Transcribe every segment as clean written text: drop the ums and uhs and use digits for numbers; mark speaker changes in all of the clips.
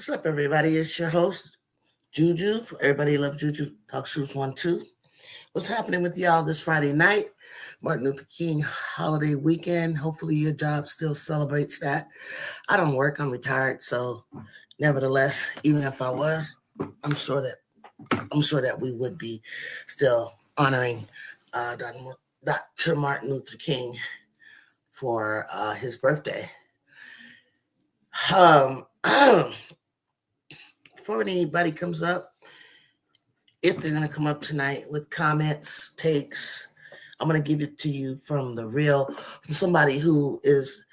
Speaker 1: What's up, everybody? It's your host, Juju. Everybody love Juju Talk Shoes 1 2. What's happening with y'all this Friday night? Martin Luther King holiday weekend. Hopefully, your job still celebrates that. I don't work, I'm retired. So, nevertheless, even if I was, I'm sure that we would be still honoring Dr. Martin Luther King for his birthday. Before anybody comes up, if they're going to come up tonight with comments, takes, I'm going to give it to you from from somebody who is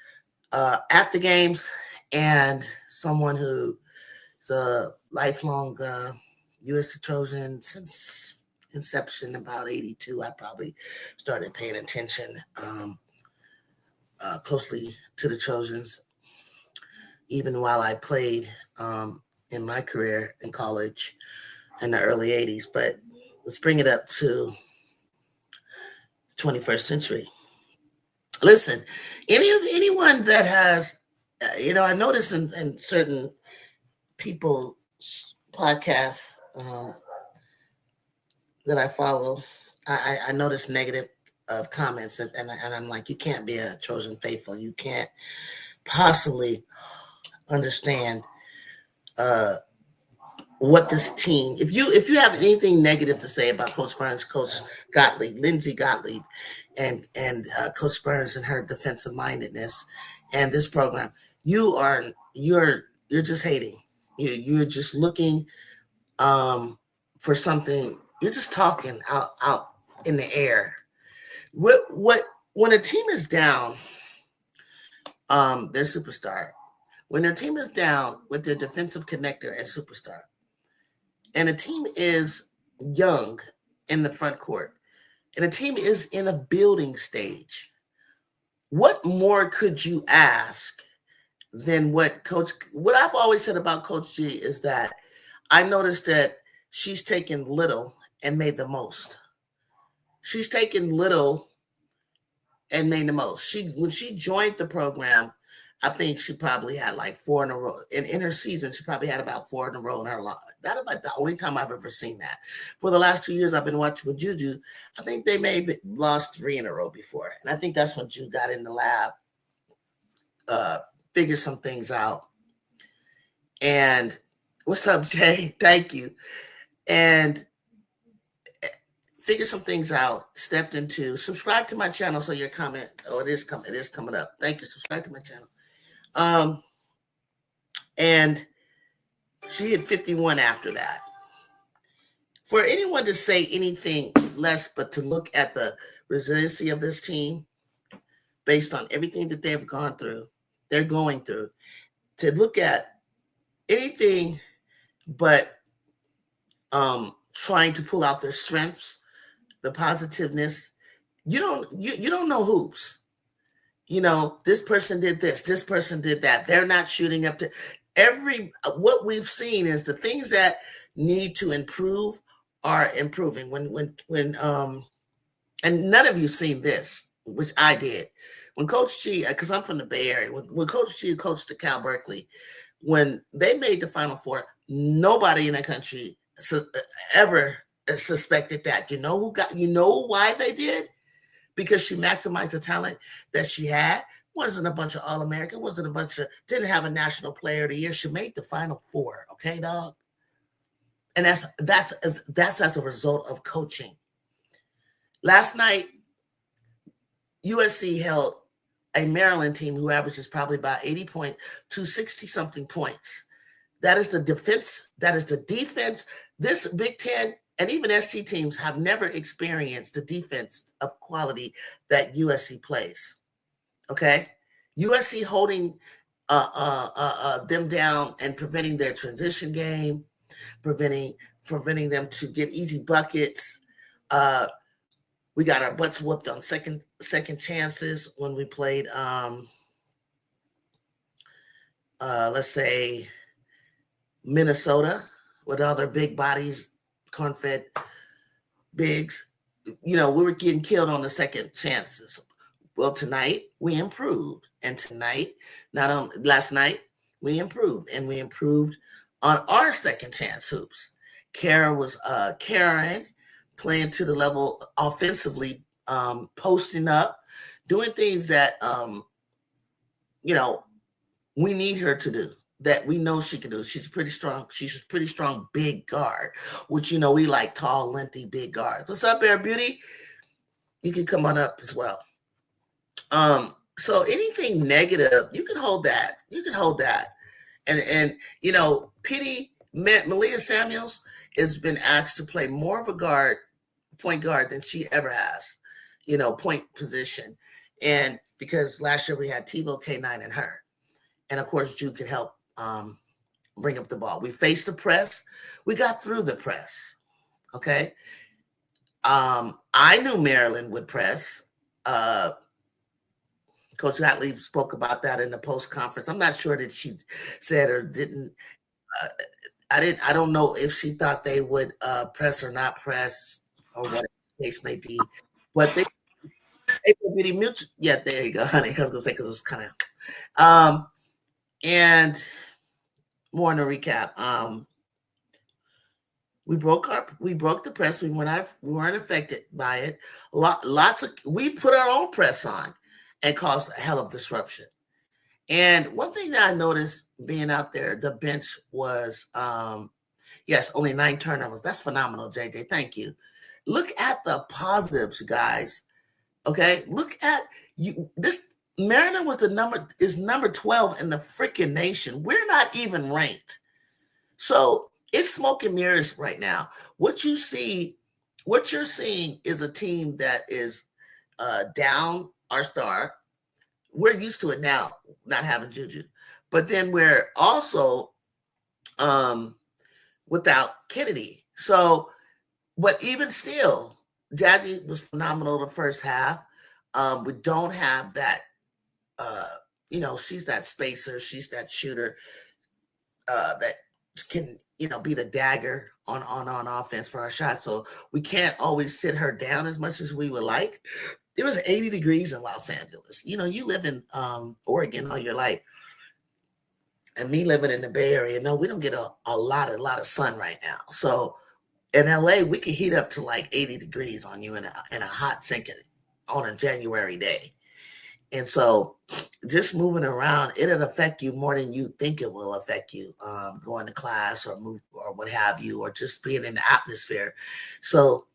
Speaker 1: at the games and someone who is a lifelong USC Trojan since inception, about 82. I probably started paying attention closely to the Trojans, even while I played in my career in college in the early 80s. But let's bring it up to the 21st century. Listen, anyone that has, I notice in certain people's podcasts that I follow, I notice negative comments, and I'm like, you can't be a Trojan faithful. You can't possibly understand what this team. If you have anything negative to say about Coach Burns, Coach Gottlieb, Lindsey Gottlieb, and Coach Burns and her defensive mindedness and this program, you're just hating. You're just looking for something. You're just talking out in the air. What when a team is down, their superstar. When their team is down with their defensive connector and superstar, and a team is young in the front court, and a team is in a building stage, what more could you ask than what I've always said about Coach G is that I noticed that she's taken little and made the most. She's taken little and made the most. When she joined the program, I think she probably had like 4 in a row. In her season, she probably had about 4 in a row in her life. That's about the only time I've ever seen that. For the last 2 years I've been watching with Juju, I think they may have lost 3 in a row before. And I think that's when Juju got in the lab, figured some things out. And what's up, Jay? Thank you. And figure some things out, stepped into, subscribe to my channel so your comment, it is coming up. Thank you. Subscribe to my channel. And she hit 51 after that. For anyone to say anything less but to look at the resiliency of this team based on everything that they're going through, to look at anything but trying to pull out their strengths, the positiveness, you don't know hoops. This person did this person did that. They're not shooting up to what we've seen is the things that need to improve are improving. When and none of you seen this, which I did. When Coach G, because I'm from the Bay Area, when Coach G coached the Cal Berkeley, when they made the Final Four, nobody in the country ever suspected that. You know why they did? Because she maximized the talent that she had. Wasn't a bunch of All-American, didn't have a national player of the year. She made the Final Four, okay, dog? And that's as a result of coaching. Last night, USC held a Maryland team who averages probably about 80 points to 60-something points. That is the defense. That is the defense. This Big Ten and even SC teams have never experienced the defense of quality that USC plays. Okay? USC holding them down and preventing their transition game, preventing them to get easy buckets. We got our butts whooped on second chances when we played, let's say, Minnesota with all their big bodies, corn-fed bigs. We were getting killed on the second chances. Well, tonight we improved, and last night we improved, and we improved on our second chance hoops. Karen playing to the level offensively, posting up, doing things that we need her to do, that we know she can do. She's pretty strong. She's a pretty strong big guard, which we like tall, lengthy, big guards. What's up, Air Beauty? You can come on up as well. So anything negative, you can hold that. You can hold that. And Pity Malia Samuels has been asked to play more of a point guard than she ever has, point position. And because last year we had TiVo, K9, and her. And of course, Jude could help bring up the ball. We faced the press. We got through the press. Okay. I knew Maryland would press. Coach Gottlieb spoke about that in the post conference. I'm not sure that she said or didn't. I don't know if she thought they would press or not press or what the case may be. But they really mutual. Yeah, there you go, honey. I was gonna say because it was kind of and more in a recap. We broke the press. We weren't affected by it. We put our own press on and caused a hell of disruption. And one thing that I noticed being out there, the bench was, yes, only 9 turnovers. That's phenomenal, JJ. Thank you. Look at the positives, guys. Okay, look at you. This Maryland is number 12 in the freaking nation. We're not even ranked. So it's smoke and mirrors right now. What you're seeing is a team that is down our star. We're used to it now, not having Juju. But then we're also without Kennedy. So, but even still, Jazzy was phenomenal the first half. We don't have that, she's that spacer. She's that shooter that can, be the dagger on offense for our shots. So we can't always sit her down as much as we would like. It was 80 degrees in Los Angeles. You live in Oregon all your life. And me living in the Bay Area, no, we don't get a lot of sun right now. So in LA, we can heat up to like 80 degrees on you in a hot sink on a January day. And so just moving around, it'll affect you more than you think it will affect you, going to class or move or what have you, or just being in the atmosphere. So,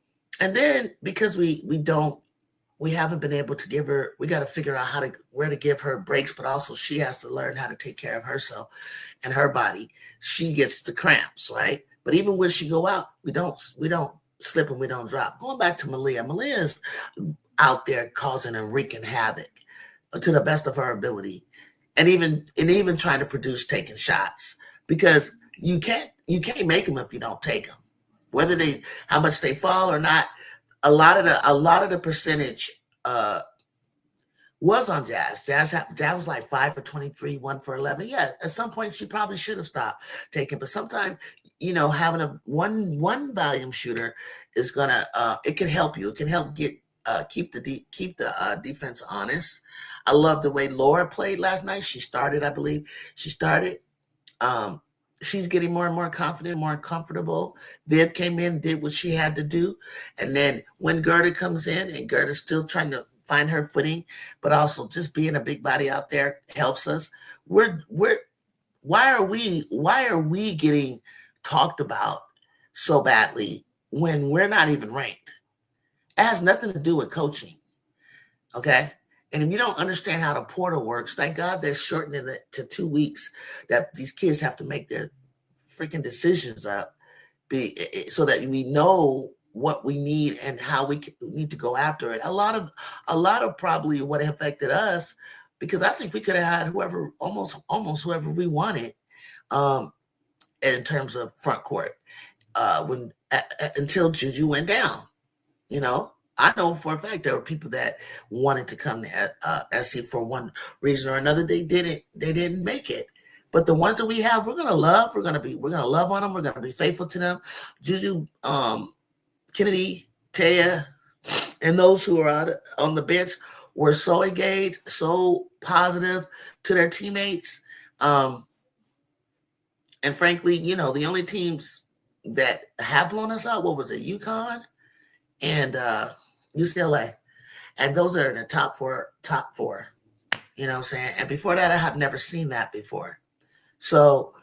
Speaker 1: and then because we haven't been able to give her, we got to figure out where to give her breaks, but also she has to learn how to take care of herself and her body. She gets the cramps, right? But even when she go out, we don't slip and we don't drop. Going back to Malia is out there causing and wreaking havoc to the best of her ability, and even trying to produce taking shots, because you can't make them if you don't take them, whether how much they fall or not. A lot of the percentage was on Jazz. Jazz was like 5 for 23, 1 for 11. Yeah, at some point she probably should have stopped taking, but sometimes having a one volume shooter is gonna it can help you. It can help keep the defense honest. I love the way Laura played last night. She started, I believe. She's getting more and more confident, more comfortable. Viv came in, did what she had to do. And then when Gerda comes in, and Gerda's still trying to find her footing, but also just being a big body out there helps us. Why are we getting talked about so badly when we're not even ranked? It has nothing to do with coaching. Okay? And if you don't understand how the portal works, thank God they're shortening it to 2 weeks, that these kids have to make their freaking decisions up, so that we know what we need and how we need to go after it. A lot of probably what affected us, because I think we could have had almost whoever we wanted, in terms of front court, until Juju went down. I know for a fact there were people that wanted to come to SC for one reason or another. They didn't make it. But the ones that we have, we're gonna love. We're gonna love on them. We're gonna be faithful to them. Juju, Kennedy, Taya, and those who are out on the bench were so engaged, so positive to their teammates. And And frankly, the only teams that have blown us out, what was it, UConn and UCLA, and those are in the top four. Top four. You know what I'm saying? And before that, I have never seen that before. So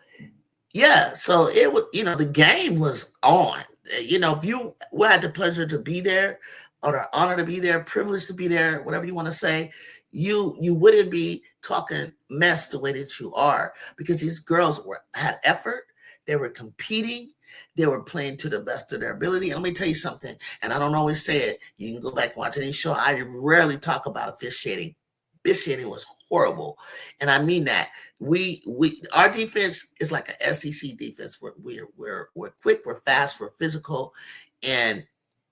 Speaker 1: yeah, so it was, the game was on. If you had the pleasure to be there, or the honor to be there, privilege to be there, whatever you want to say, you wouldn't be talking mess the way that you are, because these girls had effort, they were competing, they were playing to the best of their ability. And let me tell you something, and I don't always say it. You can go back and watch any show. I rarely talk about officiating. Officiating was horrible, and I mean that. Our defense is like an SEC defense. We're quick, we're fast, we're physical,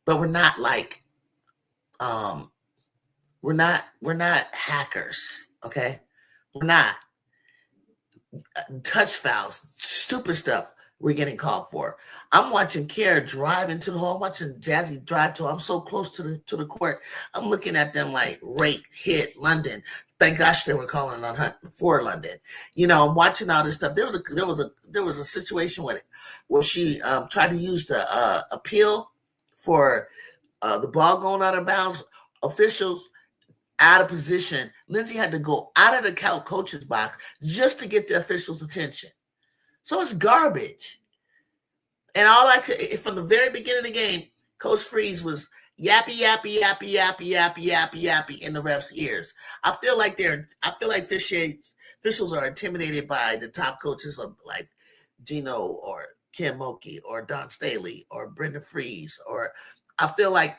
Speaker 1: but we're not like we're not hackers. Okay, we're not. Touch fouls, stupid stuff we're getting called for. I'm watching Kiara drive into the hole. I'm watching Jazzy drive to. I'm so close to the court. I'm looking at them like rate, hit, London. Thank gosh they were calling on Hunt for London. I'm watching all this stuff. There was a situation where she tried to use the appeal for the ball going out of bounds. Officials out of position. Lindsay had to go out of the coach's box just to get the officials' attention. So it's garbage. And all I could, from the very beginning of the game, Coach Freeze was yappy, yappy, yappy, yappy, yappy, yappy, yappy in the refs' ears. I feel like officials are intimidated by the top coaches of like Gino or Kim Mulkey or Don Staley or Brenda Freeze, or I feel like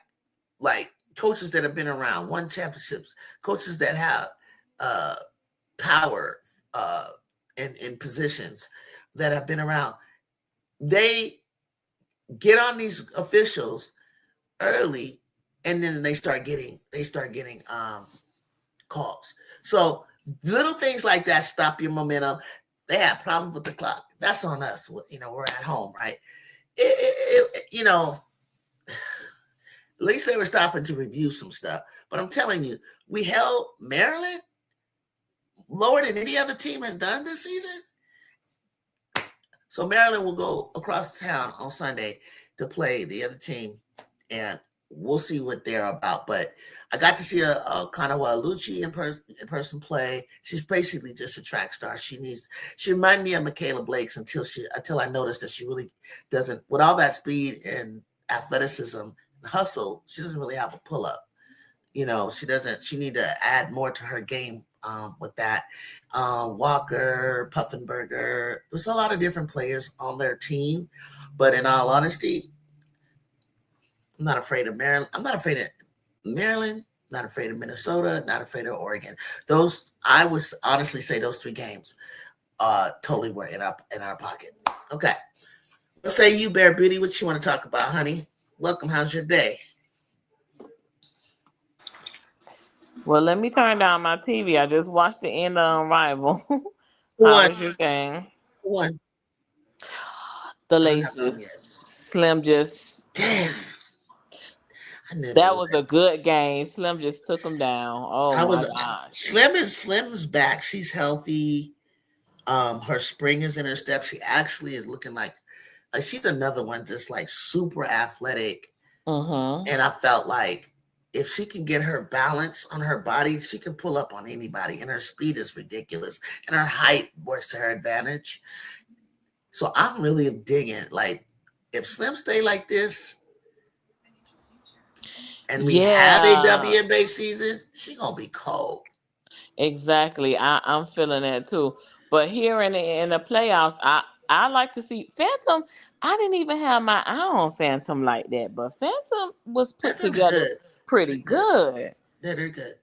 Speaker 1: coaches that have been around, won championships, coaches that have power in positions that have been around. They get on these officials early, and then they start getting calls. So little things like that stop your momentum. They have problems with the clock. That's on us. We're at home, right? At least they were stopping to review some stuff. But I'm telling you, we held Maryland lower than any other team has done this season. So Maryland will go across town on Sunday to play the other team, and we'll see what they're about. But I got to see a Kanawa Lucci in person play. She's basically just a track star. She reminded me of Michaela Blake's until I noticed that she really doesn't, with all that speed and athleticism and hustle, she doesn't really have a pull up. She need to add more to her game with that. Walker, Puffenberger, there's a lot of different players on their team. But in all honesty, I'm not afraid of Maryland. I'm not afraid of Maryland, not afraid of Minnesota, not afraid of Oregon. I would honestly say those three games totally were in our pocket. Okay. Let's say you, Bear Beauty, what you want to talk about, honey? Welcome. How's your day?
Speaker 2: Well, let me turn down my TV. I just watched the end of Unrivaled. How was your game?
Speaker 1: One.
Speaker 2: The Laces. Slim just.
Speaker 1: Damn.
Speaker 2: That was a good game. Slim just took them down. Oh my gosh.
Speaker 1: Slim's back. She's healthy. Her spring is in her step. She actually is looking like she's another one, just like super athletic. And I felt like if she can get her balance on her body, she can pull up on anybody. And her speed is ridiculous. And her height works to her advantage. So I'm really digging. Like, if Slim stay like this, and we have a WNBA season, she gonna be cold.
Speaker 2: Exactly. I'm feeling that too. But here in the playoffs, I like to see Phantom. I didn't even have my eye on Phantom like that, but Phantom was put together pretty good.
Speaker 1: They're good.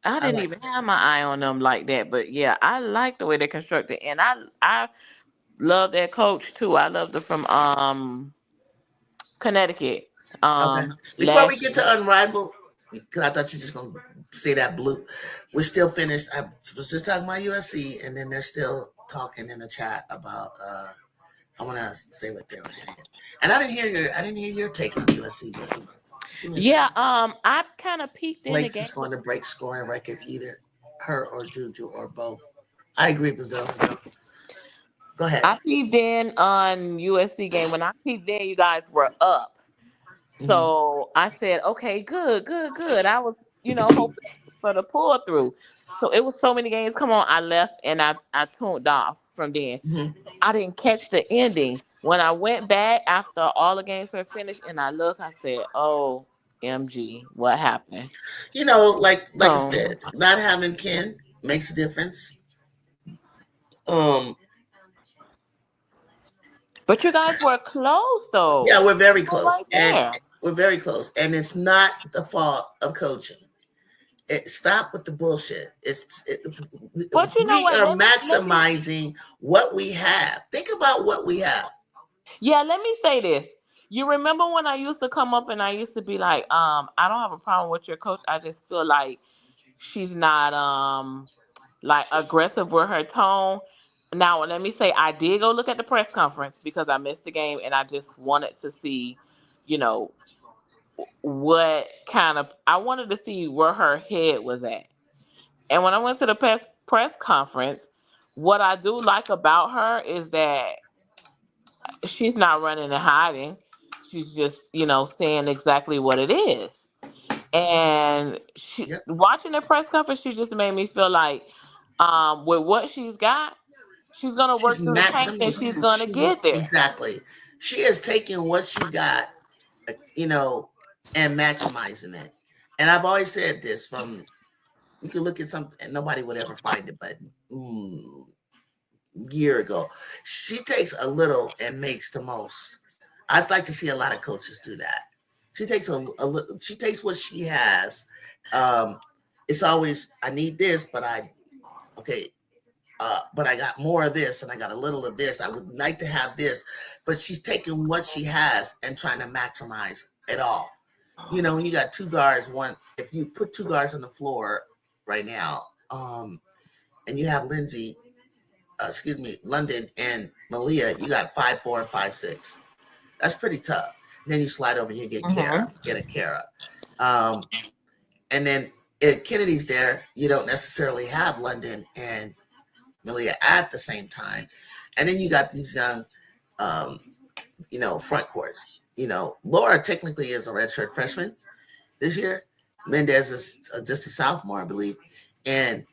Speaker 2: I didn't even have my eye on them like that, but yeah, I like the way they're constructed, and I love that coach too. I loved her from Connecticut.
Speaker 1: Okay. Before we get to Unrivaled, because I thought you were just gonna say that blue. We're still finished. I was just talking about USC, and then they're still talking in the chat about. I want to say what they were saying, and I didn't hear your take on USC. But
Speaker 2: yeah, I kind of peeked in the game.
Speaker 1: Blake's going to break scoring record, either her or Juju or both. I agree, Brazil. Go ahead.
Speaker 2: I peeped in on USC game. When I peeped in, you guys were up.
Speaker 1: Mhm.
Speaker 2: So I said, okay, good, good, good. I was, hoping for the pull through. So it was so many games. Come on, I left and I tuned off from then.
Speaker 1: Mhm.
Speaker 2: So I didn't catch the ending. When I went back after all the games were finished and I look, I said, oh, MG, what happened?
Speaker 1: Like I
Speaker 2: So,
Speaker 1: said, not having Ken makes a difference. Um,
Speaker 2: but you guys were close
Speaker 1: yeah,
Speaker 2: though.
Speaker 1: we're very
Speaker 2: You were
Speaker 1: close,
Speaker 2: right
Speaker 1: and
Speaker 2: there.
Speaker 1: we're very close, and it's not the fault of coaching. Stop with the bullshit.
Speaker 2: But you know
Speaker 1: We
Speaker 2: what?
Speaker 1: are
Speaker 2: Let me
Speaker 1: maximizing what we have. Think about what we have.
Speaker 2: Yeah, let me say this. You remember when I used to come up and I used to be like, I don't have a problem with your coach. I just feel like she's not like aggressive with her tone. Now, let me say I did go look at the press conference because I missed the game and I just wanted to see, you know, what kind of I wanted to see where her head was at. And when I went to the press conference, what I do like about her is that she's not running and hiding. She's just, saying exactly what it is. And
Speaker 1: Yep.
Speaker 2: watching the press conference, she just made me feel like, with what she's got, she's gonna
Speaker 1: She's
Speaker 2: work through the pain and
Speaker 1: maximizing.
Speaker 2: she's gonna get there.
Speaker 1: Exactly. She is taking what she got, you know, and maximizing it. And I've always said this from you can look at some and nobody would ever find it, but year ago, she takes a little and makes the most. I'd like to see a lot of coaches do that. She takes she takes what she has. Um, it's always I need this, but okay, but I got more of this and I got a little of this. I would like to have this, but she's taking what she has and trying to maximize it all. When you got two guards, one if you put two guards on the floor right now, and you have London and Malia, you got 5'4" and 5'6". That's pretty tough. And then you slide over and you get a Kara. Um, and then if Kennedy's there, you don't necessarily have London and Malia at the same time. And then you got these young, um, front courts. Laura technically is a redshirt freshman this year. Mendez is just a sophomore, I believe. And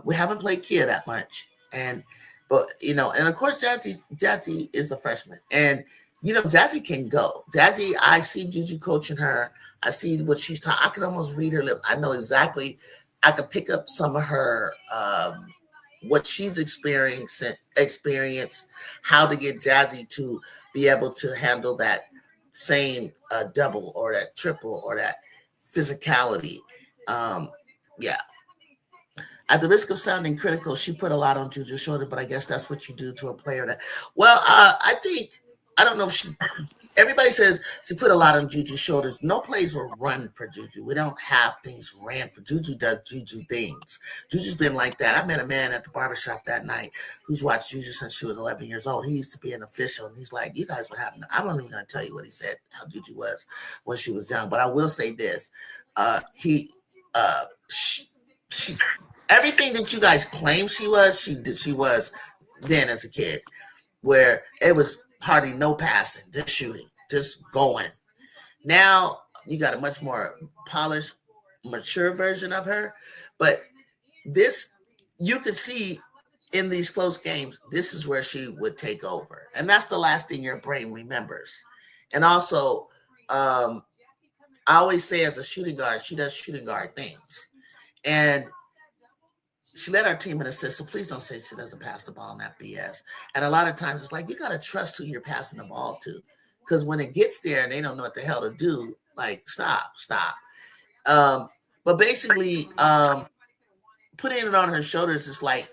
Speaker 1: we haven't played Kia that much. And of course, Jazzy is a freshman. And, Jazzy can go. Jazzy, I see Juju coaching her. I see what she's talking. I can almost read her lips. I know exactly. I could pick up some of her what she's experienced, how to get Jazzy to be able to handle that same double or that triple or that physicality. Um, yeah. At the risk of sounding critical, she put a lot on Juju's shoulder, but I guess that's what you do to a player that. Well, I don't know if she. Everybody says she put a lot on Juju's shoulders. No plays were run for Juju. We don't have things ran for Juju. Does Juju things? Juju's been like that. I met a man at the barbershop that night who's watched Juju since she was 11 years old. He used to be an official, and he's like, "You guys were having." I'm not even going to tell you what he said. How Juju was when she was young, but I will say this: he, she, everything that you guys claim she was, she was then as a kid, where it was hardly no passing, just shooting, just going. Now you got a much more polished, mature version of her, but this you could see in these close games, this is where she would take over, and that's the last thing your brain remembers. And also, I always say as a shooting guard, she does shooting guard things, and she led our team in assists, so please don't say she doesn't pass the ball in that BS. And a lot of times it's like you gotta trust who you're passing the ball to. Because when it gets there and they don't know what the hell to do, like stop. Um, but basically, putting it on her shoulders is like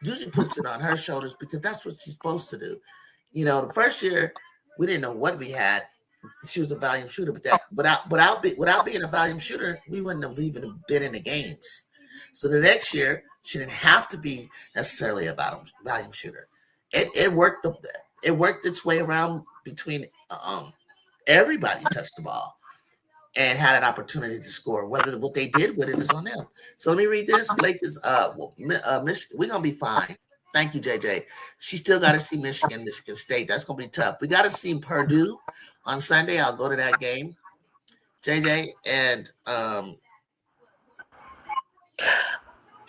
Speaker 1: usually puts it on her shoulders because that's what she's supposed to do. The first year we didn't know what we had. She was a volume shooter, but without being a volume shooter, we wouldn't have even been in the games. So the next year, she didn't have to be necessarily a volume shooter. It worked. It worked its way around between everybody touched the ball and had an opportunity to score. Whether what they did with it is on them. So let me read this. Blake is we're gonna be fine. Thank you, JJ. She still got to see Michigan, Michigan State. That's going to be tough. We got to see Purdue on Sunday. I'll go to that game, JJ. And I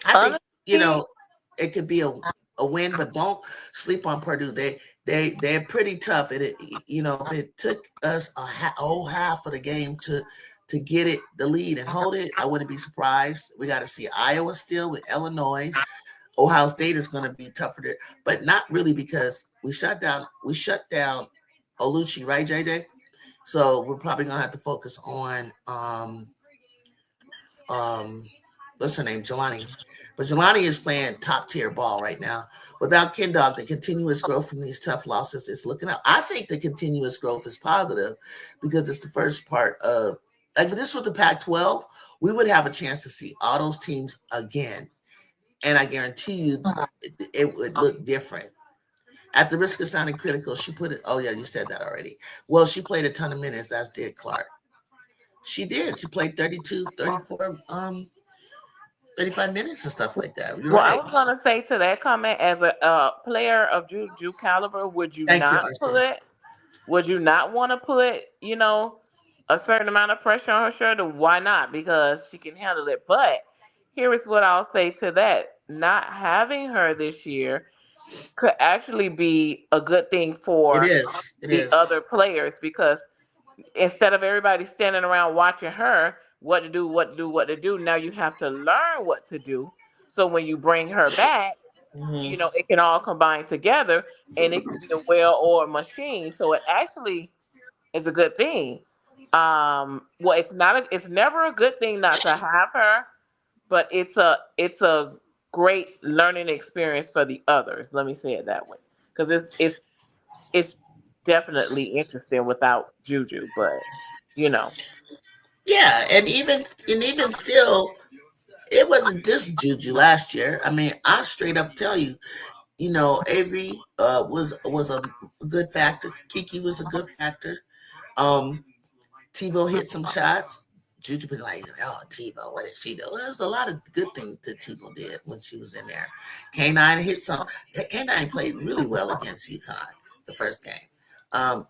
Speaker 1: think,
Speaker 2: Honestly,
Speaker 1: it could be a win, but don't sleep on Purdue. They're pretty tough. If it took us a whole half of the game to get it the lead and hold it, I wouldn't be surprised. We got to see Iowa still with Illinois. Ohio State is going to be tougher, but not really because we shut down Oluchi, right, JJ? So we're probably going to have to focus on um what's her name, Jelani. But Jelani is playing top tier ball right now. Without Kindog, the continuous growth from these tough losses is looking up. I think the continuous growth is positive because it's the first part of, like, if this was the Pac-12, we would have a chance to see all those teams again. And I guarantee you it would look different. At the risk of sounding critical, she put it, oh yeah, you said that already. Well, she played a ton of minutes, as did Clark. She did. She played 32, 34, 35 minutes and stuff like that. You're
Speaker 2: well, I
Speaker 1: right.
Speaker 2: was gonna say to that comment, as a player of Juju caliber,
Speaker 1: Thank you, RC.
Speaker 2: would you not want to put, a certain amount of pressure on her shoulder? Why not? Because she can handle it. But here is what I'll say to that: not having her this year could actually be a good thing
Speaker 1: It
Speaker 2: for
Speaker 1: is. It
Speaker 2: the
Speaker 1: is.
Speaker 2: other players, because instead of everybody standing around watching her what to do, now you have to learn what to do. So when you bring her back,
Speaker 1: Mhm.
Speaker 2: it can all combine together and it can be a well-oiled machine. So it actually is a good thing. Well, it's never a good thing not to have her, but it's a great learning experience for the others. Let me say it that way, because it's definitely interesting without Juju, but you know.
Speaker 1: Yeah, and even still, it wasn't just Juju last year. I mean, I straight up tell you, Avery was a good factor. Kiki was a good factor. Um, TiVo hit some shots. Juju was like, oh, TiVo, what did she do? Well, there's a lot of good things that TiVo did when she was in there. K9 hit some. K9 played really well against UConn the first game.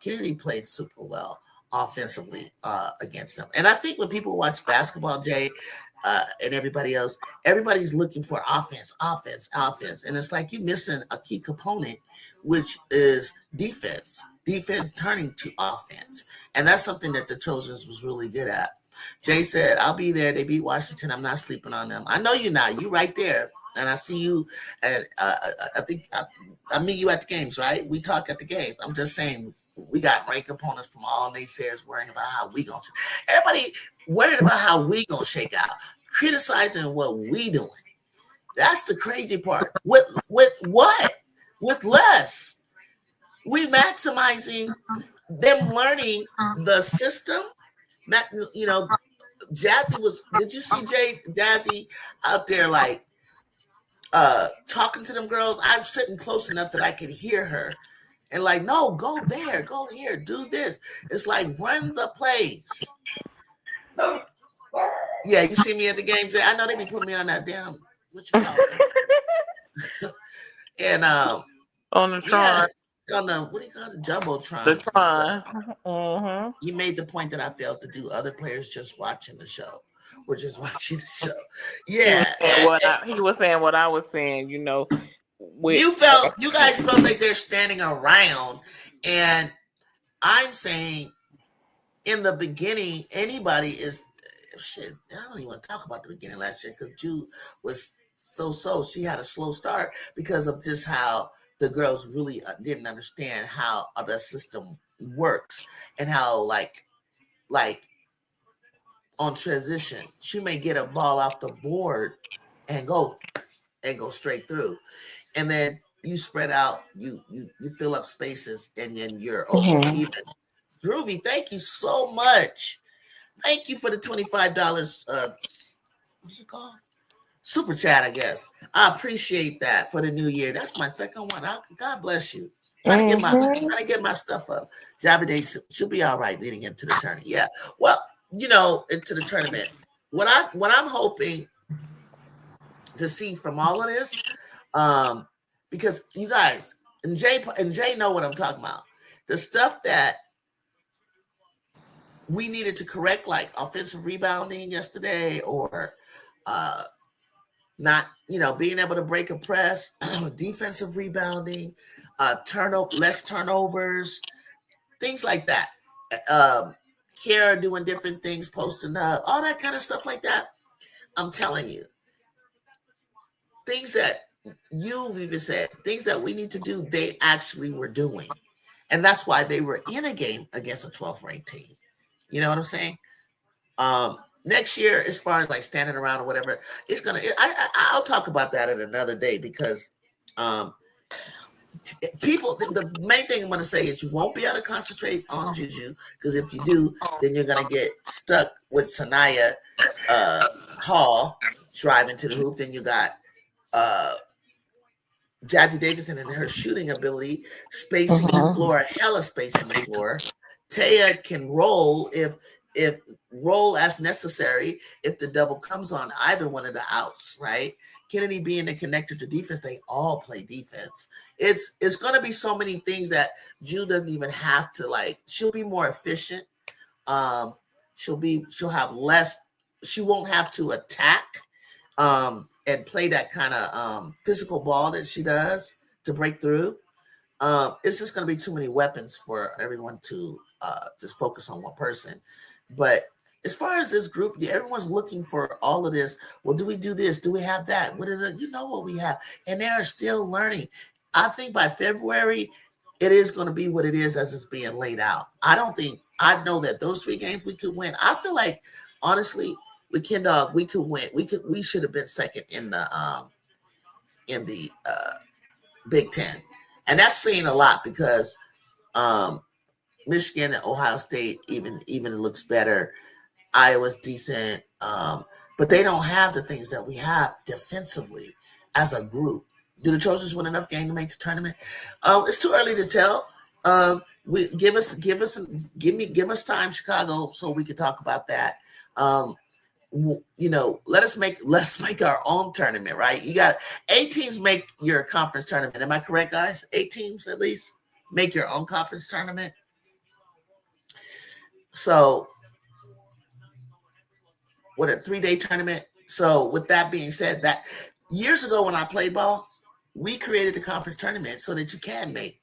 Speaker 1: Kennedy played super well offensively against them. And I think when people watch basketball, Jay, and everybody else, everybody's looking for offense, offense, offense. And it's like you're missing a key component, which is defense, defense turning to offense. And that's something that the Trojans was really good at. Jay said, I'll be there. They beat Washington. I'm not sleeping on them. I know you're not. You right there. And I see you. And I think I meet you at the games, right? We talk at the games. I'm just saying we got rank opponents from all naysayers worrying about how we going to. Everybody worried about how we going to shake out, criticizing what we doing. That's the crazy part. With what? With less. We maximizing them learning the system. That Jazzy was. Did you see Jazzy out there like talking to them girls? I'm sitting close enough that I could hear her, and like, no, go there, go here, do this. It's like run the plays. Yeah, you see me at the game, Jay. I know they be putting me on that damn what you call it, and
Speaker 2: On the
Speaker 1: yeah,
Speaker 2: Tron,
Speaker 1: on the what do you call it,
Speaker 2: the
Speaker 1: jumbotrons and stuff.
Speaker 2: Tron. Hmm.
Speaker 1: You made the point that I failed to do. Other players just watching the show. We're just watching the show. Yeah,
Speaker 2: He was saying what I was saying. With
Speaker 1: you guys felt like they're standing around, and I'm saying in the beginning, anybody is shit. I don't even want to talk about the beginning last year because Jude was so. She had a slow start because of just how the girls really didn't understand how the system works and how like on transition she may get a ball off the board and go straight through, and then you spread out, you fill up spaces, and then you're open.
Speaker 2: Mhm.
Speaker 1: Even Groovy, thank you so much. Thank you for the $25. What's it called? Super chat, I guess. I appreciate that for the new year. That's my second one. God bless you.
Speaker 2: Mhm.
Speaker 1: Trying to get my stuff up. Jabba Day should be all right leading into the tournament. Yeah. Well, into the tournament. What I'm hoping to see from all of this, um, because you guys and Jay know what I'm talking about. The stuff that we needed to correct, like offensive rebounding yesterday, or uh, not, being able to break a press, defensive rebounding, less turnovers, things like that. Um, Kiara doing different things, posting up, all that kind of stuff like that. I'm telling you, things that you've even said, things that we need to do, they actually were doing. And that's why they were in a game against a 12th ranked team. You know what I'm saying? Next year, as far as like standing around or whatever, it's gonna. I'll talk about that at another day because um, people. The main thing I'm gonna say is you won't be able to concentrate on Juju, because if you do, then you're gonna get stuck with Sanaya uh, Hall driving to the hoop. Then you got uh, Jazzy Davidson and her shooting ability, spacing the
Speaker 2: Mhm.
Speaker 1: floor, hella spacing the floor. Taya can if roll as necessary if the double comes on either one of the outs, right? Kennedy being the connector to defense, they all play defense. It's gonna be so many things that Ju doesn't even have to, like. She'll be more efficient. Um, she'll have less. She won't have to attack and play that kind of physical ball that she does to break through. It's just going to be too many weapons for everyone to just focus on one person. But as far as this group, yeah, everyone's looking for all of this. Well, do we do this? Do we have that? What is it? You know what we have, and they are still learning. I think by February, it is going to be what it is as it's being laid out. I don't think I know that those 3 games we could win. I feel like honestly, with Ken Dog, we could win. We should have been second in the Big Ten, and that's saying a lot because um, Michigan and Ohio State even looks better. Iowa's decent, but they don't have the things that we have defensively as a group. Do the Trojans win enough game to make the tournament? It's too early to tell. We give us time, Chicago, so we can talk about that. Um, let's make our own tournament, right? You got 8 teams make your conference tournament. Am I correct, guys? 8 teams at least make your own conference tournament. So what, a 3-day tournament. So with that being said, that years ago when I played ball, we created the conference tournament so that you can make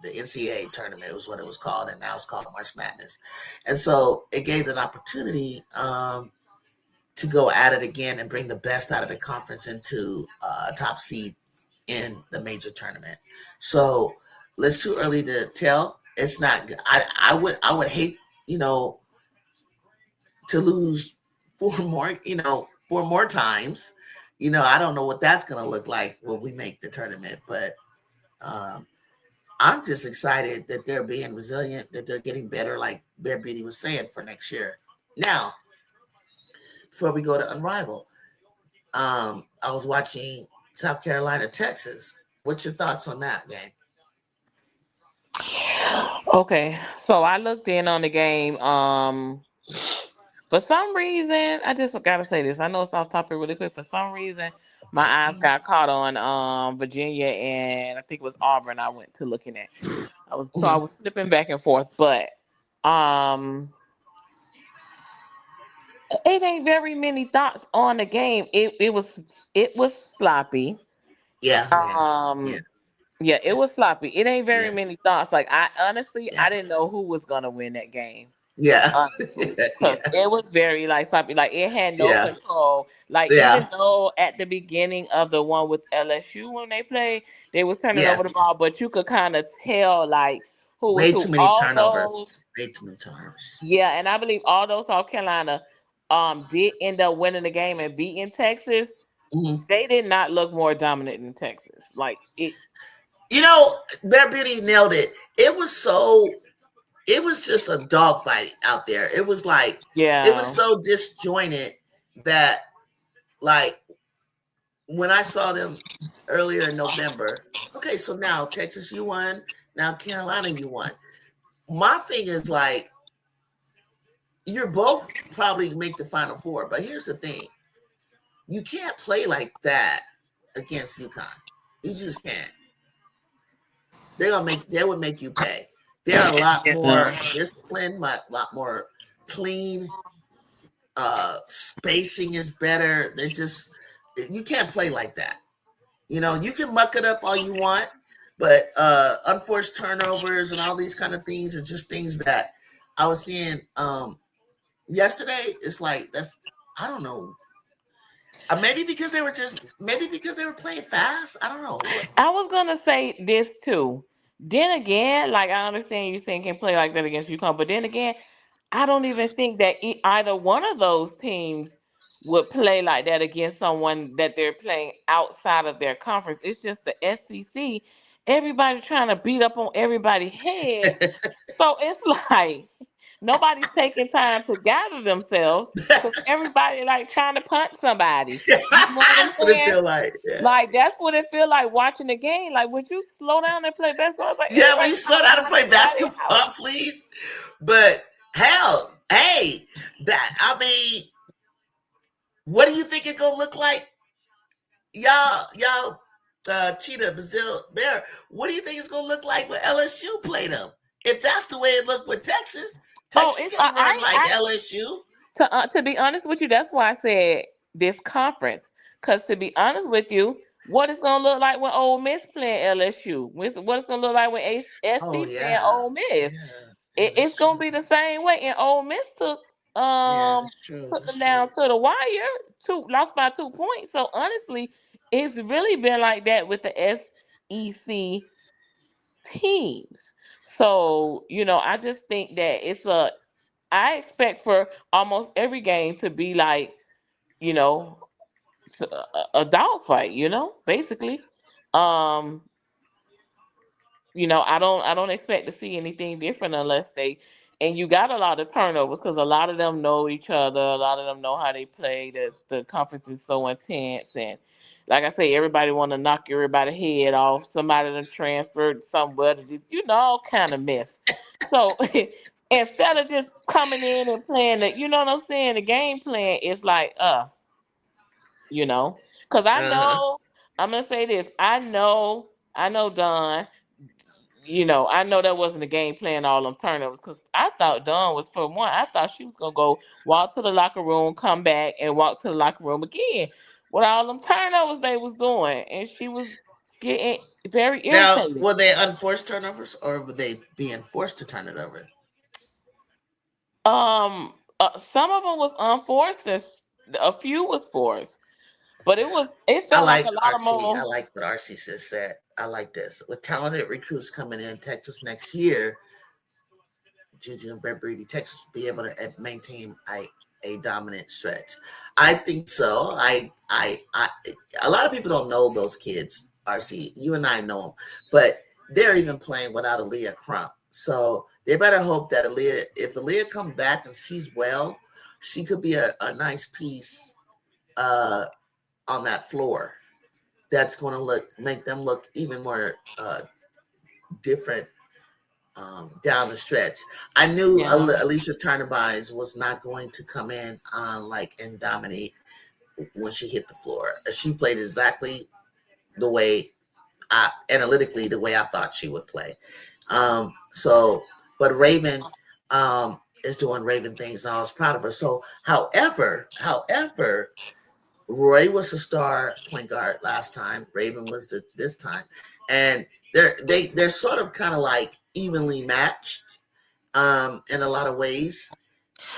Speaker 1: the NCAA tournament. It was what it was called, and now it's called March Madness. And so it gave an opportunity to go at it again and bring the best out of the conference into a top seed in the major tournament. So it's too early to tell. It's not good. I would hate, you know, to lose 4 more, 4 more times. I don't know what that's gonna look like when we make the tournament, but um, I'm just excited that they're being resilient, that they're getting better, like Bear Beatty was saying, for next year. Now, before we go to Unrivaled, I was watching South Carolina, Texas. What's your thoughts on that game?
Speaker 2: Okay, so I looked in on the game. For some reason, I just gotta say this. I know it's off topic really quick. For some reason, my eyes got caught on Virginia and I think it was Auburn. I went to looking at. I
Speaker 1: Mhm.
Speaker 2: was flipping back and forth, but um, it ain't very many thoughts on the game. It was sloppy.
Speaker 1: Yeah, yeah, yeah,
Speaker 2: Um, yeah, it was sloppy. It ain't very
Speaker 1: yeah,
Speaker 2: many thoughts. Like I honestly,
Speaker 1: yeah,
Speaker 2: I didn't know who was gonna win that game.
Speaker 1: yeah,
Speaker 2: Honestly, because
Speaker 1: yeah,
Speaker 2: it was very like sloppy. Like it had no
Speaker 1: yeah,
Speaker 2: control. Like even
Speaker 1: yeah.
Speaker 2: though at the beginning of the one with LSU when they played, they was turning over the
Speaker 1: Yes.
Speaker 2: ball, but you could kind of tell like who was
Speaker 1: Way
Speaker 2: who.
Speaker 1: too many
Speaker 2: All those,
Speaker 1: turnovers. Way too many turnovers.
Speaker 2: yeah, and I believe all those South Carolina did end up winning the game and beating Texas.
Speaker 1: Mhm.
Speaker 2: They did not look more dominant than Texas. Like it,
Speaker 1: Bear Beauty nailed it. It was just a dogfight out there. It was like, it was
Speaker 2: yeah.
Speaker 1: so disjointed that, like, when I saw them earlier in November, okay, so now Texas, you won. Now Carolina, you won. My thing is, like, you're both probably make the Final Four, but here's the thing: you can't play like that against UConn. You just can't. They would make you pay. They're a lot
Speaker 2: Yeah.
Speaker 1: more disciplined, lot more clean. Spacing is better. They just you can't play like that. You know, you can muck it up all you want, but unforced turnovers and all these kind of things are just things that I was seeing yesterday. It's like that's I don't know. Maybe because they were playing fast. I don't know what.
Speaker 2: I was gonna say this too. Then again, like I understand you saying can play like that against UConn, but then again, I don't even think that either one of those teams would play like that against someone that they're playing outside of their conference. It's just the SEC. Everybody trying to beat up on everybody's head. So it's like nobody's taking time to gather themselves because everybody like trying to punch somebody. You know what I'm
Speaker 1: That's what it
Speaker 2: saying?
Speaker 1: feel like. Yeah.
Speaker 2: Like that's what it feel like watching the game. Like would you slow down and play basketball? It's like
Speaker 1: Yeah, we
Speaker 2: everybody
Speaker 1: slow
Speaker 2: trying to
Speaker 1: down to
Speaker 2: knock
Speaker 1: play
Speaker 2: somebody out.
Speaker 1: basketball, please. But hell, hey, that I mean, what do you think it gonna look like? Y'all, Cheetah, Brazil, Bear. What do you think it's gonna look like when LSU play them? If that's the way it looked with Texas,
Speaker 2: Oh,
Speaker 1: Texas
Speaker 2: it's
Speaker 1: can't run like
Speaker 2: I
Speaker 1: LSU.
Speaker 2: to be honest with you, that's why I said this conference. Cause to be honest with you, what it's gonna look like when Ole Miss playing LSU? What it's gonna look like when
Speaker 1: Oh
Speaker 2: SC playing
Speaker 1: yeah,
Speaker 2: Ole Miss?
Speaker 1: yeah, yeah.
Speaker 2: It's
Speaker 1: That's
Speaker 2: gonna
Speaker 1: true.
Speaker 2: be the same way. And Ole Miss
Speaker 1: Yeah, that's true.
Speaker 2: took
Speaker 1: That's
Speaker 2: them
Speaker 1: true.
Speaker 2: down to the wire, lost by 2 points. So honestly, it's really been like that with the SEC teams. So, I just think that I expect for almost every game to be like, you know, a dogfight, basically. Um, I don't expect to see anything different unless and you got a lot of turnovers because a lot of them know each other, a lot of them know how they play. The conference is so intense, and like I say, everybody want to knock everybody head off. Somebody done transferred somewhere to just all kind of mess. So instead of just coming in and playing you know what I'm saying, the game plan is like because I
Speaker 1: Uh huh.
Speaker 2: know I'm gonna say this. I know Don. I know that wasn't the game plan, all them turnovers, because I thought Dawn was, for one, I thought she was going to go walk to the locker room, come back, and walk to the locker room again with all them turnovers they was doing. And she was getting very
Speaker 1: Now,
Speaker 2: irritated.
Speaker 1: were they unforced turnovers or were they being forced to turn it over?
Speaker 2: Some of them was unforced, and a few was forced. But it
Speaker 1: I
Speaker 2: felt like a
Speaker 1: like
Speaker 2: lot of
Speaker 1: RC. I
Speaker 2: more.
Speaker 1: like what RC said. I like this. With talented recruits coming in Texas next year, Juju and Brett Breedy, Texas will be able to maintain a dominant stretch. I think so. A lot of people don't know those kids. RC, you and I know them, but they're even playing without Aaliyah Crump. So they better hope that if Aaliyah comes back and she's well, she could be a nice piece uh, on that floor. That's going to make them look even more different down the stretch. I knew
Speaker 2: Yeah.
Speaker 1: Alicia Turnabines was not going to come in and dominate when she hit the floor. She played exactly the way analytically the way I thought she would play. But Raven is doing Raven things, and I was proud of her. So, however, Roy was a star point guard last time. Raven was this time, and they're sort of kind of like evenly matched in a lot of ways.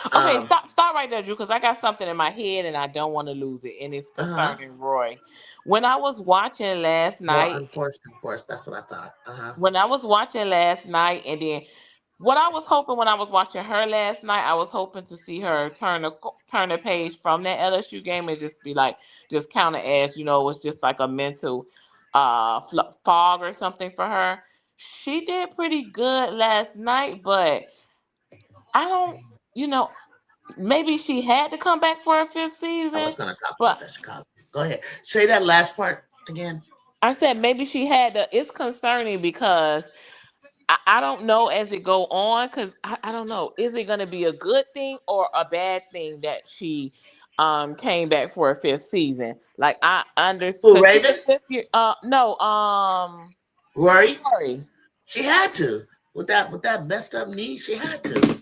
Speaker 2: Okay,
Speaker 1: Um,
Speaker 2: stop right there, Drew, because I got something in my head and I don't want to lose it, and it's
Speaker 1: uh-huh.
Speaker 2: concerning Roy. When I was watching last
Speaker 1: Well,
Speaker 2: night,
Speaker 1: unforced. That's what I thought. Uh-huh.
Speaker 2: and then what I was hoping when I was watching her last night, I was hoping to see her turn a page from that LSU game and just be like, just count it as it was just like a mental fog or something for her. She did pretty good last night, but I don't, you know, maybe she had to come back for a fifth
Speaker 1: I
Speaker 2: season,
Speaker 1: was gonna talk about
Speaker 2: but
Speaker 1: that Chicago. Go ahead. Say that last part again.
Speaker 2: I said maybe she had to. It's concerning because I don't know as it go on because I don't know, is it going to be a good thing or a bad thing that she came back for a fifth season. Like I understand
Speaker 1: Who,
Speaker 2: because she
Speaker 1: Raven?
Speaker 2: the fifth year. No,
Speaker 1: Rory?
Speaker 2: sorry.
Speaker 1: She had to. With that messed up knee, she had to.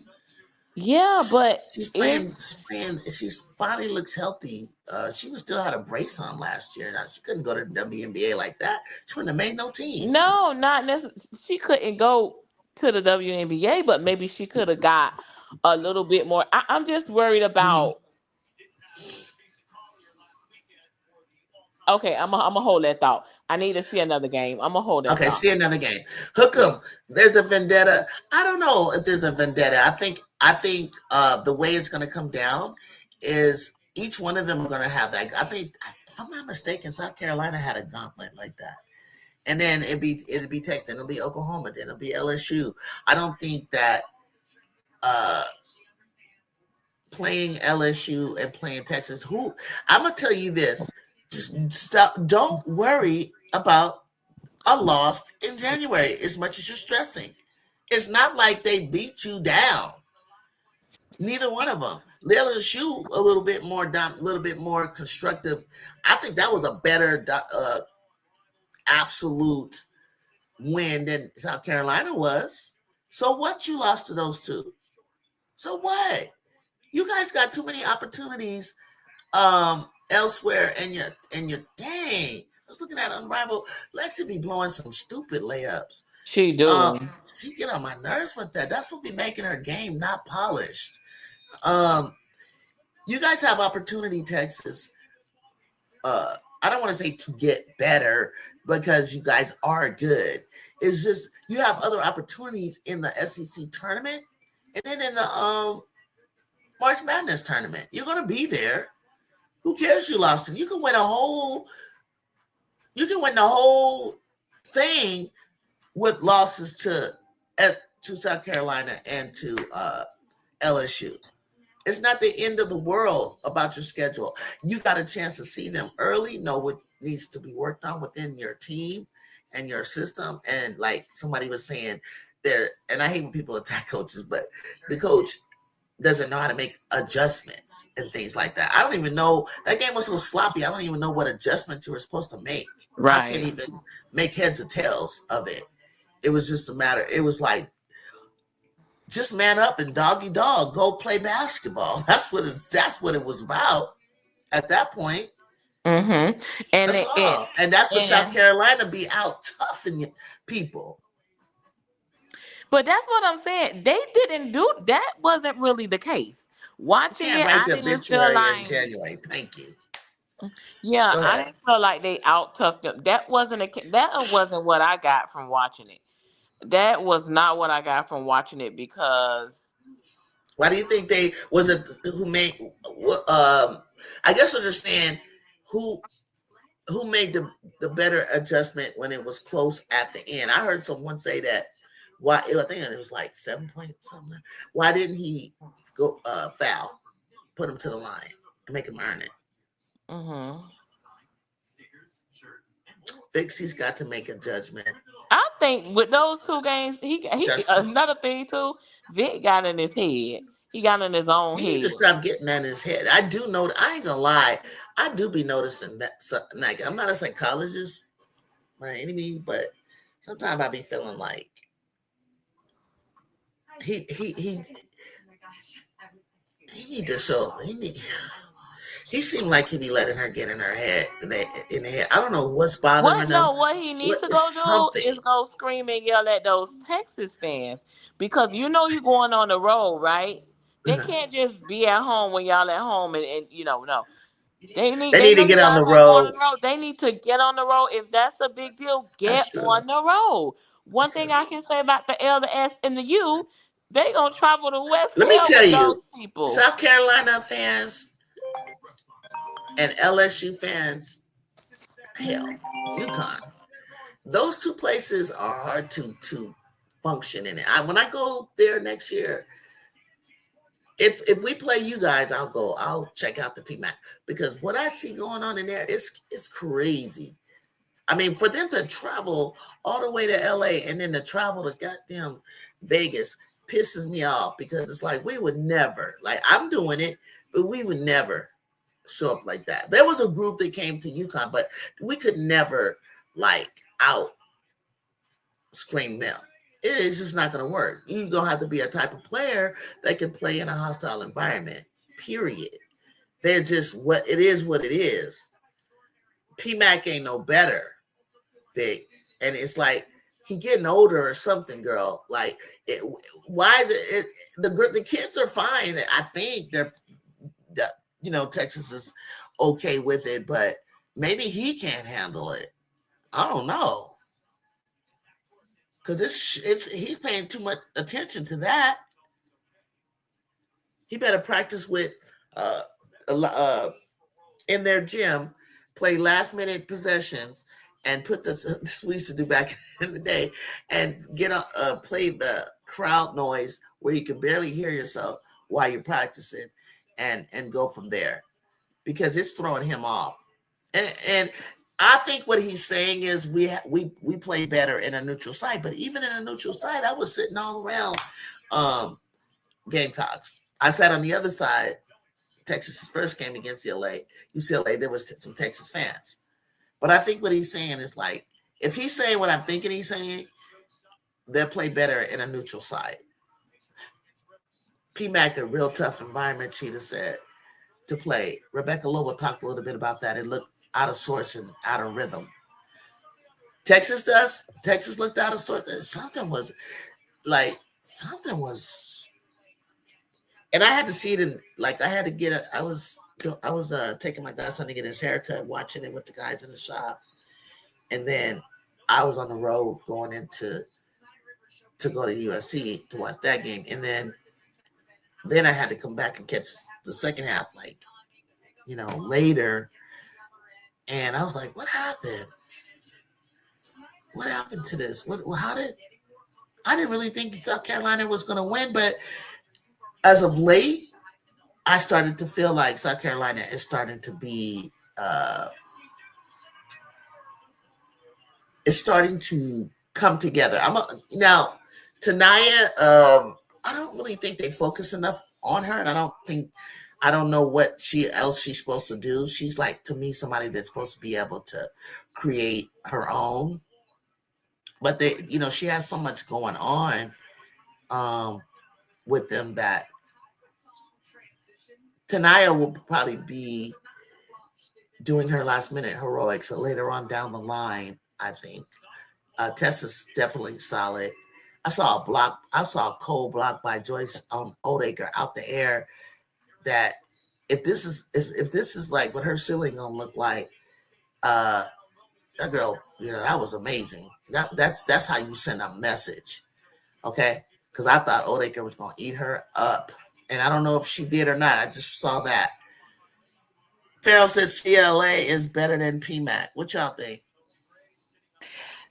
Speaker 2: Yeah, but
Speaker 1: She's
Speaker 2: it's
Speaker 1: playing. She's finally looks healthy. She was still had a brace on last year. Now she couldn't go to the WNBA like that. She wouldn't have made no team.
Speaker 2: no, not necessarily. She couldn't go to the WNBA, but maybe she could have got a little bit more. I'm just worried
Speaker 1: Mhm.
Speaker 2: about. Okay, I'm gonna hold that thought. I need to see another game. I'm gonna hold that
Speaker 1: Okay,
Speaker 2: thought.
Speaker 1: see another game. Hook 'em. There's a vendetta. I don't know if there's a vendetta. I think the way it's gonna come down is each one of them are gonna have that. I think if I'm not mistaken, South Carolina had a gauntlet like that. And then it'd be Texas, then it'll be Oklahoma, then it'll be LSU. I don't think that uh playing LSU and playing Texas, who I'm gonna tell you this, just stop, don't worry about a loss in January as much as you're stressing. It's not like they beat you down. Neither one of them. LSU a little bit more a little bit more constructive. I think that was a better absolute win than South Carolina was. So what, you lost to those two? So what? You guys got too many opportunities elsewhere, and your dang. I was looking at Unrivaled. Lexi be blowing some stupid layups.
Speaker 2: She
Speaker 1: Um,
Speaker 2: do.
Speaker 1: she get on my nerves with that. That's what be making her game not polished. Um, you guys have opportunity, Texas. I don't want to say to get better because you guys are good. It's just you have other opportunities in the SEC tournament and then in the March Madness tournament. You're gonna be there. Who cares you lost it? You can win the whole thing with losses to South Carolina and to LSU. It's not the end of the world about your schedule. You got a chance to see them early, know what needs to be worked on within your team and your system. And like somebody was saying, there, and I hate when people attack coaches, but the coach doesn't know how to make adjustments and things like that. I don't even know, that game was so sloppy. I don't even know what adjustment you were supposed to make. I can't
Speaker 2: Right.
Speaker 1: even make heads or tails of it. It was just a matter. It was like, just man up and doggy dog, go play basketball. That's what it was about at that point.
Speaker 2: Mm-hmm. And
Speaker 1: That's
Speaker 2: it
Speaker 1: all. And that's what South
Speaker 2: and
Speaker 1: Carolina be out toughing people.
Speaker 2: but that's what I'm saying. They didn't do that. Wasn't really the case.
Speaker 1: You
Speaker 2: Watching
Speaker 1: can't
Speaker 2: it,
Speaker 1: write
Speaker 2: I
Speaker 1: the
Speaker 2: didn't feel
Speaker 1: obituary in
Speaker 2: like.
Speaker 1: January. Thank you.
Speaker 2: Yeah,
Speaker 1: Go
Speaker 2: I
Speaker 1: ahead.
Speaker 2: didn't feel like they out toughed them. That wasn't what I got from watching it. That was not what I got from watching it because
Speaker 1: Why do you think they was it who made? I guess understand who who made the better adjustment when it was close at the end. I heard someone say that. Why? I think it was like 7 point something. Why didn't he go foul? Put him to the line and make him earn it.
Speaker 2: hmm
Speaker 1: Fixie's got to make a judgment.
Speaker 2: I think with those two games, he
Speaker 1: Justin,
Speaker 2: another thing too. Vic got in his head. He got in his own
Speaker 1: he need to
Speaker 2: head.
Speaker 1: stop getting that in his head. I do know. I ain't gonna lie. I do be noticing that. So, like, I'm not a psychologist by any means, but sometimes I be feeling like he he need to show he need. He seemed like he be letting her get in her head in the head. I don't know what's bothering
Speaker 2: What
Speaker 1: him.
Speaker 2: no, what he needs
Speaker 1: What
Speaker 2: to
Speaker 1: is
Speaker 2: go do
Speaker 1: something?
Speaker 2: is go scream and yell at those Texas fans because you know you going on the road, right? They
Speaker 1: Uh-huh.
Speaker 2: can't just be at home when y'all at home and no.
Speaker 1: They
Speaker 2: They
Speaker 1: need to
Speaker 2: know you
Speaker 1: get on
Speaker 2: guys
Speaker 1: the
Speaker 2: ain't going on
Speaker 1: road.
Speaker 2: the road. They need to get on the road. If that's a big deal, get
Speaker 1: That's true.
Speaker 2: on the road. One
Speaker 1: That's
Speaker 2: thing
Speaker 1: true.
Speaker 2: I can say about the L, the S, and the U, they gonna travel to West
Speaker 1: Let me
Speaker 2: Hell
Speaker 1: tell
Speaker 2: with those
Speaker 1: you,
Speaker 2: people.
Speaker 1: South Carolina fans and LSU fans, hell, UConn. Those two places are hard to function in. When I go there next year, if we play you guys, I'll go. I'll check out the PMAC because what I see going on in there is it's crazy. I mean, for them to travel all the way to LA and then to travel to goddamn Vegas pisses me off because it's like we would never, like I'm doing it, but we would never. show up like that. There was a group that came to UConn, but we could never like out scream them. It's just not going to work. You're going to have to be a type of player that can play in a hostile environment, period. They're just what it is, what it is. PMAC ain't no better, Vic. And it's like he getting older or something, girl. Like, why is the kids are fine. I think Texas is okay with it, but maybe he can't handle it. I don't know. Because he's paying too much attention to that. He better practice with in their gym, play last minute possessions, and put this we used to do back in the day, and play the crowd noise where you can barely hear yourself while you're practicing, and go from there, because it's throwing him off. And I think what he's saying is we play better in a neutral site, but even in a neutral site, I was sitting all around Gamecocks. I sat on the other side. Texas's first game against UCLA, there was some Texas fans. But I think what he's saying is, like, if he's saying what I'm thinking he's saying, they'll play better in a neutral side. PMAC, a real tough environment, Cheetah said, to play. Rebecca Lobo talked a little bit about that. It looked out of sorts and out of rhythm. Texas looked out of sorts. Something was, and I had to see it in, like, I had to get it. I was taking my godson to get his haircut, watching it with the guys in the shop, and then I was on the road going to go to USC to watch that game, and then I had to come back and catch the second half, later, and I was like, what happened? What happened to this? I didn't really think South Carolina was going to win, but as of late, I started to feel like South Carolina is starting to be, it's starting to come together. Now, Tanaya, I don't really think they focus enough on her, and I don't know what else she's supposed to do. She's, like, to me, somebody that's supposed to be able to create her own, but she has so much going on with them that Tanaya will probably be doing her last minute heroics later on down the line, I think. Tessa's definitely solid. I saw a cold block by Joyce Oldacre out the air, that if this is like what her ceiling gonna look like, that girl, that was amazing. That's how you send a message. Okay? Because I thought Oldacre was gonna eat her up. And I don't know if she did or not. I just saw that. Farrell says CLA is better than PMAC. What y'all think?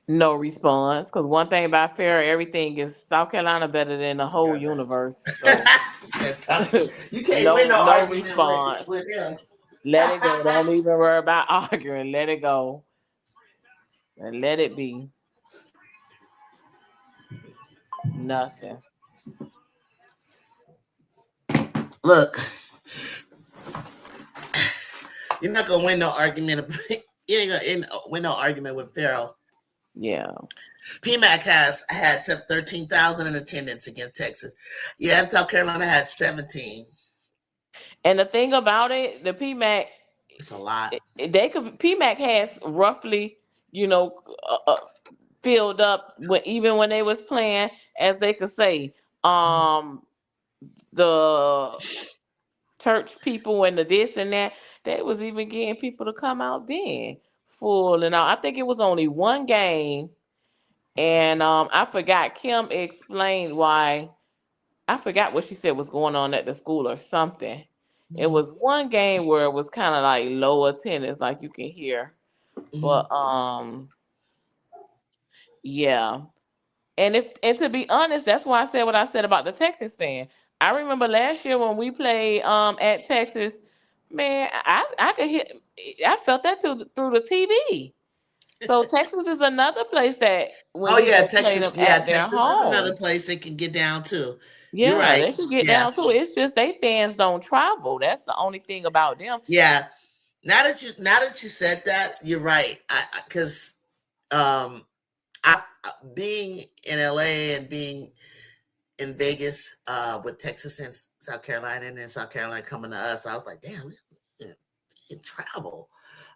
Speaker 2: No response. Because one thing about Farrah, everything is South Carolina better than the whole universe. So
Speaker 1: You can't win no
Speaker 2: no
Speaker 1: argument
Speaker 2: response.
Speaker 1: with him.
Speaker 2: Let it go. Don't even worry about arguing. Let it go. And let it be. Nothing.
Speaker 1: Look, you're not gonna win no argument. You ain't gonna win no argument with Farrell.
Speaker 2: Yeah.
Speaker 1: PMAC has had 13,000 in attendance against Texas. Yeah, and South Carolina has 17.
Speaker 2: And the thing about it, the PMAC,
Speaker 1: It's a lot.
Speaker 2: PMAC has roughly, filled up even when they was playing, as they could say, the church people and the this and that. They was even getting people to come out then full and all. I think it was only one game, and I forgot. Kim explained why. I forgot what she said was going on at the school or something. It was one game where it was kind of like low attendance, like you can hear. But yeah. And to be honest, that's why I said what I said about the Texas fan. I remember last year when we played at Texas, man, I could hear, I felt that through the TV. So Texas is another place that when
Speaker 1: Oh
Speaker 2: you
Speaker 1: yeah,
Speaker 2: go play
Speaker 1: Texas.
Speaker 2: them
Speaker 1: Yeah,
Speaker 2: at their
Speaker 1: Texas is another
Speaker 2: home.
Speaker 1: place they can get down to. You're
Speaker 2: Yeah,
Speaker 1: right.
Speaker 2: they can get
Speaker 1: Yeah.
Speaker 2: down to it. It's just they fans don't travel. That's the only thing about them.
Speaker 1: Yeah. Now that you said that, you're right. I because um I being in LA and being in Vegas with Texas and South Carolina and then South Carolina coming to us, I was like, damn, man, you can travel.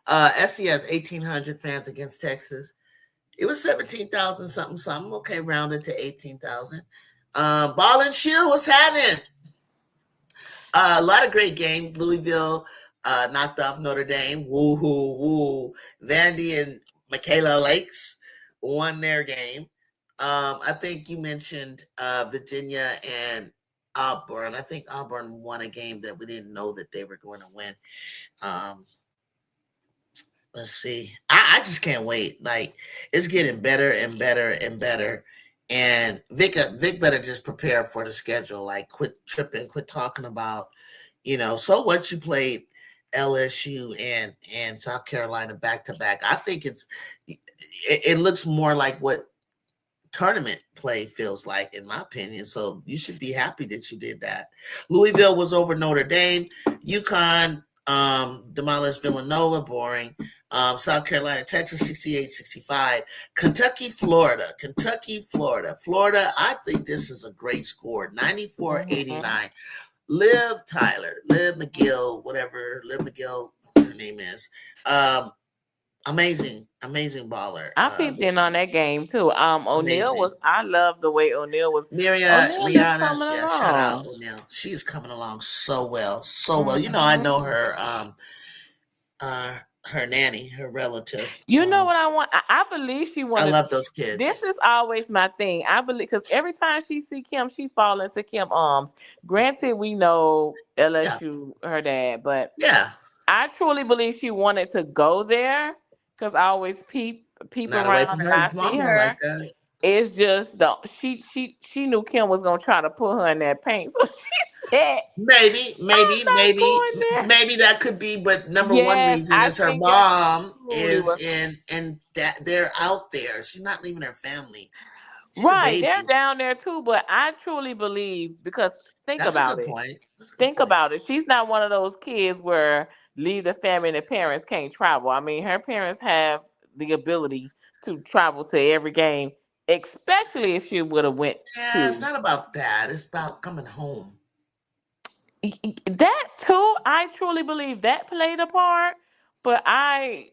Speaker 1: SC has 1,800 fans against Texas. It was 17,000 something something. Okay, rounded to 18,000. Ball and Shield was happening. A lot of great games. Louisville knocked off Notre Dame. Woo hoo woo. Vandy and Michaela Lakes won their game. I think you mentioned Virginia and Auburn. I think Auburn won a game that we didn't know that they were going to win. Um, let's see. I just can't wait. Like it's getting better and better and better. And Vic better just prepare for the schedule. Like quit tripping, quit talking about, so what you played LSU and South Carolina back to back. I think it looks more like what tournament play feels like, in my opinion. So you should be happy that you did that. Louisville was over Notre Dame. UConn demolished Villanova, boring. South Carolina, Texas, 68-65. Florida, I think this is a great score, 94-89. Liv McGill, whatever Liv McGill, her name is. Amazing baller.
Speaker 2: I peeped in on that game too. O'Neal
Speaker 1: Amazing.
Speaker 2: was. I love the way O'Neal was. O'Neal is
Speaker 1: Liana,
Speaker 2: coming
Speaker 1: yeah, shout out
Speaker 2: along.
Speaker 1: O'Neill. She is coming along so well, so well. I
Speaker 2: Hmm.
Speaker 1: know her nanny, her relative.
Speaker 2: You know what I want? I believe she
Speaker 1: I
Speaker 2: wanted.
Speaker 1: love those
Speaker 2: This
Speaker 1: kids.
Speaker 2: is always my thing. I believe because every time she see Kim, she fall into Kim arms. Granted, we know
Speaker 1: Yeah,
Speaker 2: LSU her dad, but
Speaker 1: yeah.
Speaker 2: I truly believe she wanted to go there because I always peep
Speaker 1: Not away
Speaker 2: around
Speaker 1: from
Speaker 2: and
Speaker 1: her
Speaker 2: I see
Speaker 1: mama
Speaker 2: her.
Speaker 1: like that.
Speaker 2: It's just the she knew Kim was gonna try to put her in that paint, so she said,
Speaker 1: Maybe,
Speaker 2: "I'm
Speaker 1: maybe,
Speaker 2: not
Speaker 1: maybe,
Speaker 2: going there."
Speaker 1: maybe that could be. But number one
Speaker 2: Yes,
Speaker 1: reason
Speaker 2: I
Speaker 1: is her
Speaker 2: think that
Speaker 1: mom
Speaker 2: truly
Speaker 1: is
Speaker 2: was
Speaker 1: in, and that they're out there. She's not leaving her family. She's a
Speaker 2: right. They're
Speaker 1: baby.
Speaker 2: down there too, but I truly believe because think
Speaker 1: That's a
Speaker 2: about
Speaker 1: good
Speaker 2: it.
Speaker 1: point. That's a good
Speaker 2: Think
Speaker 1: point.
Speaker 2: about it. She's not one of those kids where leave the family and the parents can't travel. I mean, her parents have the ability to travel to every game, especially if she would have went
Speaker 1: Yeah, it's
Speaker 2: to
Speaker 1: not about that. It's about coming home.
Speaker 2: that too. I truly believe that played a part, but I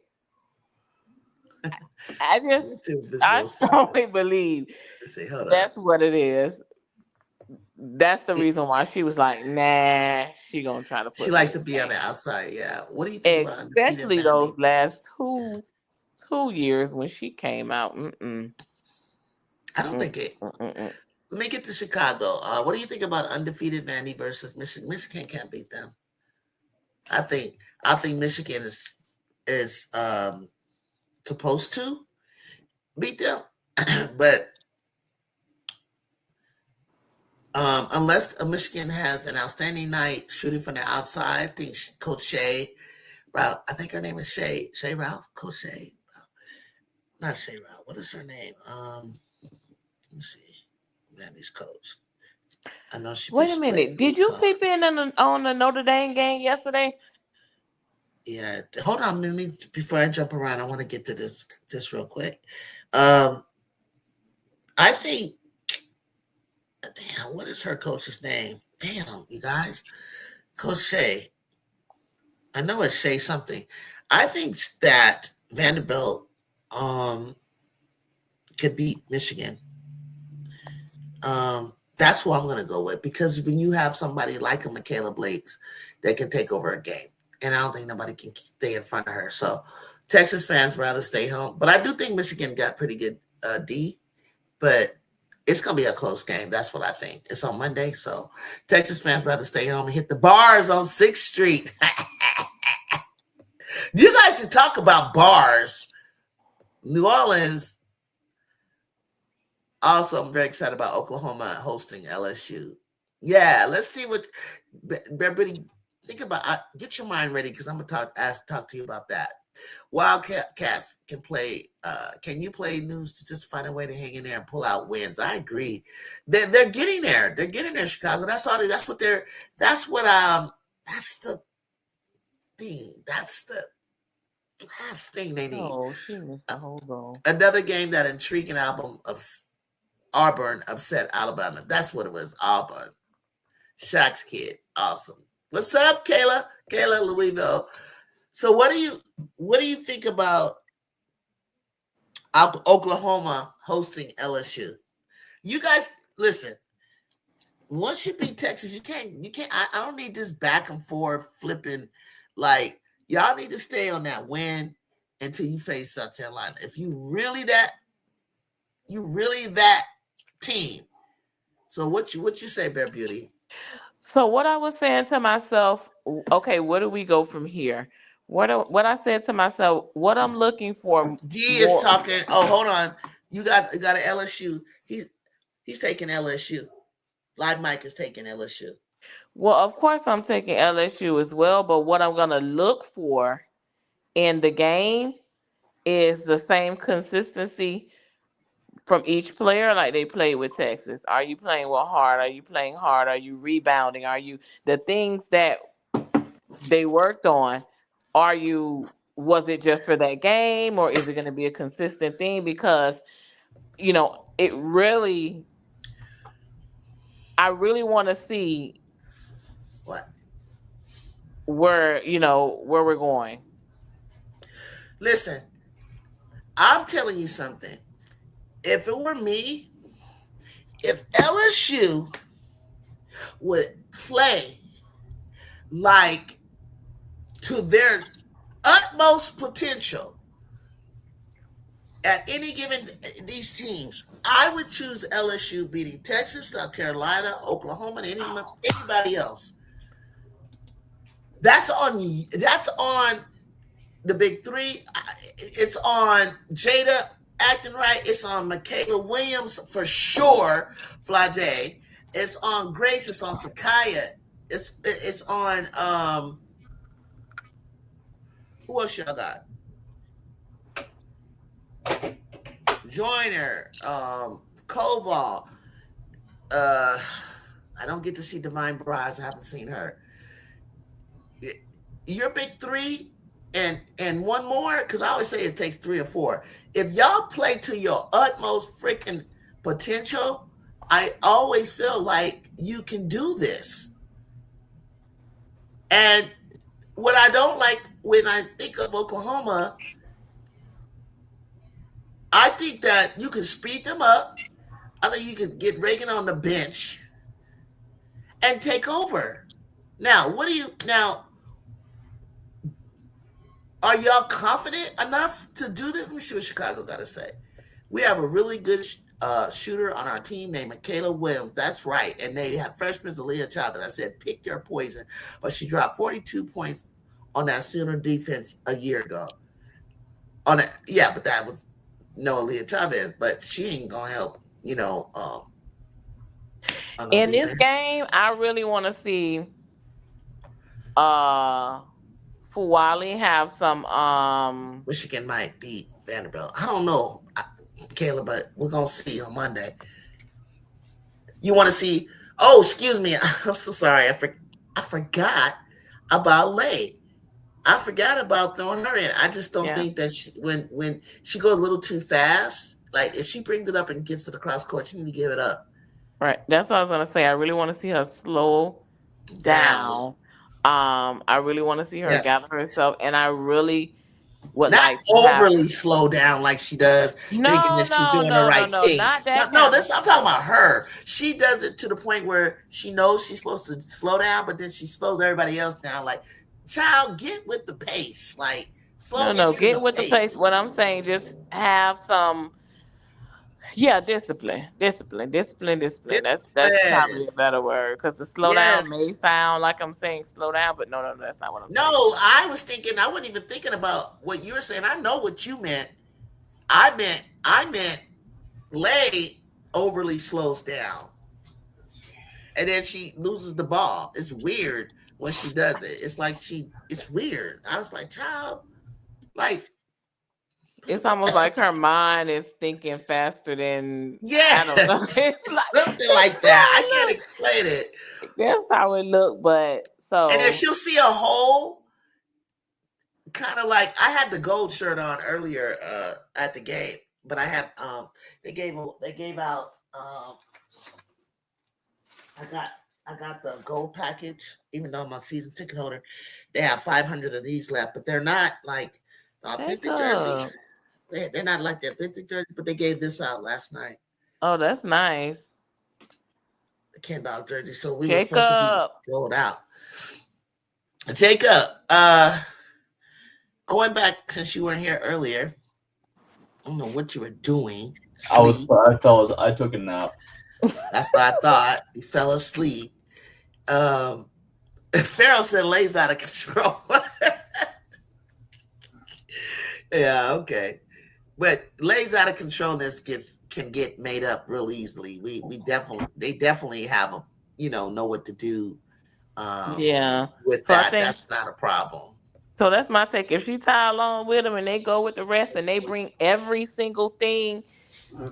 Speaker 1: What
Speaker 2: just
Speaker 1: did
Speaker 2: I
Speaker 1: Brazil say?
Speaker 2: strongly believe
Speaker 1: Let's see. Hold on.
Speaker 2: that's what it is. That's the reason why she was like, nah, she gonna try to
Speaker 1: She
Speaker 2: put me
Speaker 1: likes
Speaker 2: in
Speaker 1: to
Speaker 2: the
Speaker 1: be on the
Speaker 2: paint.
Speaker 1: outside. Yeah. What do you think about undefeated
Speaker 2: Especially
Speaker 1: Vandy?
Speaker 2: those last two years when she came out.
Speaker 1: I don't think it.
Speaker 2: Mm-mm.
Speaker 1: Let me get to Chicago. What do you think about undefeated Vandy versus Michigan? Michigan can't beat them. I think. I think Michigan is supposed to beat them, but unless Michigan has an outstanding night shooting from the outside, I think Coach Shea Ralph. I think her name is Shea Ralph. Coach Shea, not Shea Ralph. What is her name? Let me see. Vandy's coach. I know she be
Speaker 2: Wait a
Speaker 1: straight
Speaker 2: minute. Did you
Speaker 1: UConn.
Speaker 2: peep in on the Notre Dame game yesterday?
Speaker 1: Yeah, hold on, Mimi. Before I jump around, I want to get to this real quick. Um, I think, damn, what is her coach's name? Damn, you guys, Coach Shea. I know it's Shea something. I think that Vanderbilt could beat Michigan. That's who I'm going to go with because when you have somebody like a Michaela Blakes that can take over a game, and I don't think nobody can stay in front of her. So Texas fans rather stay home, but I do think Michigan got pretty good D, but it's going to be a close game. That's what I think. It's on Monday, so Texas fans rather stay home and hit the bars on 6th Street. You guys should talk about bars. New Orleans. Also, I'm very excited about Oklahoma hosting LSU. Yeah, let's see what everybody think about. Get your mind ready because I'm gonna talk to you about that. Wildcats can play. Can you play news to just find a way to hang in there and pull out wins? I agree. They're getting there. They're getting there, Chicago. That's all. That's what they're. That's what. That's the thing. That's the last thing they need.
Speaker 2: Oh, she missed the whole goal.
Speaker 1: Another game that intriguing album of Auburn upset Alabama. That's what it was. Auburn. Shaq's kid. Awesome. What's up, Kayla? Kayla Louisville. So what do you think about Oklahoma hosting LSU? You guys listen. Once you beat Texas, you can't. I don't need this back and forth flipping. Like y'all need to stay on that win until you face South Carolina. If you really that team. So what you say, Bear Beauty?
Speaker 2: So what I was saying to myself, okay, where do we go from here? What I said to myself, what I'm looking for
Speaker 1: D is
Speaker 2: more.
Speaker 1: talking. Oh, hold on. You got an LSU. He's taking LSU. Live Mike is taking LSU.
Speaker 2: Well, of course I'm taking LSU as well, but what I'm gonna look for in the game is the same consistency from each player like they played with Texas. Are you playing well hard? Are you playing hard? Are you rebounding? Are you the things that they worked on? Are you was it just for that game or is it going to be a consistent thing? Because it really I really want to see
Speaker 1: What?
Speaker 2: where we're going.
Speaker 1: Listen, I'm telling you something. If it were me, if LSU would play like to their utmost potential at any given these teams, I would choose LSU beating Texas, South Carolina, Oklahoma, and anybody else. That's on the big three. It's on Jada acting right. It's on Michaela Williams for sure. Flade. It's on Grace. It's on Sakaya. It's on who else y'all got? Joyner, Koval. Uh, I don't get to see Divine Brides. I haven't seen her. Your big three and one more, because I always say it takes three or four. If y'all play to your utmost freaking potential, I always feel like you can do this. And what I don't like when I think of Oklahoma, I think that you can speed them up. I think you could get Reagan on the bench and take over. Now, are y'all confident enough to do this? Let me see what Chicago got to say. We have a really good shooter on our team named Michaela Williams. That's right. And they have freshman Aaliyah Chavez. I said, pick your poison. But she dropped 42 points on that Sooner defense a year ago. But that was no Aaliyah Chavez. But she ain't going to help, on no
Speaker 2: In this
Speaker 1: defense.
Speaker 2: game, I really want to see uh Fuwali have some
Speaker 1: Michigan might beat Vanderbilt. I don't know, Caleb, but we're going to see on Monday. You want to see? Oh, excuse me. I'm so sorry. I forgot about Lay. I forgot about throwing her in. I just don't
Speaker 2: yeah.
Speaker 1: think that when she goes a little too fast, like if she brings it up and gets to the cross court, she need to give it up.
Speaker 2: Right. That's what I was gonna say. I really want to see her slow
Speaker 1: Down.
Speaker 2: down. I really want to see her
Speaker 1: Yes.
Speaker 2: gather herself, and I really would
Speaker 1: Not
Speaker 2: like to have.
Speaker 1: overly slow down like she does, thinking
Speaker 2: No,
Speaker 1: that she's
Speaker 2: no,
Speaker 1: doing the
Speaker 2: no, no,
Speaker 1: right
Speaker 2: no,
Speaker 1: thing.
Speaker 2: not
Speaker 1: No,
Speaker 2: that
Speaker 1: no,
Speaker 2: kind of
Speaker 1: this I'm talking
Speaker 2: slow.
Speaker 1: about her. She does it to the point where she knows she's supposed to slow down, but then she slows everybody else down. Like, child, get with the pace. Like,
Speaker 2: No,
Speaker 1: slow
Speaker 2: no,
Speaker 1: into
Speaker 2: get
Speaker 1: the
Speaker 2: with the pace.
Speaker 1: pace.
Speaker 2: What I'm saying, just have some, yeah, discipline, discipline, discipline, discipline. That's
Speaker 1: Discipline.
Speaker 2: probably a better word because the slow down
Speaker 1: Yes.
Speaker 2: may sound like I'm saying slow down, but no, no, no, that's not what I'm
Speaker 1: No,
Speaker 2: saying.
Speaker 1: I was thinking. I wasn't even thinking about what you were saying. I know what you meant. I meant Lay overly slows down, and then she loses the ball. It's weird when she does it. It's like it's weird. I was like, child. Like, put the
Speaker 2: It's
Speaker 1: ball.
Speaker 2: almost like her mind is thinking faster than I don't know.
Speaker 1: Yes,
Speaker 2: It's like
Speaker 1: something
Speaker 2: that's
Speaker 1: like that.
Speaker 2: how
Speaker 1: I
Speaker 2: it
Speaker 1: can't
Speaker 2: looks.
Speaker 1: explain it.
Speaker 2: That's how it looked. But
Speaker 1: And then
Speaker 2: so
Speaker 1: she'll see a hole, kind of like I had the gold shirt on earlier at the game, but I had they gave out I got I got the gold package, even though I'm a season ticket holder. They have 500 of these left, but they're not like the authentic jerseys.
Speaker 2: Jacob.
Speaker 1: They're not like the authentic jersey, but they gave this out last night,
Speaker 2: Oh, that's nice.
Speaker 1: the $10 jersey. So we were supposed to be
Speaker 2: Jacob.
Speaker 1: sold out. Jacob, going back since you weren't here earlier, I don't know what you were doing. Sleep.
Speaker 3: I took a nap.
Speaker 1: That's what I thought. You fell asleep. Um, Pharaoh said Lay's out of control. Yeah, okay. But Lay's out of control. This can get made up real easily. We definitely they definitely have a know what to do
Speaker 2: Yeah.
Speaker 1: with
Speaker 2: So I
Speaker 1: that.
Speaker 2: think
Speaker 1: That's not a problem.
Speaker 2: so that's my take. If she tie along with them and they go with the rest and they bring every single thing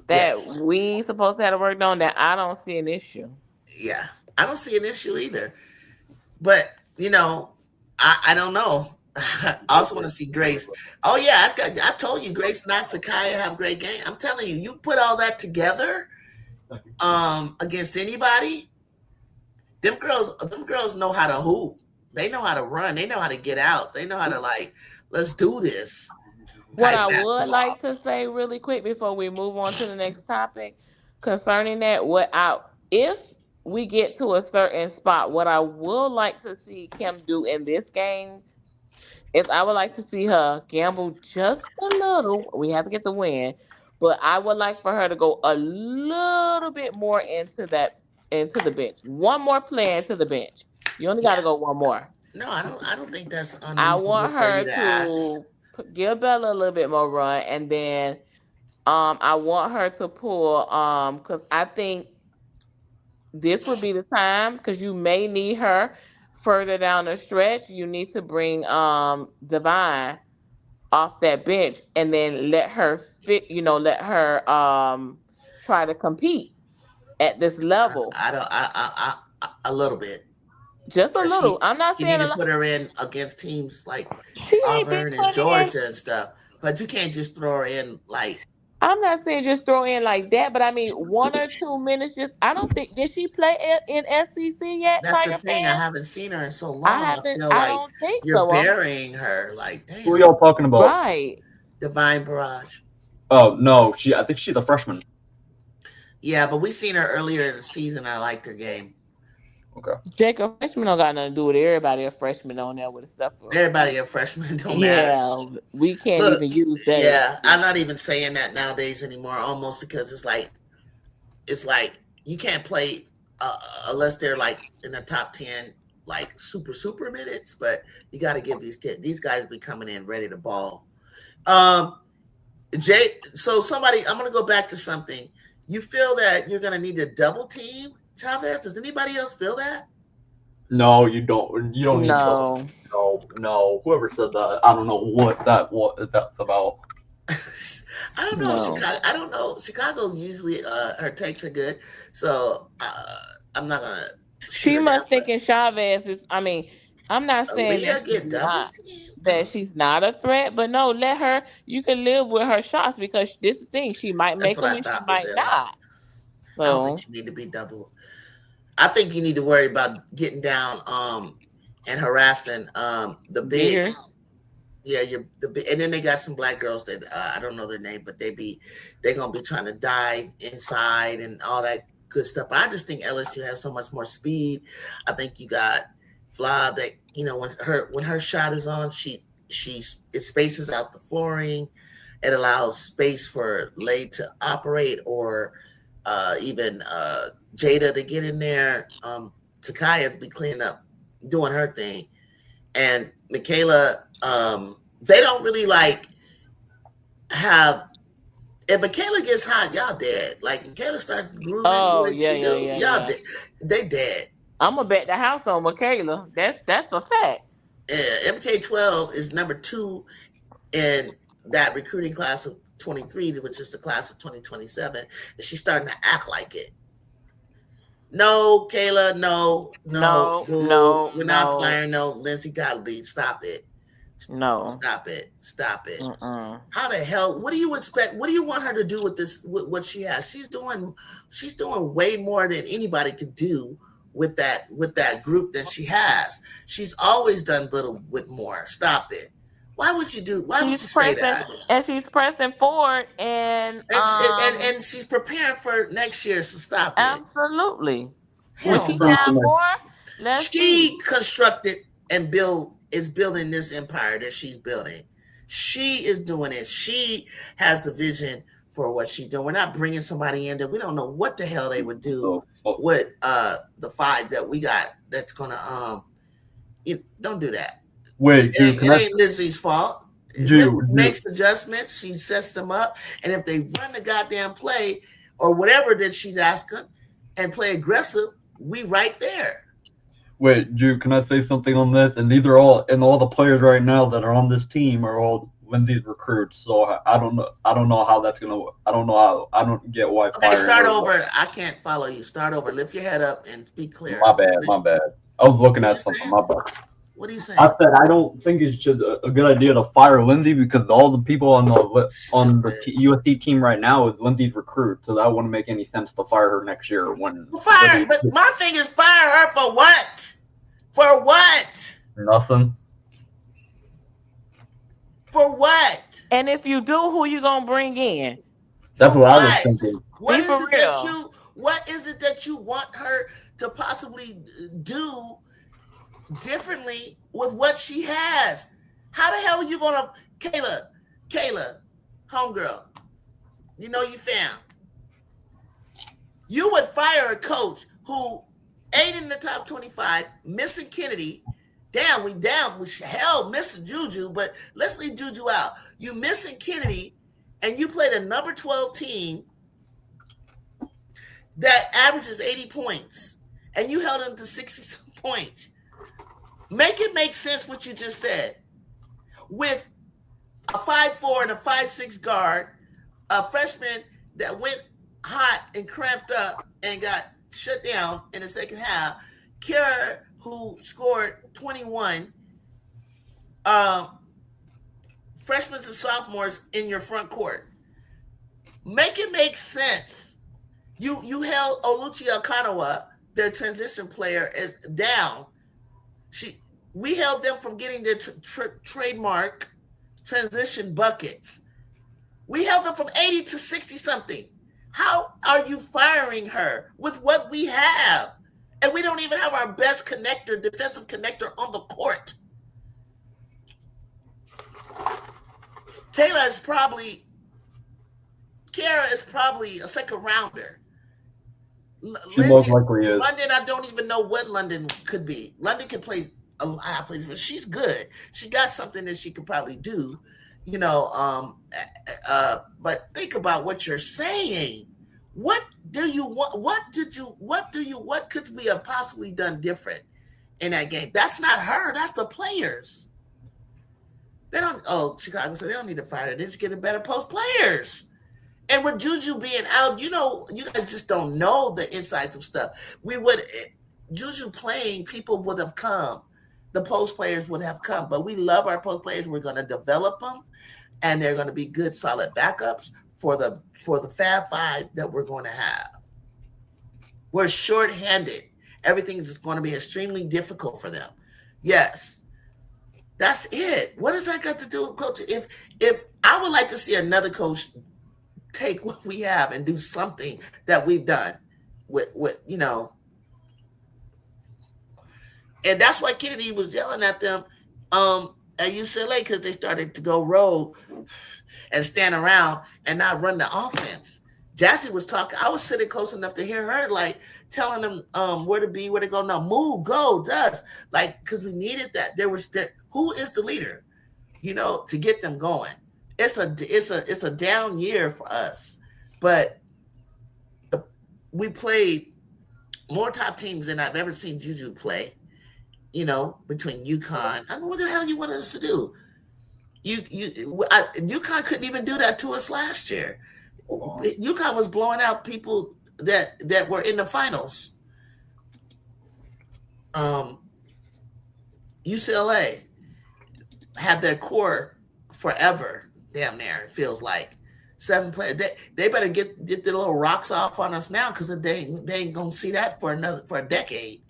Speaker 2: that
Speaker 1: Yes.
Speaker 2: we supposed to have to work on, that I don't see an issue.
Speaker 1: Yeah. I don't see an issue either. But I don't know. I also want to see Grace. Oh yeah, I told you Grace and Sakaya have great game. I'm telling you, you put all that together against anybody, them girls know how to hoop. They know how to run. They know how to get out. They know how to like, let's do this
Speaker 2: What
Speaker 1: type
Speaker 2: I would
Speaker 1: basketball.
Speaker 2: like to say really quick before we move on to the next topic concerning that, what I if we get to a certain spot, what I would like to see Kim do in this game is I would like to see her gamble just a little. We have to get the win, but I would like for her to go a little bit more into the bench. One more player into the bench. You only got
Speaker 1: Yeah.
Speaker 2: to go one more.
Speaker 1: No, I don't think that's
Speaker 2: I
Speaker 1: unreasonable
Speaker 2: want
Speaker 1: for you
Speaker 2: her
Speaker 1: to ask.
Speaker 2: to give Bella a little bit more run, and then I want her to pull because I think this would be the time because you may need her further down the stretch. You need to bring Divine off that bench and then let her let her try to compete at this level.
Speaker 1: I don't. A little bit.
Speaker 2: Just a
Speaker 1: But
Speaker 2: little. I'm not
Speaker 1: you need
Speaker 2: saying a
Speaker 1: to
Speaker 2: lot.
Speaker 1: put her in against teams like
Speaker 2: She ain't been
Speaker 1: Auburn and
Speaker 2: put in.
Speaker 1: Georgia and stuff. But you can't just throw her in like
Speaker 2: I'm not saying just throw in like that, but I mean 1 or 2 minutes. Just I don't think did she play in SCC yet,
Speaker 1: that's the
Speaker 2: Tiger
Speaker 1: thing. I
Speaker 2: fan?
Speaker 1: haven't seen her in so
Speaker 2: I
Speaker 1: long. I
Speaker 2: haven't.
Speaker 1: feel
Speaker 2: I
Speaker 1: like
Speaker 2: don't think
Speaker 1: you're
Speaker 2: so.
Speaker 1: burying her. Like,
Speaker 3: Who are
Speaker 1: damn,
Speaker 3: y'all talking about?
Speaker 2: Right.
Speaker 1: Divine Barrage.
Speaker 3: Oh no, I think she's a freshman.
Speaker 1: Yeah, but we seen her earlier in the season. I liked her game.
Speaker 3: Okay.
Speaker 2: Jacob freshman don't got nothing to do with it. Everybody a freshman on there with stuff.
Speaker 1: Everybody a freshman don't matter.
Speaker 2: Yeah, we can't
Speaker 1: Look,
Speaker 2: even use that
Speaker 1: yeah, I'm
Speaker 2: excuse.
Speaker 1: not even saying that nowadays anymore. Almost because it's like you can't play unless they're like in the top 10, like super minutes. But you got to give these guys be coming in ready to ball. Um, Jay, so somebody, I'm gonna go back to something. You feel that you're gonna need to double team Chavez? Does anybody else feel that?
Speaker 3: No, you don't. You don't need trouble.
Speaker 2: No.
Speaker 3: No, no. Whoever said that, I don't know what that's about.
Speaker 1: I don't know
Speaker 2: No.
Speaker 1: Chicago. I don't know. Chicago's usually her takes are good, so I'm not gonna shoot
Speaker 2: She
Speaker 1: her down.
Speaker 2: must
Speaker 1: But
Speaker 2: think in Chavez is I mean, I'm not saying
Speaker 1: Aaliyah get double team. I
Speaker 2: that
Speaker 1: don't.
Speaker 2: she's not a threat, but no, let her you can live with her shots because this is the thing, she might
Speaker 1: That's
Speaker 2: make
Speaker 1: what
Speaker 2: them
Speaker 1: I
Speaker 2: and she
Speaker 1: thought,
Speaker 2: might
Speaker 1: Brazil.
Speaker 2: not.
Speaker 1: I don't think
Speaker 2: So
Speaker 1: she need to be double. I think you need to worry about getting down and harassing the bigs.
Speaker 2: Biggers.
Speaker 1: Yeah, and then they got some black girls that I don't know their name, but they're gonna be trying to dive inside and all that good stuff. I just think LSU has so much more speed. I think you got Fly that when her shot is on, it spaces out the flooring. It allows space for Lay to operate or even Jada to get in there. Takaya to be cleaning up, doing her thing, and Michaela. They don't really like have. If Michaela gets hot, y'all dead. Like Michaela start grooving the
Speaker 2: Oh
Speaker 1: way
Speaker 2: yeah,
Speaker 1: she
Speaker 2: yeah,
Speaker 1: do,
Speaker 2: yeah,
Speaker 1: y'all
Speaker 2: yeah.
Speaker 1: dead. They dead.
Speaker 2: I'm gonna bet the house on Michaela. That's for fact.
Speaker 1: MK12 is number 2 in that recruiting class of 23, which is the class of 2027, and she's starting to act like it. No, Kayla, no,
Speaker 2: No,
Speaker 1: boo.
Speaker 2: no,
Speaker 1: We're not
Speaker 2: no,
Speaker 1: firing no Lindsay Gottlieb. Stop it.
Speaker 2: no.
Speaker 1: Stop it. Stop it.
Speaker 2: Mm-mm.
Speaker 1: How the hell? What do you expect? What do you want her to do with this? With what she has? She's doing way more than anybody could do with that group that she has. She's always done little with more. Stop it. Why would you do? Why would
Speaker 2: She's
Speaker 1: you say
Speaker 2: pressing,
Speaker 1: that?
Speaker 2: and she's pressing forward, and
Speaker 1: And she's preparing for next year. So stop it.
Speaker 2: absolutely. When
Speaker 1: Hell
Speaker 2: she
Speaker 1: no.
Speaker 2: have more, let's
Speaker 1: She
Speaker 2: see.
Speaker 1: constructed and is building this empire that she's building. She is doing it. She has the vision for what she's doing. We're not bringing somebody in that we don't know what the hell they would do with the 5 that we got. That's gonna don't do that.
Speaker 3: Wait, Jew,
Speaker 1: It ain't Lizzie's fault. Lizzie
Speaker 3: Jew,
Speaker 1: makes adjustments. She sets them up, and if they run the goddamn play or whatever that she's asking and play aggressive, we right there.
Speaker 3: wait, Jew, can I say something on this? And these are all the players right now that are on this team are all Lindsay's recruits. So I don't know how that's gonna. I don't get why.
Speaker 1: Okay, start over. I can't follow you. Start over. Lift your head up and be clear.
Speaker 3: My bad. I was looking at something. My bad.
Speaker 1: What are you saying?
Speaker 3: I said I don't think it's just a good idea to fire Lindsay because all the people on the USC team right now is Lindsay's recruit, so that wouldn't make any sense to fire her next year.
Speaker 1: Fire, but my thing is fire her for what? For what?
Speaker 3: Nothing.
Speaker 1: For what?
Speaker 2: And if you do, who you gonna bring in?
Speaker 3: That's what I was thinking.
Speaker 1: What
Speaker 2: Be
Speaker 1: is
Speaker 2: for
Speaker 1: it that
Speaker 2: real.
Speaker 1: what is it that you want her to possibly do differently with what she has? How the hell are you gonna Kayla, homegirl, you know you fam. You would fire a coach who ate in the top 25, missing Kennedy. Damn, we hell missing Juju, but let's leave Juju out. You missing Kennedy, and you played a number 12 team that averages 80 points, and you held them to 60 points. Make it make sense what you just said. With a 5'4" and a 5'6" guard, a freshman that went hot and cramped up and got shut down in the second half, Kara, who scored 21, freshmen and sophomores in your front court. Make it make sense. You held Oluchi Okanawa, their transition player, is down. We held them from getting their trademark transition buckets. We held them from 80 to 60 something. How are you firing her with what we have? And we don't even have our best defensive connector on the court. Kara is probably a second rounder.
Speaker 3: She most likely is.
Speaker 1: London, I don't even know what London could be. London can play a lot of athletes, but she's good. She got something that she could probably do, but think about what you're saying. What do you want? What could we have possibly done different in that game? That's not her. That's the players. Chicago said they don't need to fire her. They just get a better post players. And with Juju being out, you guys just don't know the insights of stuff. Juju playing, people would have come. The post players would have come. But we love our post players. We're going to develop them. And they're going to be good, solid backups for the Fab Five that we're going to have. We're short-handed. Everything is just going to be extremely difficult for them. Yes. That's it. What does that got to do with coaching? If I would like to see another coach take what we have and do something that we've done with and that's why Kennedy was yelling at them at UCLA, because they started to go rogue and stand around and not run the offense. Jassy was talking. I was sitting close enough to hear her, like, telling them where to be, where to go. No, move, go, does. Like, because we needed that. Who is the leader, to get them going? It's a down year for us, but we played more top teams than I've ever seen Juju play. Between UConn, I don't know what the hell you wanted us to do. UConn couldn't even do that to us last year. UConn was blowing out people that were in the finals. UCLA had their core forever, damn near, it feels like. 7 players. They better get their little rocks off on us now, because they ain't gonna see that for a decade.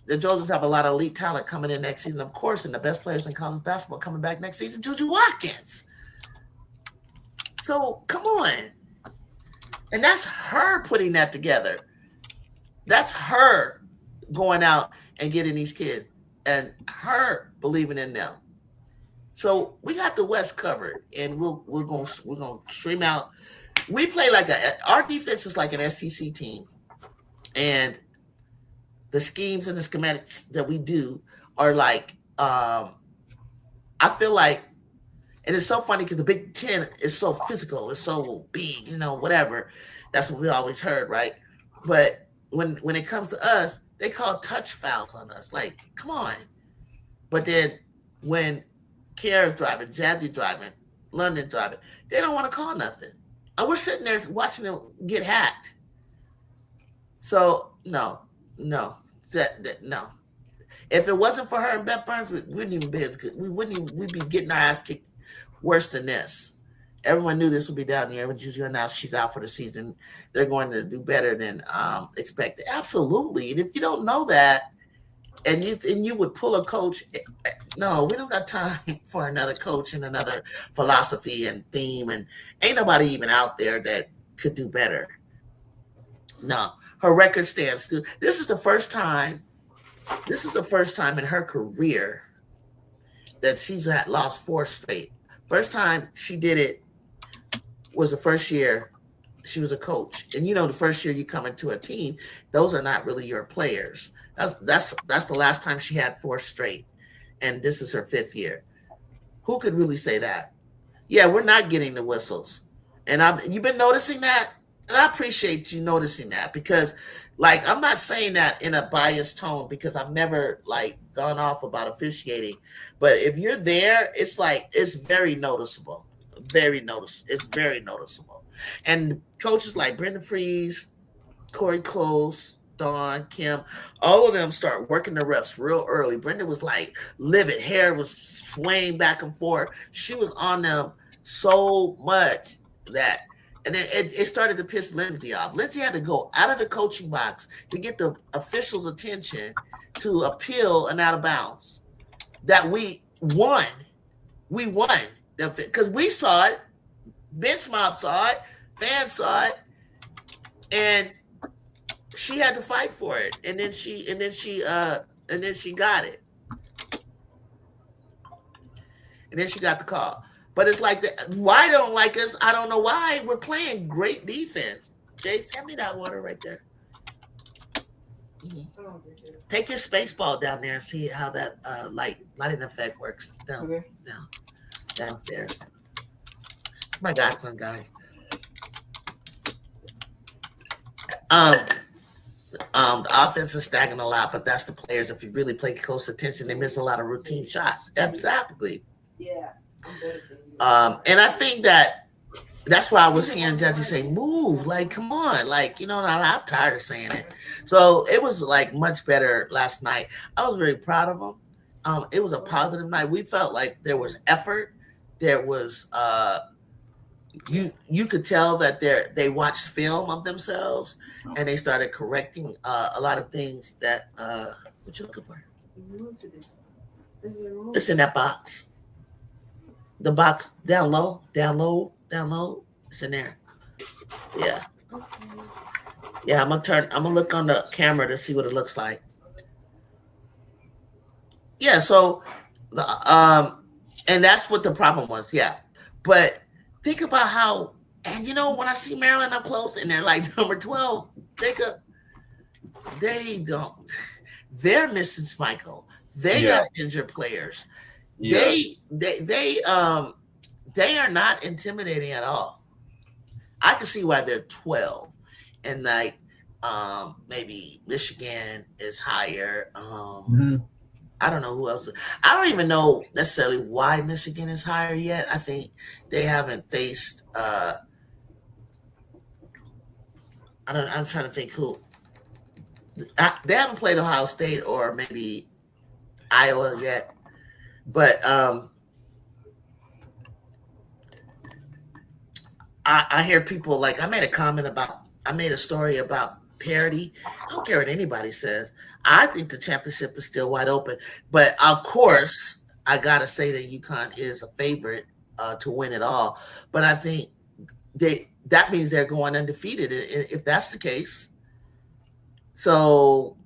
Speaker 1: The Trojans have a lot of elite talent coming in next season, of course, and the best players in college basketball coming back next season, Juju Watkins. So come on. And that's her putting that together. That's her going out and getting these kids, and her believing in them. So we got the West covered, and we're gonna stream out. We play like our defense is like an SEC team, and the schemes and the schematics that we do are like, I feel like, and it's so funny because the Big Ten is so physical, it's so big, whatever. That's what we always heard, right? But when it comes to us, they call touch fouls on us. Like, come on. But then when Kiara's driving, Jazzy driving, London driving, they don't want to call nothing. And we're sitting there watching them get hacked. So no. No. If it wasn't for her and Beth Burns, we wouldn't even be as good. We'd be getting our ass kicked worse than this. Everyone knew this would be down here. When Juju announced she's out for the season, they're going to do better than expected. Absolutely. And if you don't know that, and you would pull a coach, no, we don't got time for another coach and another philosophy and theme, and ain't nobody even out there that could do better. No, her record stands good. This is the first time in her career that she's lost 4 straight. First time she did it was the first year she was a coach. And the first year you come into a team, those are not really your players. That's the last time she had 4 straight. And this is her 5th year. Who could really say that? Yeah, we're not getting the whistles. And you've been noticing that? And I appreciate you noticing that, because I'm not saying that in a biased tone, because I've never gone off about officiating. But if you're there, it's very noticeable. It's very noticeable. And coaches like Brenda Freeze, Corey Close, Dawn, Kim, all of them start working the refs real early. Brenda was livid. Hair was swaying back and forth. She was on them so much that, and then it started to piss Lindsay off. Lindsay had to go out of the coaching box to get the officials' attention to appeal an out of bounds. That we won. We won. Because we saw it. Bench mob saw it. Fans saw it. And she had to fight for it. And then she got it. And then she got the call. But it's why they don't like us? I don't know why. We're playing great defense. Jace, hand me that water right there. Mm-hmm. Take your space ball down there and see how that lighting effect works. Down, downstairs. It's my godson, guys. The offense is staggering a lot, but that's the players. If you really pay close attention, they miss a lot of routine shots. Exactly.
Speaker 4: Yeah.
Speaker 1: And I think that's why I was seeing Jesse say, move, come on, I'm tired of saying it. So it was much better last night. I was very proud of them. It was a positive night. We felt like there was effort. There was, you could tell that they watched film of themselves, and they started correcting a lot of things that, what you looking for? It's in that box. The box down low. It's in there. Yeah. Yeah, I'm gonna look on the camera to see what it looks like. Yeah, so and that's what the problem was, yeah. But think about how, and when I see Maryland up close and they're number 12, they don't. They're missing Smichael. They got injured players. Yeah. They are not intimidating at all. I can see why they're 12, and maybe Michigan is higher. I don't know who else. I don't even know necessarily why Michigan is higher yet. I think they haven't faced. I'm trying to think who. They haven't played Ohio State or maybe Iowa yet, but I hear people like I made a comment about. I made a story about parity. I don't care what anybody says. I think the championship is still wide open, but of course, I gotta say that UConn is a favorite to win it all. But I think that means they're going undefeated if that's the case. So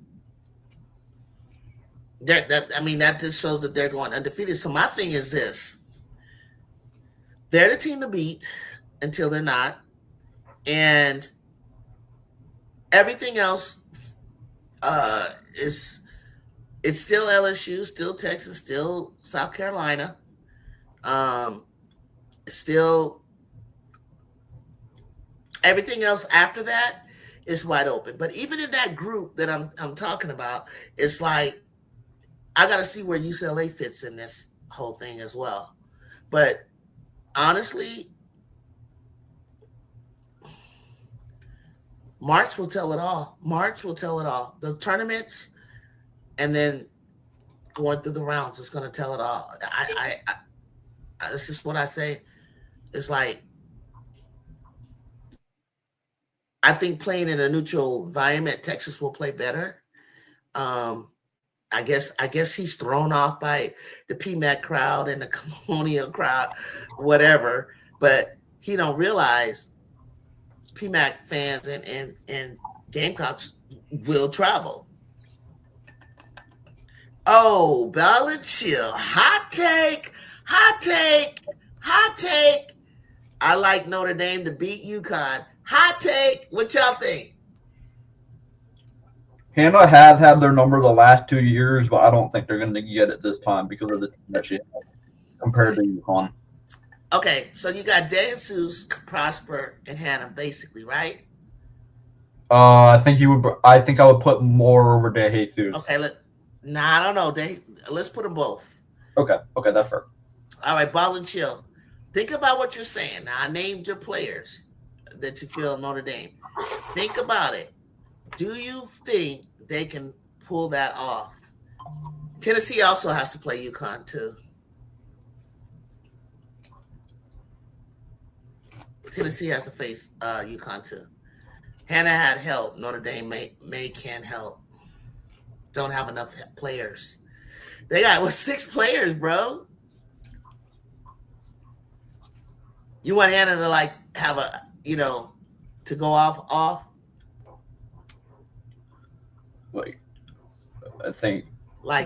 Speaker 1: that just shows that they're going undefeated. So my thing is this: they're the team to beat until they're not, and everything else is it's still LSU, still Texas, still South Carolina, um, still everything else after that is wide open. But even in that group that I'm talking about, it's like I got to see where UCLA fits in this whole thing as well. But honestly, March will tell it all. March will tell it all. The tournaments and then going through the rounds is going to tell it all. This is what I say. It's like I think playing in a neutral environment, Texas will play better. Um, I guess he's thrown off by the PMAC crowd and the Colonial crowd, whatever. But he don't realize PMAC fans and Gamecocks will travel. Oh, Ballard chill. Hot take. I like Notre Dame to beat UConn. Hot take. What y'all think?
Speaker 3: Hannah has had their number the last 2 years, but I don't think they're going to get it this time because of the team that she has compared to UConn.
Speaker 1: Okay, so you got DeJesus, Prosper, and Hannah, basically, right?
Speaker 3: I think I would put more over DeJesus.
Speaker 1: Okay, I don't know. Let's put them both.
Speaker 3: Okay, that's fair.
Speaker 1: All right, ball and chill. Think about what you're saying. Now, I named your players that you feel Notre Dame. Think about it. Do you think they can pull that off? Tennessee also has to play UConn too. Tennessee has to face UConn too. Hannah had help. Notre Dame may can't help. Don't have enough players. They got 6 players, bro. You want Hannah to have to go off?
Speaker 3: I think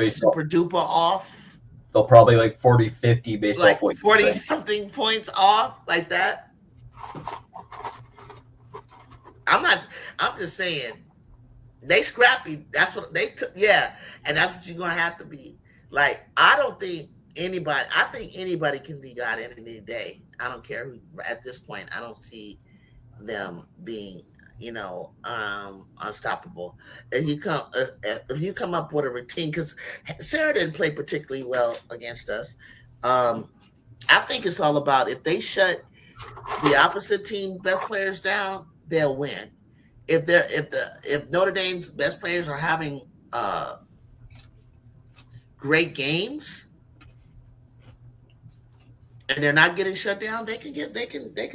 Speaker 1: super duper off.
Speaker 3: They'll probably 40, 50 based off
Speaker 1: 40 something points off like that. I'm just saying they scrappy. That's what they took. Yeah. And that's what you're going to have to be. I don't think I think anybody can be got any day. I don't care who, at this point, I don't see them being, unstoppable. If you come up with a routine, because Sarah didn't play particularly well against us. I think it's all about if they shut the opposite team best players down, they'll win. If Notre Dame's best players are having great games and they're not getting shut down, they can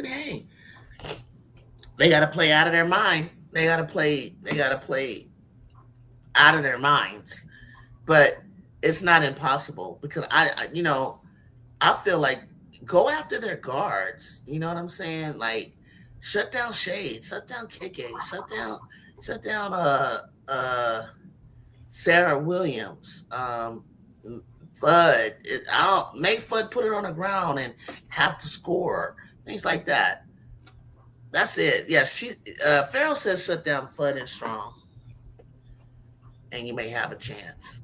Speaker 1: hang. They got to play out of their mind. They got to play out of their minds. But it's not impossible because I feel like go after their guards. You know what I'm saying? Shut down Shade, shut down KK, shut down Sarah Williams, Fudd. Make Fudd put it on the ground and have to score, things like that. That's it. Yes, Farrell says shut down Fudd and Strong, and you may have a chance.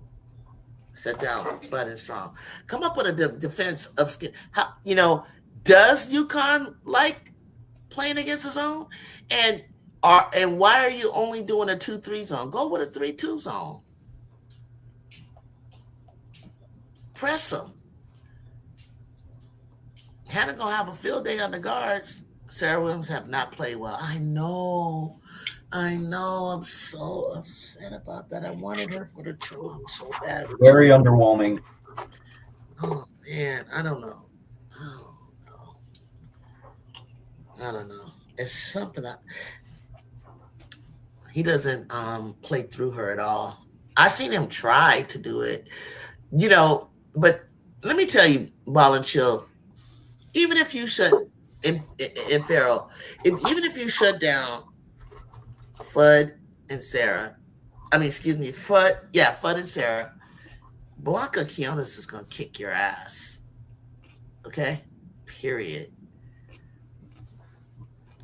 Speaker 1: Shut down Fudd and Strong. Come up with a defense of skin. Does UConn like playing against a zone? And why are you only doing a 2-3 zone? Go with a 3-2 zone. Press them. Hannah gonna have a field day on the guards. Sarah Williams have not played well. I know. I know. I'm so upset about that. I wanted her for the trophy so bad.
Speaker 3: Very underwhelming.
Speaker 1: Oh man, I don't know. I don't know. I don't know. It's something he doesn't play through her at all. I seen him try to do it, but let me tell you, Ball and Chill, even if you shut in Farrell, even if you shut down Fudd and Sarah, I mean, excuse me, Fudd and Sarah, Blanca Quinones is gonna kick your ass. Okay, period.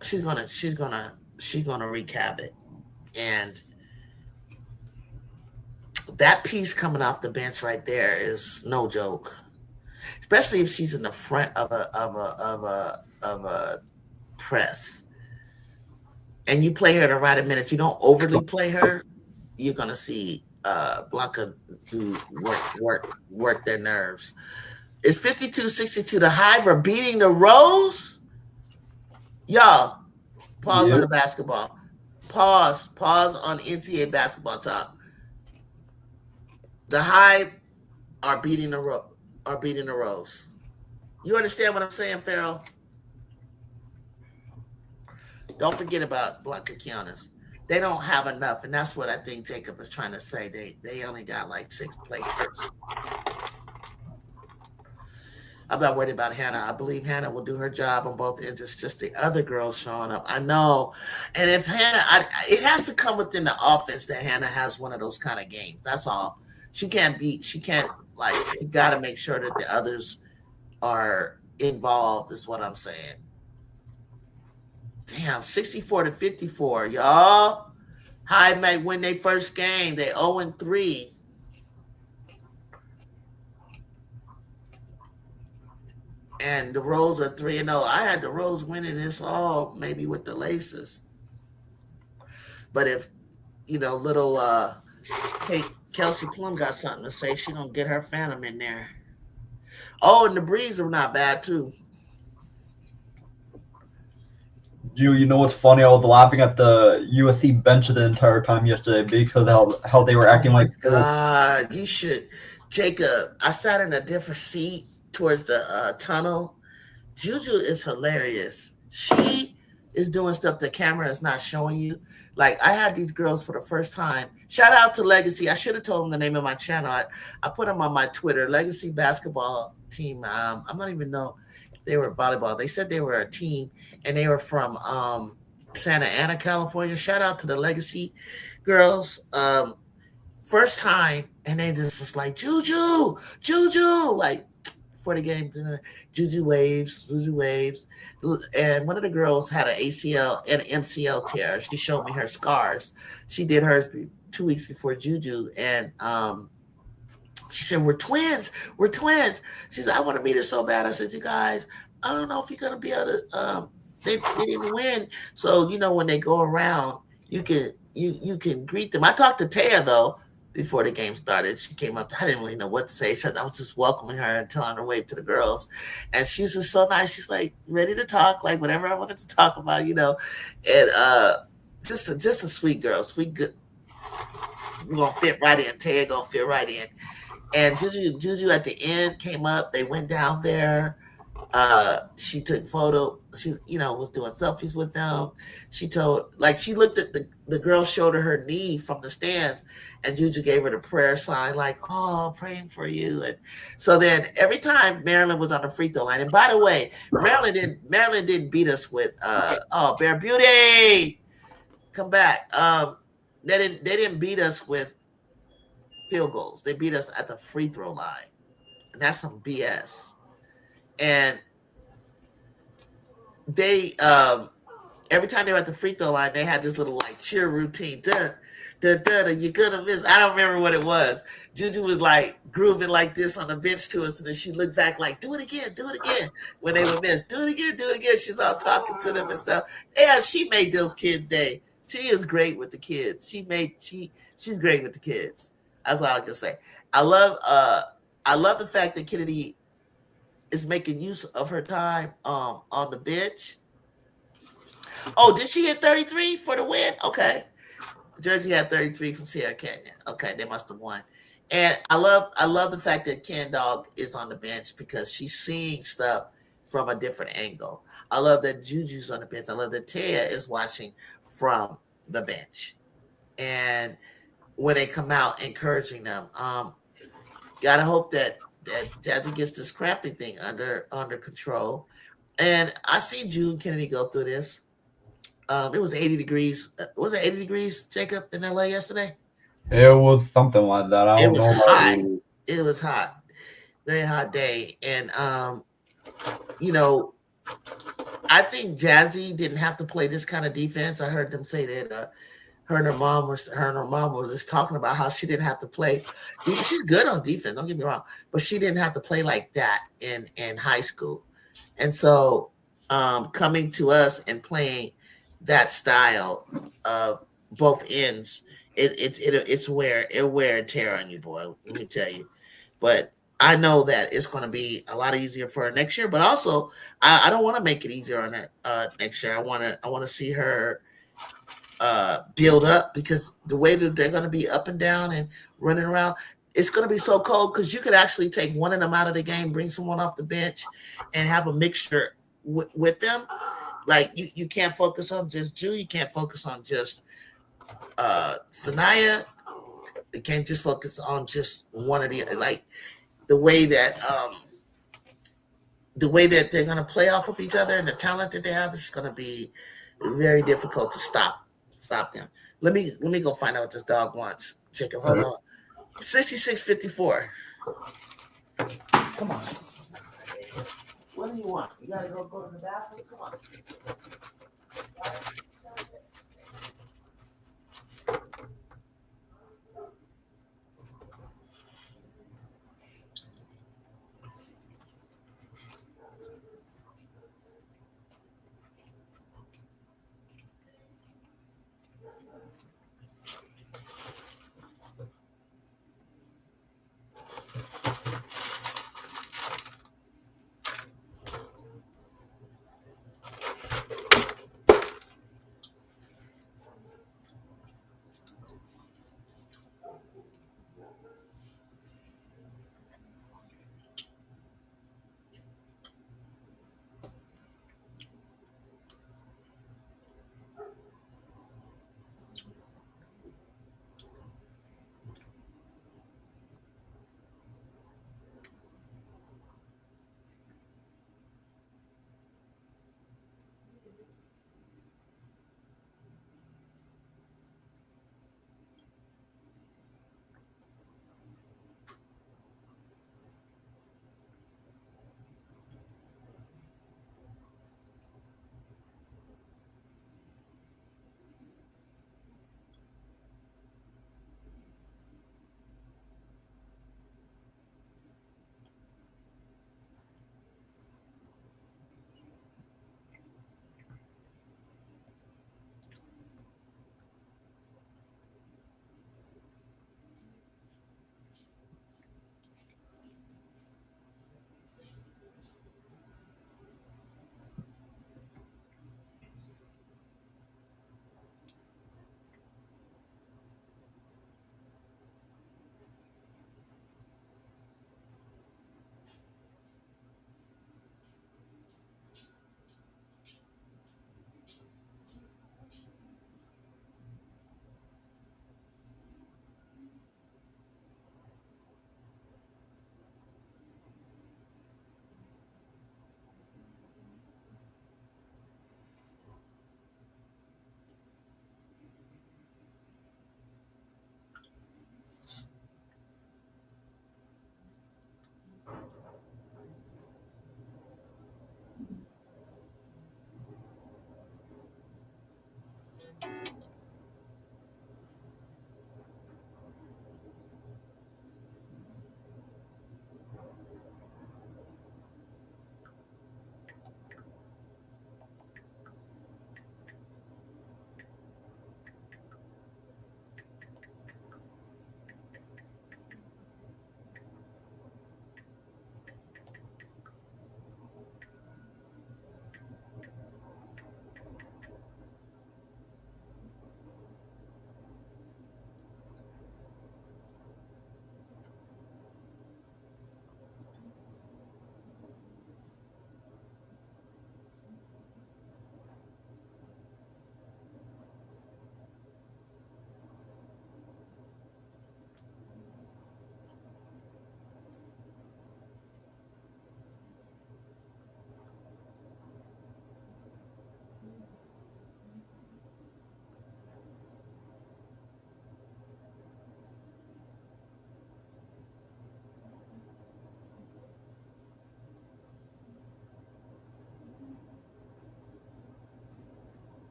Speaker 1: She's gonna recap it, and that piece coming off the bench right there is no joke, especially if she's in the front of a press, and you play her to right a minute. You don't overly play her. You're gonna see Blanca do work their nerves. It's 52-62. The Hive are beating the Rose. Y'all, pause on the basketball. Pause on NCAA basketball talk. The Hive are beating the Rose. You understand what I'm saying, Farrell? Don't forget about Blanca Quinones. They don't have enough, and that's what I think Jacob is trying to say. They only got like 6 players. I'm not worried about Hannah. I believe Hannah will do her job on both ends. It's just the other girls showing up. I know. And if Hannah, it has to come within the offense that Hannah has one of those kind of games. That's all. She got to make sure that the others are involved, is what I'm saying. Damn, 64-54, y'all. High might win their first game. They 0-3. And the Rose are 3-0. I had the Rose winning this all, maybe with the Laces. But if, little Kelsey Plum got something to say, she gonna get her Phantom in there. Oh, and the Breeze are not bad too.
Speaker 3: You know what's funny? I was laughing at the USC bench the entire time yesterday because how they were acting like.
Speaker 1: God, you should, Jacob. I sat in a different seat towards the tunnel. Juju is hilarious. She is doing stuff the camera is not showing you. Like, I had these girls for the first time. Shout out to Legacy. I should have told them the name of my channel. I put them on my Twitter. Legacy basketball team. I don't even know if they were volleyball. They said they were a team, and they were from Santa Ana, California. Shout out to the Legacy girls. First time, and they just was like, Juju, like, for the game, Juju waves. And one of the girls had an ACL and an MCL tear. She showed me her scars. She did hers 2 weeks before Juju. And she said, we're twins. She said, I want to meet her so bad. I said, you guys, I don't know if you're going to be able to, they didn't win. So, when they go around, you can greet them. I talked to Taya, though, before the game started. She came up. I didn't really know what to say. So I was just welcoming her and telling her wave to the girls. And she was just so nice. She's like ready to talk, like whatever I wanted to talk about, And just a sweet girl, sweet good. We're gonna fit right in. Taya gonna fit right in. And Juju at the end came up. They went down there. She took photo. She, was doing selfies with them. She looked at the girl, showed her knee from the stands, and Juju gave her the prayer sign, like, oh, praying for you. And so then every time Maryland was on the free throw line, and by the way, Maryland didn't beat us with Bear Beauty. Come back. They didn't beat us with field goals. They beat us at the free throw line. And that's some BS. And they every time they were at the free throw line, they had this little like cheer routine. You're gonna miss. I don't remember what it was. Juju was like grooving like this on the bench to us, and then she looked back like, do it again. When they would miss, do it again. She's all talking to them and stuff. Yeah, she made those kids' day. She is great with the kids. She's great with the kids. That's all I can say. I I love the fact that Kennedy is making use of her time on the bench. Oh, did she hit 33 for the win? Okay. Jersey had 33 from Sierra Canyon. Okay, they must have won. And I love the fact that Ken Dog is on the bench because she's seeing stuff from a different angle. I love that Juju's on the bench. I love that Taya is watching from the bench. And when they come out encouraging them. Gotta hope that Jazzy gets this cramping thing under control. And I see June Kennedy go through this. It was 80 degrees. Was it 80 degrees, Jacob, in LA yesterday?
Speaker 3: It was something like that. I
Speaker 1: It
Speaker 3: don't
Speaker 1: was
Speaker 3: know.
Speaker 1: hot. It was hot. Very hot day. And you know, I think Jazzy didn't have to play this kind of defense. I heard them say that her and her mom was just talking about how she didn't have to play. She's good on defense, don't get me wrong, but she didn't have to play like that in high school. And so coming to us and playing that style of both ends, it's wear and tear on you, boy. Let me tell you. But I know that it's going to be a lot easier for her next year. But also, I don't want to make it easier on her next year. I want to see her build up because the way that they're going to be up and down and running around, it's going to be so cold because you could actually take one of them out of the game, bring someone off the bench, and have a mixture with them. Like you can't focus on just Jew, you can't focus on just Sanaya. You can't just focus on just one of the like the way that they're going to play off of each other and the talent that they have is going to be very difficult to stop them. Let me go find out what this dog wants. Jacob, hold on. 6654. Come on. What do you want? You gotta go to the bathroom? Come on.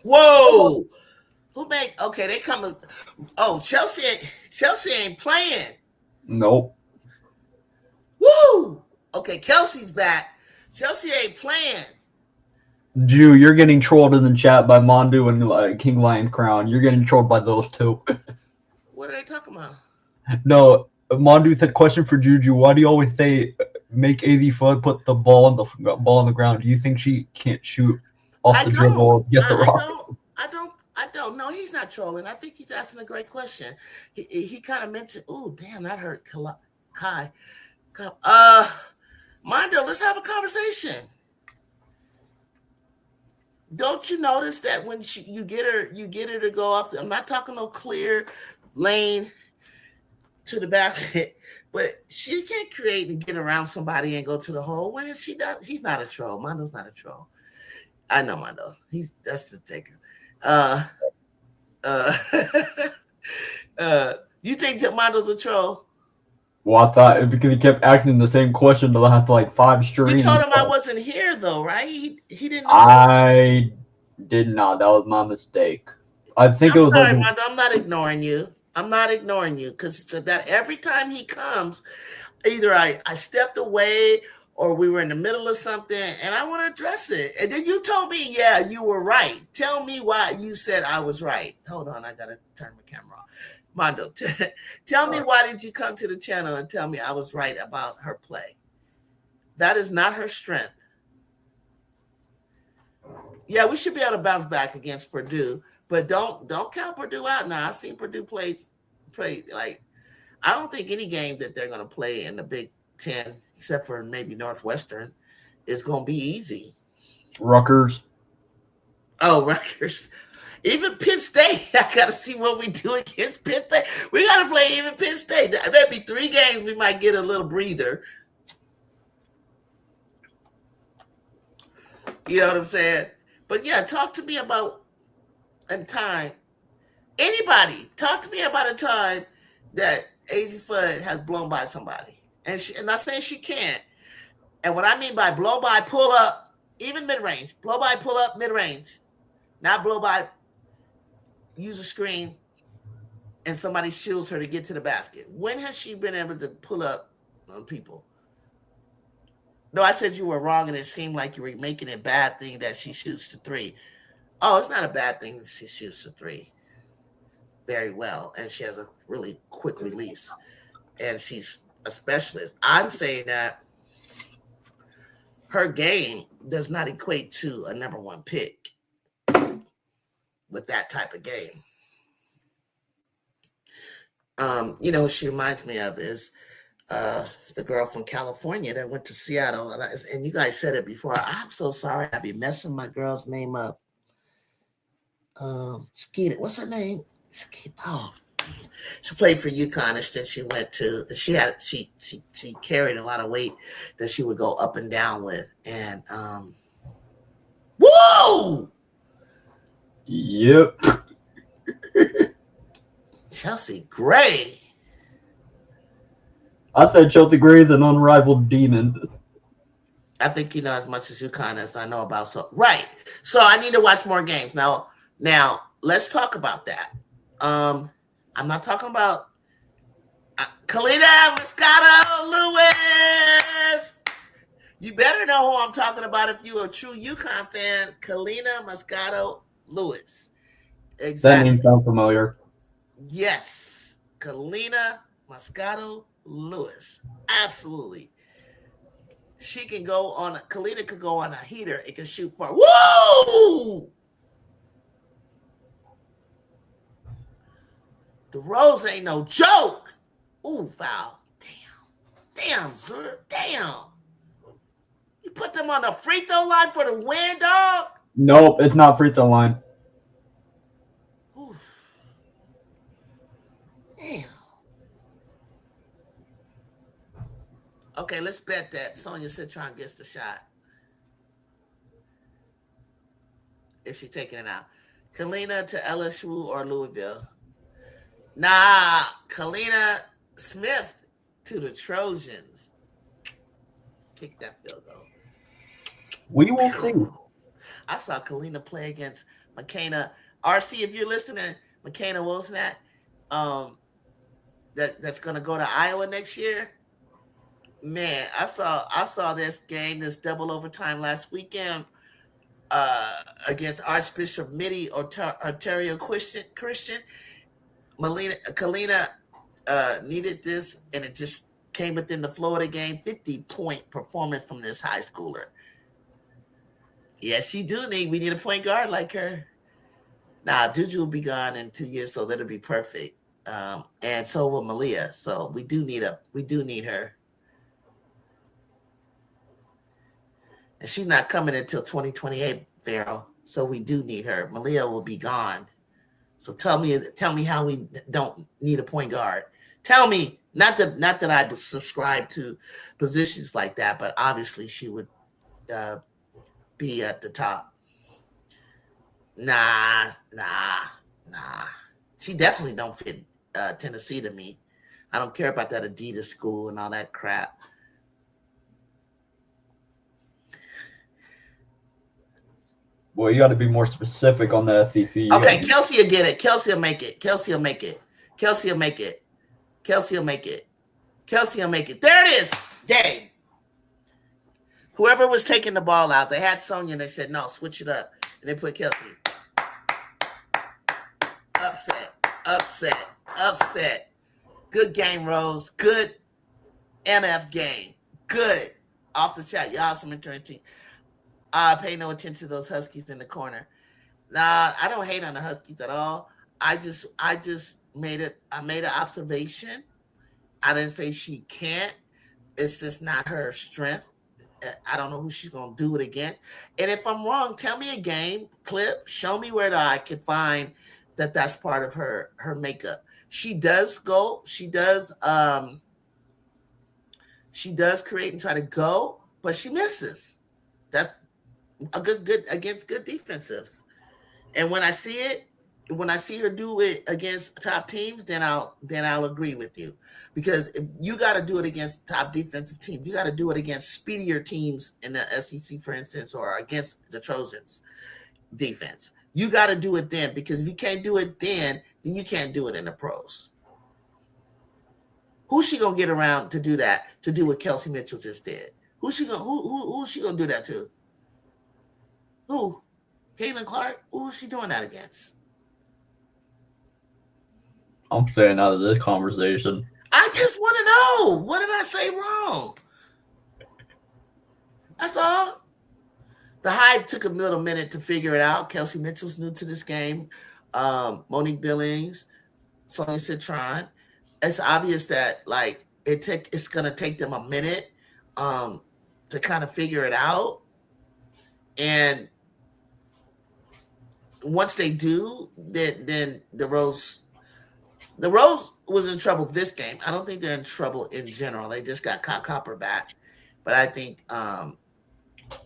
Speaker 1: Whoa! Who made? Okay, they come. Oh, Chelsea ain't playing.
Speaker 3: Nope.
Speaker 1: Woo! Okay, Kelsey's back. Chelsea ain't playing.
Speaker 3: Jew, you're getting trolled in the chat by Mondu and King Lion Crown. You're getting trolled by those two.
Speaker 1: What are they talking about?
Speaker 3: No, Mondu said, question for Juju. Why do you always say make AZ Fudd put the ball on the ground? Do you think she can't shoot off the dribble or get the rock?
Speaker 1: I don't know. He's not trolling. I think he's asking a great question. He kind of mentioned, oh, damn, that hurt Kai. Mondo, let's have a conversation. Don't you notice that when you get her to go off? I'm not talking no clear lane to the basket, but she can't create and get around somebody and go to the hole. When is she done? He's not a troll. Mondo's not a troll. I know Mondo. That's the taker. You think that Mondo's a troll?
Speaker 3: Well, I thought because he kept asking the same question the last 5 streams.
Speaker 1: You told him I wasn't here though, right? He didn't know.
Speaker 3: I did not. That was my mistake. I think
Speaker 1: I'm
Speaker 3: it was
Speaker 1: sorry, Mondo. I'm not ignoring you. I'm not ignoring you because it's that every time he comes, either I stepped away or we were in the middle of something and I want to address it. And then you told me, yeah, you were right. Tell me why you said I was right. Hold on, I got to turn my camera off. Mondo, tell me why did you come to the channel and tell me I was right about her play? That is not her strength. Yeah, we should be able to bounce back against Purdue, but don't count Purdue out now. I've seen Purdue play like I don't think any game that they're going to play in the Big Ten, except for maybe Northwestern, is going to be easy.
Speaker 3: Rutgers.
Speaker 1: Oh, Rutgers. Even Penn State, I got to see what we do against Penn State. We got to play even Penn State. Maybe 3 games we might get a little breather. You know what I'm saying? But yeah, talk to me about a time. Anybody, talk to me about a time that AZ Fudd has blown by somebody. And I'm not saying she can't. And what I mean by blow by, pull up, even mid-range. Blow by, pull up, mid-range. Not blow by, use a screen, and somebody shields her to get to the basket. When has she been able to pull up on people? No, I said you were wrong, and it seemed like you were making it a bad thing that she shoots the 3. Oh, it's not a bad thing that she shoots the 3 very well, and she has a really quick release, and she's a specialist. I'm saying that her game does not equate to a number 1 pick with that type of game. You know, she reminds me of is the girl from California that went to Seattle, and you guys said it before. I'm so sorry. I be messing my girl's name up. Skeeter, what's her name? Oh, she played for UConn, and then she went to. She carried a lot of weight that she would go up and down with, and whoa!
Speaker 3: Yep.
Speaker 1: Chelsea Gray.
Speaker 3: I said Chelsea Gray is an unrivaled demon.
Speaker 1: I think you know as much as UConn as I know about. So right. So I need to watch more games. Now let's talk about that. I'm not talking about Kalina Moscato Lewis. You better know who I'm talking about if you're a true UConn fan. Kalina Moscato Lewis.
Speaker 3: That name
Speaker 1: Exactly.
Speaker 3: sounds familiar.
Speaker 1: Yes. Kalina Moscato Lewis. Absolutely. She can go on. Kalina could go on a heater. It can shoot far. Whoa! The Rose ain't no joke. Ooh, foul. Damn, sir. Damn. You put them on the free throw line for the win, dog?
Speaker 3: Nope, it's not free throw line.
Speaker 1: Ooh. Damn. Okay, let's bet that Sonia Citron gets the shot. If she's taking it out. Kalina to LSU or Louisville. Nah, Kalina Smith to the Trojans. Kick that field goal.
Speaker 3: We will see.
Speaker 1: I saw Kalina play against McKenna. RC, if you're listening, McKenna Wilsonat, that's gonna go to Iowa next year. Man, I saw this game, this double overtime last weekend against Archbishop Mitty Ontario Christian. Kalina needed this, and it just came within the flow of the game. 50-point performance from this high schooler. Yes, we need a point guard like her. Nah, Juju will be gone in 2 years, so that'll be perfect. And so will Malia. So we do need her. And she's not coming until 2028, Pharaoh. So we do need her. Malia will be gone. So tell me how we don't need a point guard. Tell me, not that I would subscribe to positions like that, but obviously she would be at the top. Nah. She definitely don't fit Tennessee to me. I don't care about that Adidas school and all that crap.
Speaker 3: Well, you got to be more specific on the SEC.
Speaker 1: Okay, Kelsey will get it. Kelsey will make it. Kelsey will make it. Kelsey will make it. Kelsey will make it. Kelsey will make it. There it is. Dang. Whoever was taking the ball out, they had Sonya and they said, no, switch it up. And they put Kelsey. Upset. Good game, Rose. Good MF game. Good. Off the chat. Y'all some interesting. Pay no attention to those Huskies in the corner. Nah, I don't hate on the Huskies at all. I just made it. I made an observation. I didn't say she can't. It's just not her strength. I don't know who she's gonna do it against. And if I'm wrong, tell me a game clip. Show me where I can find that's part of her makeup. She does go. She does create and try to go, but she misses. That's a good against good defensives. And when I see her do it against top teams, then I'll agree with you. Because if you got to do it against top defensive teams, you got to do it against speedier teams in the SEC, for instance, or against the Trojans defense. You got to do it then, because if you can't do it then you can't do it in the pros. Who's she gonna get around to do that? To do what Kelsey Mitchell just did? Who's she gonna do that to? Who? Caitlin Clark? Who's she doing that against?
Speaker 3: I'm staying out of this conversation.
Speaker 1: I just want to know. What did I say wrong? That's all. The Hive took a little minute to figure it out. Kelsey Mitchell's new to this game. Monique Billings, Sonia Citron. It's obvious that it's gonna take them a minute to kind of figure it out. And once they do, then the Rose was in trouble this game. I don't think they're in trouble in general. They just got Copper back. But I think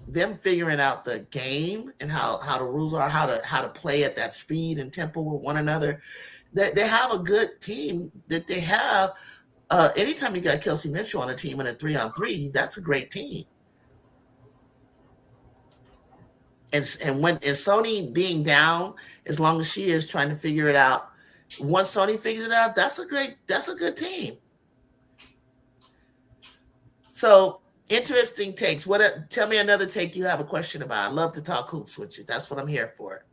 Speaker 1: them figuring out the game and how the rules are, how to play at that speed and tempo with one another. They have a good team that they have. Anytime you got Kelsey Mitchell on a team in a 3-on-3, that's a great team. And Sony being down, as long as she is trying to figure it out, once Sony figures it out, that's a good team. So interesting takes. Tell me another take you have a question about. I love to talk hoops with you. That's what I'm here for.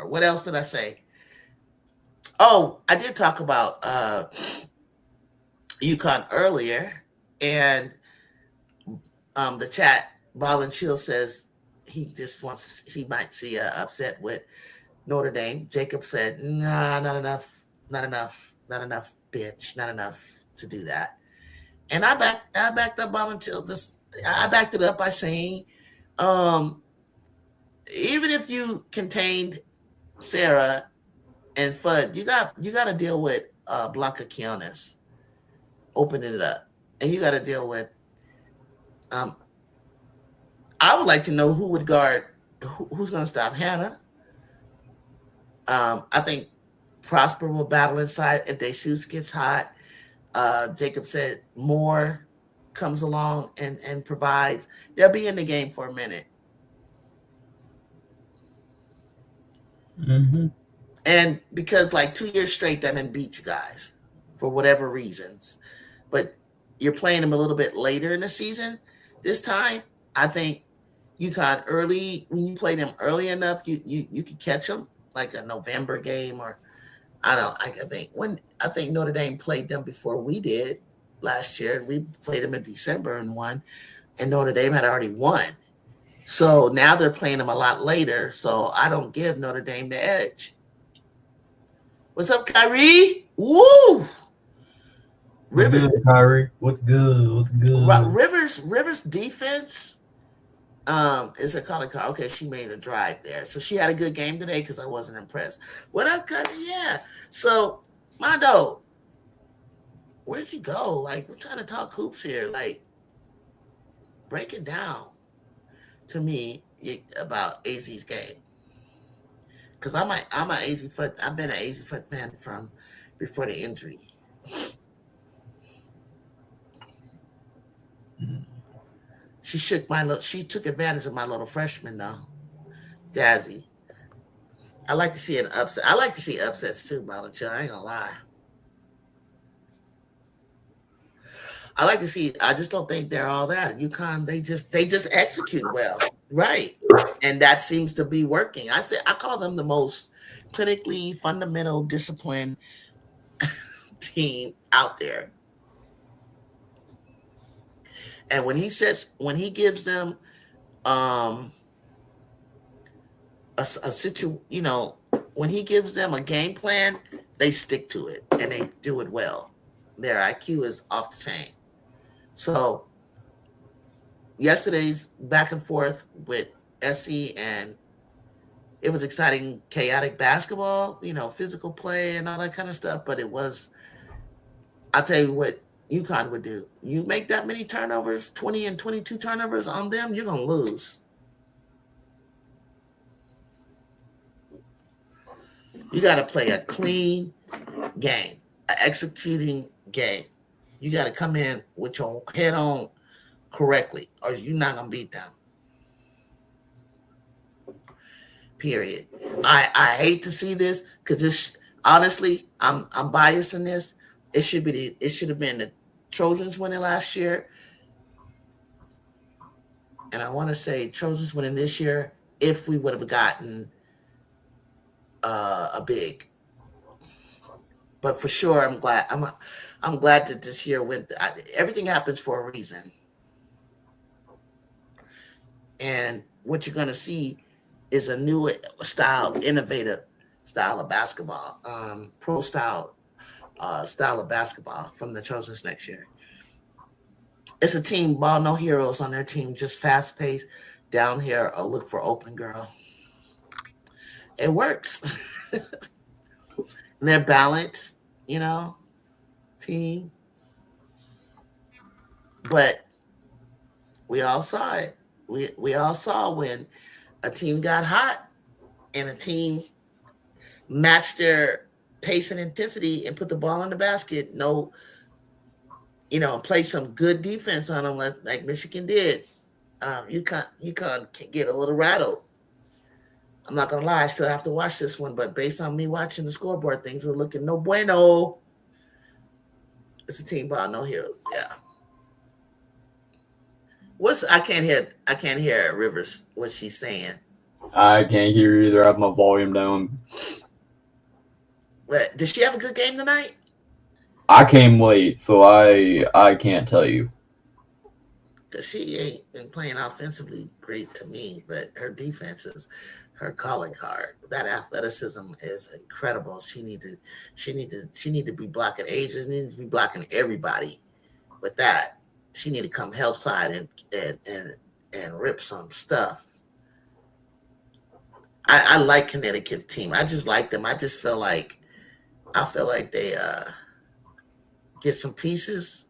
Speaker 1: What else did I say? Oh, I did talk about UConn earlier, and the chat. Ball and Chill says he might see an upset with Notre Dame. Jacob said, "Nah, not enough, bitch, not enough to do that." And I backed up Ball and Chill. I backed it up by saying, even if you contained Sarah and Fudd, you got to deal with Blanca Quinones opening it up, and you got to deal with. I would like to know who would guard. Who's going to stop Hannah? I think Prosper will battle inside if DeSuze gets hot. Jacob said Moore comes along and provides. They'll be in the game for a minute.
Speaker 3: Mm-hmm.
Speaker 1: And because like 2 years straight, they didn't beat you guys for whatever reasons. But you're playing them a little bit later in the season. This time, I think UConn early, when you play them early enough, you could catch them like a November game, or I think Notre Dame played them before we did last year. We played them in December and won, and Notre Dame had already won. So now they're playing them a lot later. So I don't give Notre Dame the edge. What's up, Kyrie? Woo!
Speaker 3: Rivers, good, Kyrie. What's good?
Speaker 1: Rivers defense. Is her calling card? Okay, she made a drive there, so she had a good game today because I wasn't impressed. What up, Kyrie? Yeah. So, Mondo, where'd you go? Like, we're trying to talk hoops here. Like, break it down to me about AZ's game, because I'm an AZ Foot. I've been an AZ Foot fan from before the injury. She took advantage of my little freshman though, Jazzy. I like to see an upset. I like to see upsets too, Balachi. I ain't gonna lie. I like to see. I just don't think they're all that. UConn, they just execute well, right? And that seems to be working. I call them the most clinically fundamental discipline team out there. And when he gives them a when he gives them a game plan, they stick to it and they do it well. Their IQ is off the chain. So yesterday's back and forth with SC, and it was exciting, chaotic basketball, physical play and all that kind of stuff. But I'll tell you what UConn would do. You make that many turnovers, 20 and 22 turnovers on them, you're going to lose. You got to play a clean game, an executing game. You got to come in with your head on correctly, or you're not going to beat them. Period. I hate to see this because this, honestly, I'm biased in this. It should have been the Trojans winning last year, and I want to say Trojans winning this year if we would have gotten a big. But for sure, I'm glad that this year went. Everything happens for a reason, and what you're going to see is a new style, innovative style of basketball, pro style of basketball from the Trojans next year. It's a team, ball, no heroes on their team, just fast paced, down here, or look for open girl. It works. And they're balanced, team. But We all saw it. We all saw when a team got hot and a team matched their pace and intensity and put the ball in the basket. No, play some good defense on them like Michigan did. UConn can get a little rattled. I'm not gonna lie, I still have to watch this one, but based on me watching the scoreboard, things were looking no bueno. It's a team ball, no heroes. Yeah. I can't hear Rivers what she's saying.
Speaker 3: I can't hear you either. I have my volume down.
Speaker 1: But did she have a good game tonight?
Speaker 3: I came late, so I can't tell you.
Speaker 1: Because she ain't been playing offensively great to me, but her defense is her calling card. That athleticism is incredible. She need to be blocking ages, needs to be blocking everybody. With that, she need to come help side and rip some stuff. I like Connecticut's team. I just like them. I feel like they get some pieces.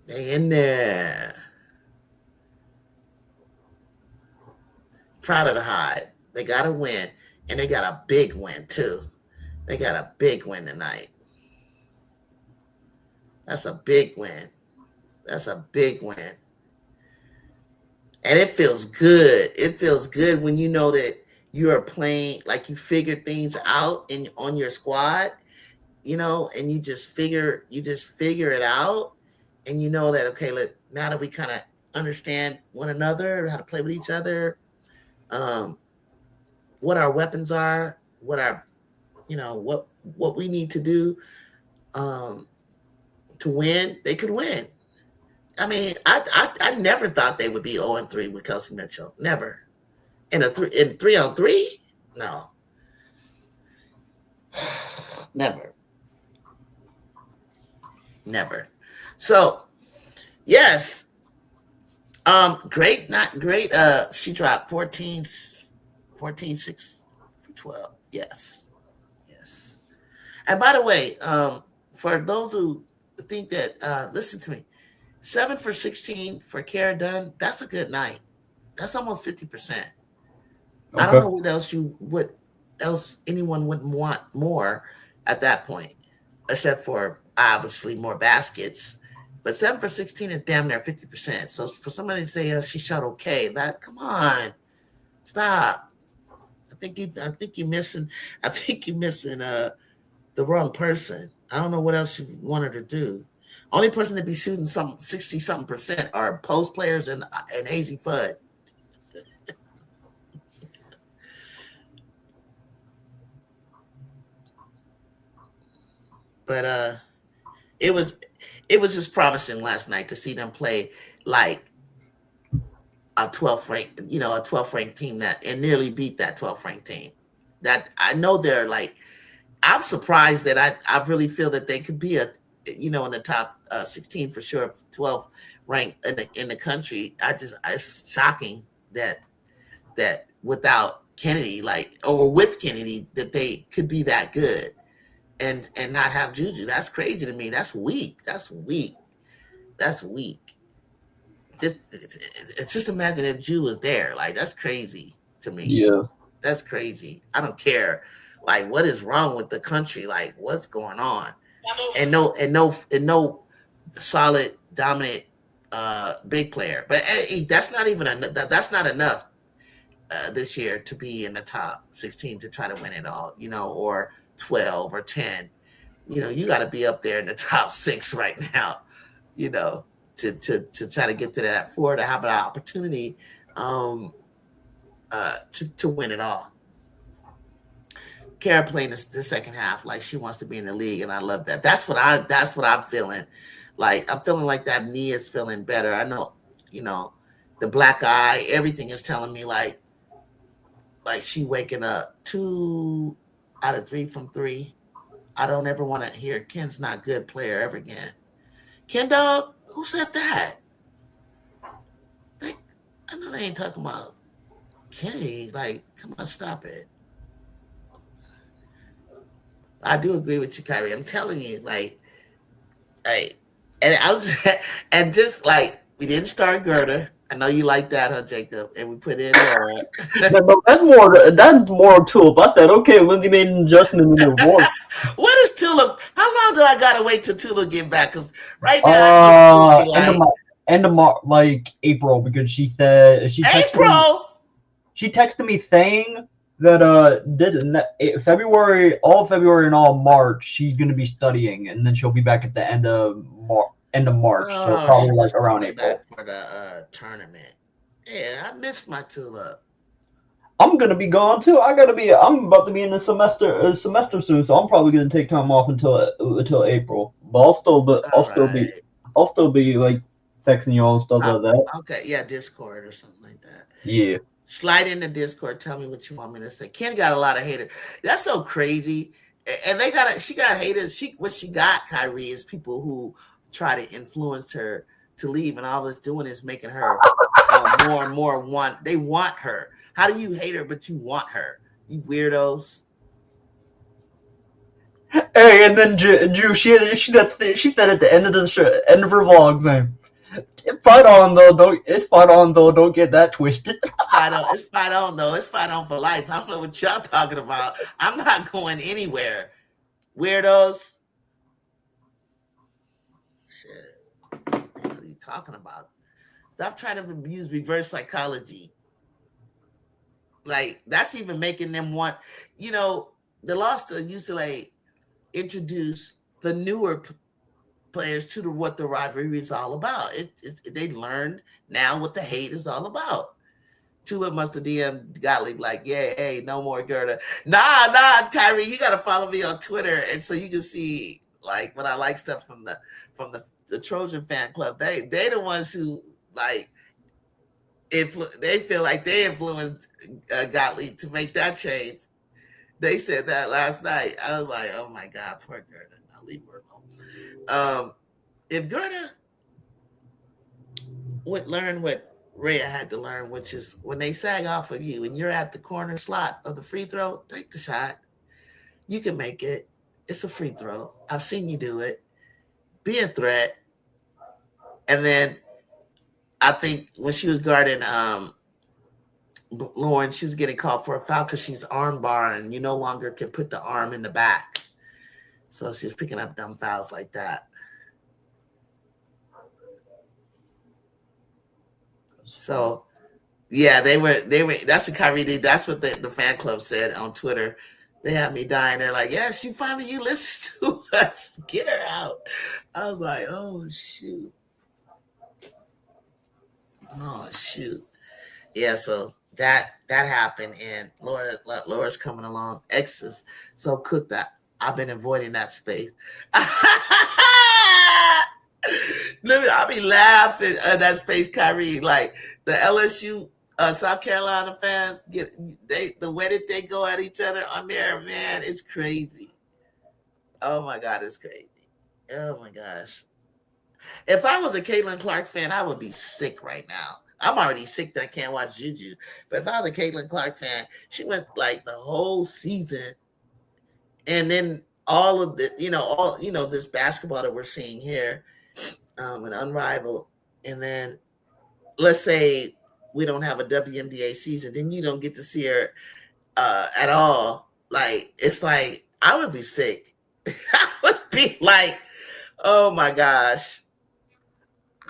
Speaker 1: They in there. Proud of the Hide. They got a win, and they got a big win too. They got a big win tonight. That's a big win. That's a big win. And it feels good. It feels good when you know that you are playing like you figure things out in on your squad, and you just figure it out, and you know that okay, now that we kind of understand one another, how to play with each other, um, what our weapons are, what we need to do um, to win. They could win. I mean, I never thought they would be 0-3 with Kelsey Mitchell. Never. In 3-on-3? No. Never. Never. So, yes. Great, not great. She dropped 6 for 12. Yes. Yes. And by the way, for those who think that, listen to me, 7 for 16 for Kara Dunn, that's a good night. That's almost 50%. I don't
Speaker 3: Okay.
Speaker 1: know what else anyone would want more at that point, except for obviously more baskets. But 7 for 16 is damn near 50%. So for somebody to say she shot okay, come on, stop. I think you missing the wrong person. I don't know what else you want her to do. Only person to be shooting some 60 something percent are post players and Hazy Fudd. But it was it was just promising last night to see them play like a 12th ranked team that and nearly beat that 12th ranked team. That I know they're like I'm surprised that I really feel that they could be in the top 16 for sure, 12 ranked in the country. It's shocking that without Kennedy, or with Kennedy, that they could be that good and not have Juju. That's crazy to me. That's weak. That's weak. That's weak. It's just imagine if Jew was there. Like that's crazy to me.
Speaker 3: Yeah.
Speaker 1: That's crazy. I don't care. Like what is wrong with the country? Like what's going on? And no solid dominant big player. But that's not even that's not enough this year to be in the top 16 to try to win it all, or 12 or 10. You got to be up there in the top 6 right now, you know, to try to get to that 4 to have an opportunity to win it all. Kara playing the second half like she wants to be in the league, and I love that. That's what I'm feeling. Like I'm feeling like that knee is feeling better. I know, the black eye, everything is telling me like she waking up 2 out of 3 from 3. I don't ever want to hear Ken's not good player ever again. Ken Dog, who said that? Like, I know they ain't talking about Kenny. Like, come on, stop it. I do agree with you, Kyrie. I'm telling you, and I was, and just like we didn't start Gerda, I know you like that, huh, Jacob? And we put in Laura.
Speaker 3: No, that's more Tulip. I said, okay, Lindsay made an adjustment in her voice.
Speaker 1: What is Tulip? How long do I gotta wait till Tulip get back? Because right now I know Tulip be
Speaker 3: End of
Speaker 1: like
Speaker 3: like April, because
Speaker 1: April.
Speaker 3: she texted me saying that February, all of February and all of March, she's gonna be studying, and then she'll be back at the end of March, so
Speaker 1: Oh,
Speaker 3: probably
Speaker 1: she's
Speaker 3: like around
Speaker 1: coming back
Speaker 3: April.
Speaker 1: for the tournament. Yeah, I miss my Tulip.
Speaker 3: I'm gonna be gone too. I'm about to be in the semester soon, so I'm probably gonna take time off until April. But
Speaker 1: All right.
Speaker 3: I'll still be like texting you all and stuff
Speaker 1: Uh,
Speaker 3: like that.
Speaker 1: okay, yeah, Discord or something like that.
Speaker 3: Yeah.
Speaker 1: Slide into Discord. Tell me what you want me to say. Ken got a lot of haters. That's so crazy. And she got haters. What she got, Kyrie, is people who try to influence her to leave, and all it's doing is making her more and more want. They want her. How do you hate her, but you want her? You weirdos.
Speaker 3: Hey, and then Drew, she said at the end of end of her vlog, man. It's fight on though. Don't get that twisted.
Speaker 1: Fight on. It's fight on though. It's fight on for life. I don't know what y'all talking about. I'm not going anywhere. Weirdos. Shit. What are you talking about? Stop trying to use reverse psychology. Like that's even making them want. The loss to UCLA introduced the newer players to what the rivalry is all about. They learned now what the hate is all about. Tulip must have DM'd Gottlieb like, yeah, hey, no more Gerda. Nah, Kyrie, you gotta follow me on Twitter, and so you can see like when I like stuff from the Trojan fan club. They the ones who like they feel like they influenced Gottlieb to make that change. They said that last night. I was like, oh my god, poor Gerda. Now leave her alone. If Gerda would learn what Rhea had to learn, which is when they sag off of you and you're at the corner slot of the free throw, take the shot. You can make it. It's a free throw. I've seen you do it. Be a threat. And then I think when she was guarding Lauren, she was getting called for a foul because she's arm bar and you no longer can put the arm in the back. So she was picking up dumb fouls like that. So yeah, they were that's what Kyrie did. That's what the fan club said on Twitter. They had me dying. They're like, yes, you listen to us. Get her out. I was like, oh shoot. Oh shoot. Yeah, so that happened, and Laura's coming along. X is so cooked that I've been avoiding that space. I'll be laughing at that space, Kyrie. Like the LSU, South Carolina fans the way that they go at each other on there, man, it's crazy. Oh my god, it's crazy. Oh my gosh. If I was a Caitlin Clark fan, I would be sick right now. I'm already sick that I can't watch Juju. But if I was a Caitlin Clark fan, she went like the whole season, and then all of the, this basketball that we're seeing here, and Unrivaled, and then let's say we don't have a WNBA season, then you don't get to see her at all. Like it's like I would be sick. I would be like, oh my gosh.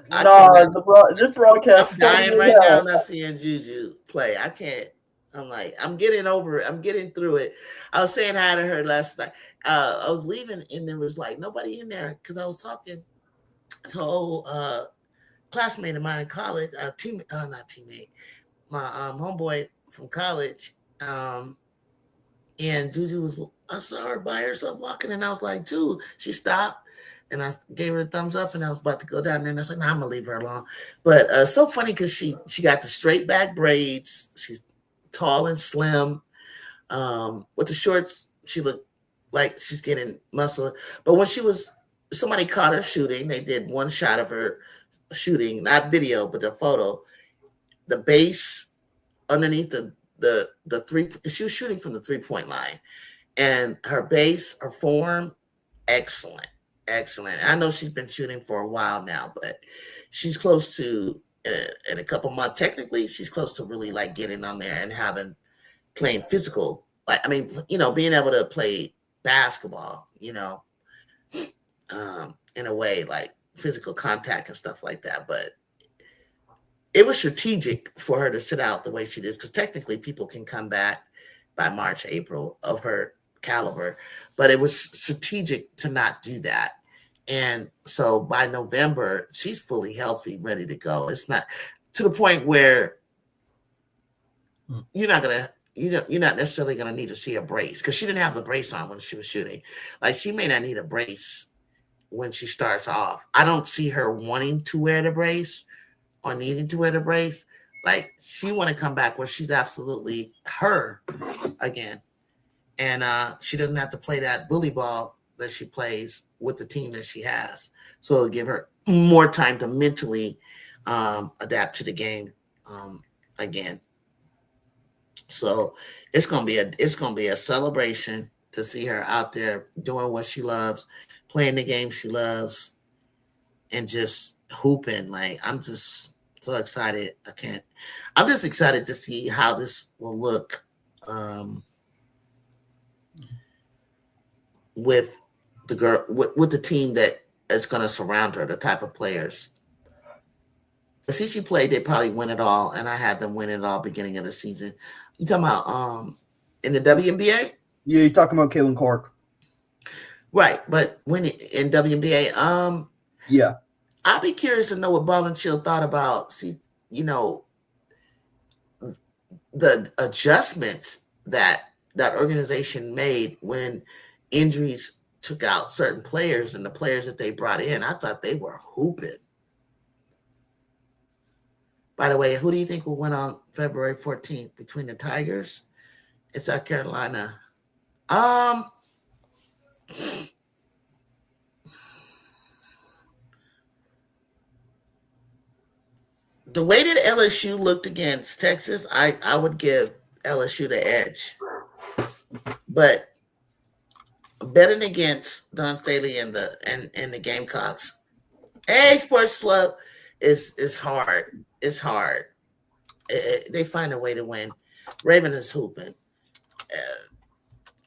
Speaker 3: This broadcast.
Speaker 1: I'm dying right now not seeing Juju play. I can't. I'm like, I'm getting over it. I'm getting through it. I was saying hi to her last night. I was leaving and there was like nobody in there because I was talking to old classmate of mine in college, not teammate, my homeboy from college. And Juju I saw her by herself walking, and I was like, Juju, she stopped. And I gave her a thumbs up, and I was about to go down there, and I was like, "Nah, I'm gonna leave her alone." But so funny because she got the straight back braids. She's tall and slim. With the shorts, she looked like she's getting muscle. But when somebody caught her shooting. They did one shot of her shooting, not video, but the photo. The base underneath the three. She was shooting from the 3-point line, and her base, her form, excellent. Excellent. I know she's been shooting for a while now, but she's close to in a couple months. Technically, she's close to really like getting on there and playing physical. Like I mean, being able to play basketball. In a way like physical contact and stuff like that. But it was strategic for her to sit out the way she did because technically people can come back by March, April of her caliber, but it was strategic to not do that. And so by November, she's fully healthy, ready to go. It's not to the point where you're not necessarily gonna need to see a brace because she didn't have the brace on when she was shooting. Like she may not need a brace when she starts off. I don't see her wanting to wear the brace or needing to wear the brace. Like she want to come back where she's absolutely her again. And she doesn't have to play that bully ball that she plays with the team that she has. So it'll give her more time to mentally adapt to the game again. So it's gonna be a celebration to see her out there doing what she loves, playing the game she loves, and just hooping. Like I'm just so excited. I'm just excited to see how this will look with the girl with the team that is going to surround her, the type of players. If CC played, they probably win it all, and I had them win it all beginning of the season. You talking about in the WNBA?
Speaker 3: Yeah, you're talking about Caitlin Clark.
Speaker 1: Right, but when in WNBA,
Speaker 3: yeah,
Speaker 1: I'd be curious to know what Ball and Chill thought about, the adjustments that organization made when injuries took out certain players and the players that they brought in. I thought they were hooping. By the way, who do you think will win on February 14th between the Tigers and South Carolina? The way that LSU looked against Texas, I would give LSU the edge. But betting against Don Staley and the Gamecocks, Sports Club is hard. It's hard. They find a way to win. Raven is hooping.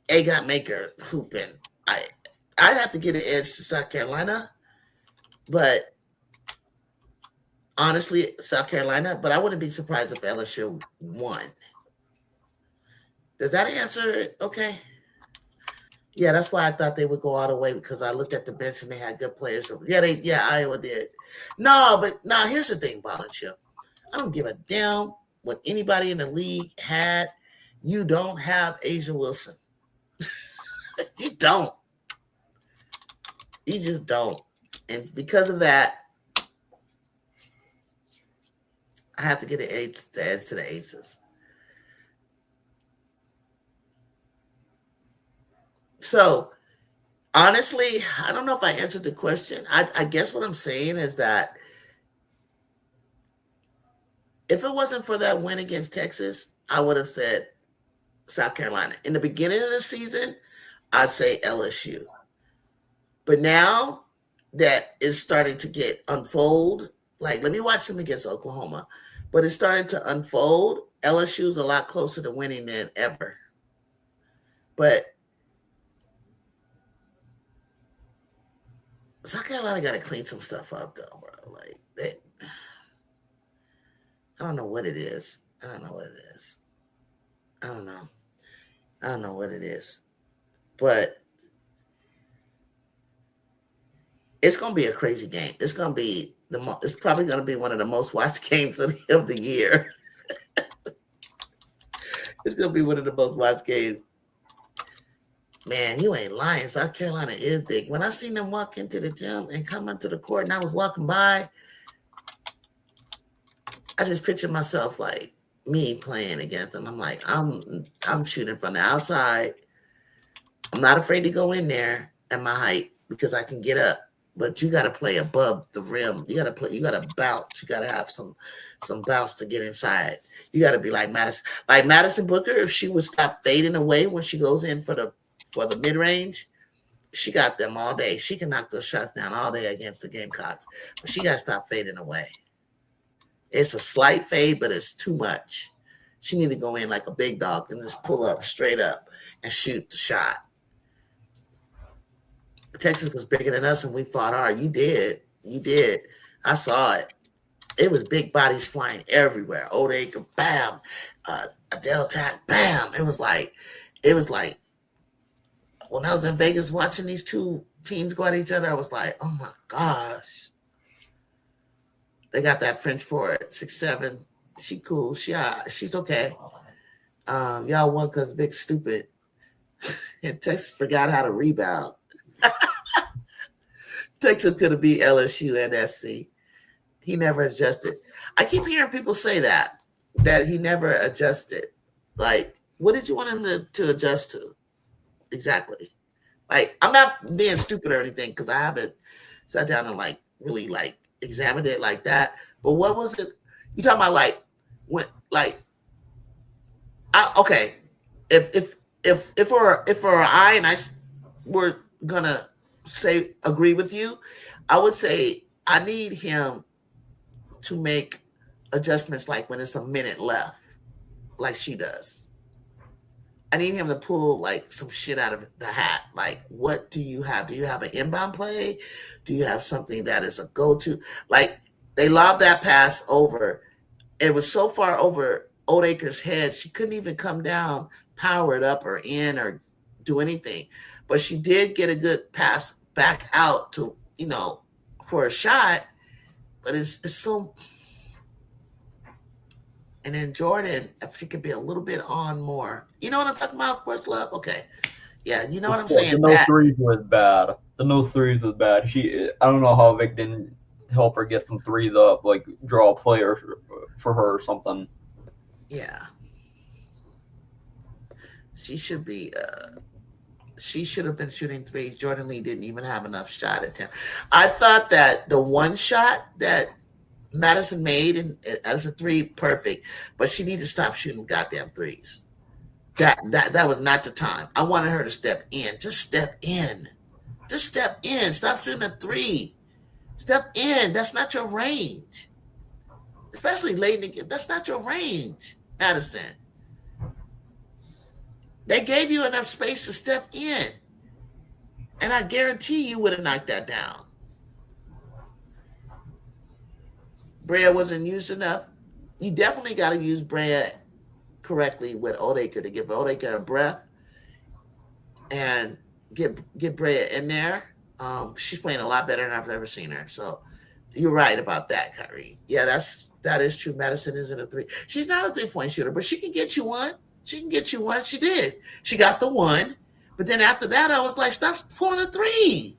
Speaker 1: Got Maker hooping. I have to get an edge to South Carolina, but honestly, South Carolina. But I wouldn't be surprised if LSU won. Does that answer it? Okay. Yeah, that's why I thought they would go all the way because I looked at the bench and they had good players. Yeah, Iowa did. Here's the thing, Volunteer. I don't give a damn what anybody in the league had. You don't have Asia Wilson. You don't. You just don't. And because of that, I have to get an edge to the Aces. So, honestly, I don't know if I answered the question. I guess what I'm saying is that if it wasn't for that win against Texas, I would have said South Carolina. In the beginning of the season, I'd say LSU. But now that it's starting to get unfold, like let me watch them against Oklahoma, but it's starting to unfold. LSU is a lot closer to winning than ever. But South Carolina got to clean some stuff up, though, bro. Like, I don't know what it is. I don't know what it is. I don't know what it is. But it's going to be a crazy game. It's going to be it's probably going to be one of the most watched games of the year. It's going to be one of the most watched games. Man, you ain't lying. South Carolina is big. When I seen them walk into the gym and come into the court and I was walking by, I just pictured myself like me playing against them. I'm like, I'm shooting from the outside. I'm not afraid to go in there at my height because I can get up. But you got to play above the rim. You got to bounce. You got to have some bounce to get inside. You got to be like Madison. Like Madison Booker, if she would stop fading away when she goes in for the mid-range, she got them all day. She can knock those shots down all day against the Gamecocks. But she got to stop fading away. It's a slight fade, but it's too much. She need to go in like a big dog and just pull up straight up and shoot the shot. Texas was bigger than us, and we fought hard. You did. You did. I saw it. It was big bodies flying everywhere. Old Acre, bam. Adele Tack, bam. It was like when I was in Vegas watching these two teams go at each other, I was like, oh my gosh. They got that French forward, 6'7". She cool. She's okay. Y'all won because Big stupid. And Texas forgot how to rebound. Texas could have beat LSU and SC. He never adjusted. I keep hearing people say that he never adjusted. Like, what did you want him to adjust to? Exactly. Like, I'm not being stupid or anything because I haven't sat down and like really like examined it like that. But what was it? You talking about like when like okay. If for I and I were gonna say agree with you, I would say I need him to make adjustments like when it's a minute left, like she does. I need him to pull like some shit out of the hat. Like, what do you have? Do you have an inbound play? Do you have something that is a go-to? Like, they lobbed that pass over. It was so far over Oldacre's head, she couldn't even come down, power it up or in or do anything. But she did get a good pass back out to, for a shot. But it's so. And then Jordan, if she could be a little bit on more. You know what I'm talking about, First Love? Okay. Yeah, you know what I'm saying?
Speaker 3: The no threes was bad. The no threes was bad. I don't know how Vic didn't help her get some threes up, like draw a player for her or something.
Speaker 1: Yeah. She should be she should have been shooting threes. Jordan Lee didn't even have enough shot attempt. I thought that the one shot that Madison made and as a three, perfect, but she needed to stop shooting goddamn threes. That was not the time. I wanted her to step in. Just step in. Just step in. Stop shooting a three. Step in. That's not your range. Especially late in the game. That's not your range, Madison. They gave you enough space to step in. And I guarantee you would have knocked that down. Brea wasn't used enough. You definitely got to use Brea correctly with Oldacre to give Oldacre a breath and get Brea in there. She's playing a lot better than I've ever seen her. So you're right about that, Kyrie. Yeah, that is true. Madison isn't a three. She's not a 3-point shooter, but she can get you one. She can get you one. She did. She got the one. But then after that, I was like, stop pulling a three.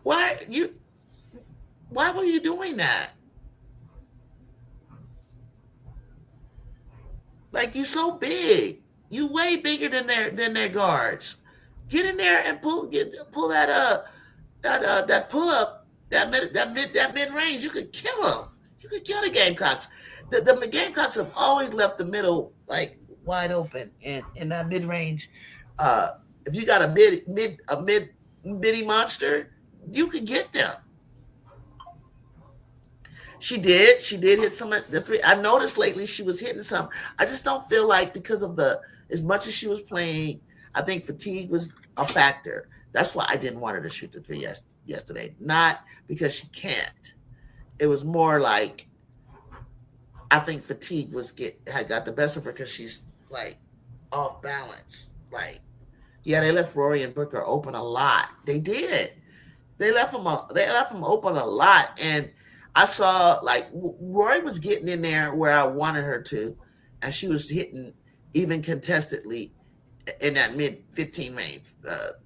Speaker 1: Why were you doing that? Like, you so big. You way bigger than their guards. Get in there and pull that pull up that mid range. You could kill them. You could kill the Gamecocks. The Gamecocks have always left the middle like wide open, and in that mid range, if you got a bitty monster, you could get them. She did hit some of the three. I noticed lately she was hitting some. I just don't feel like because of as much as she was playing, I think fatigue was a factor. That's why I didn't want her to shoot the three yesterday. Not because she can't. It was more like I think fatigue had got the best of her because she's like off balance. Like, yeah, they left Rory and Booker open a lot. They did. They left them open a lot, and I saw like Rory was getting in there where I wanted her to, and she was hitting even contestedly in that mid 15 range,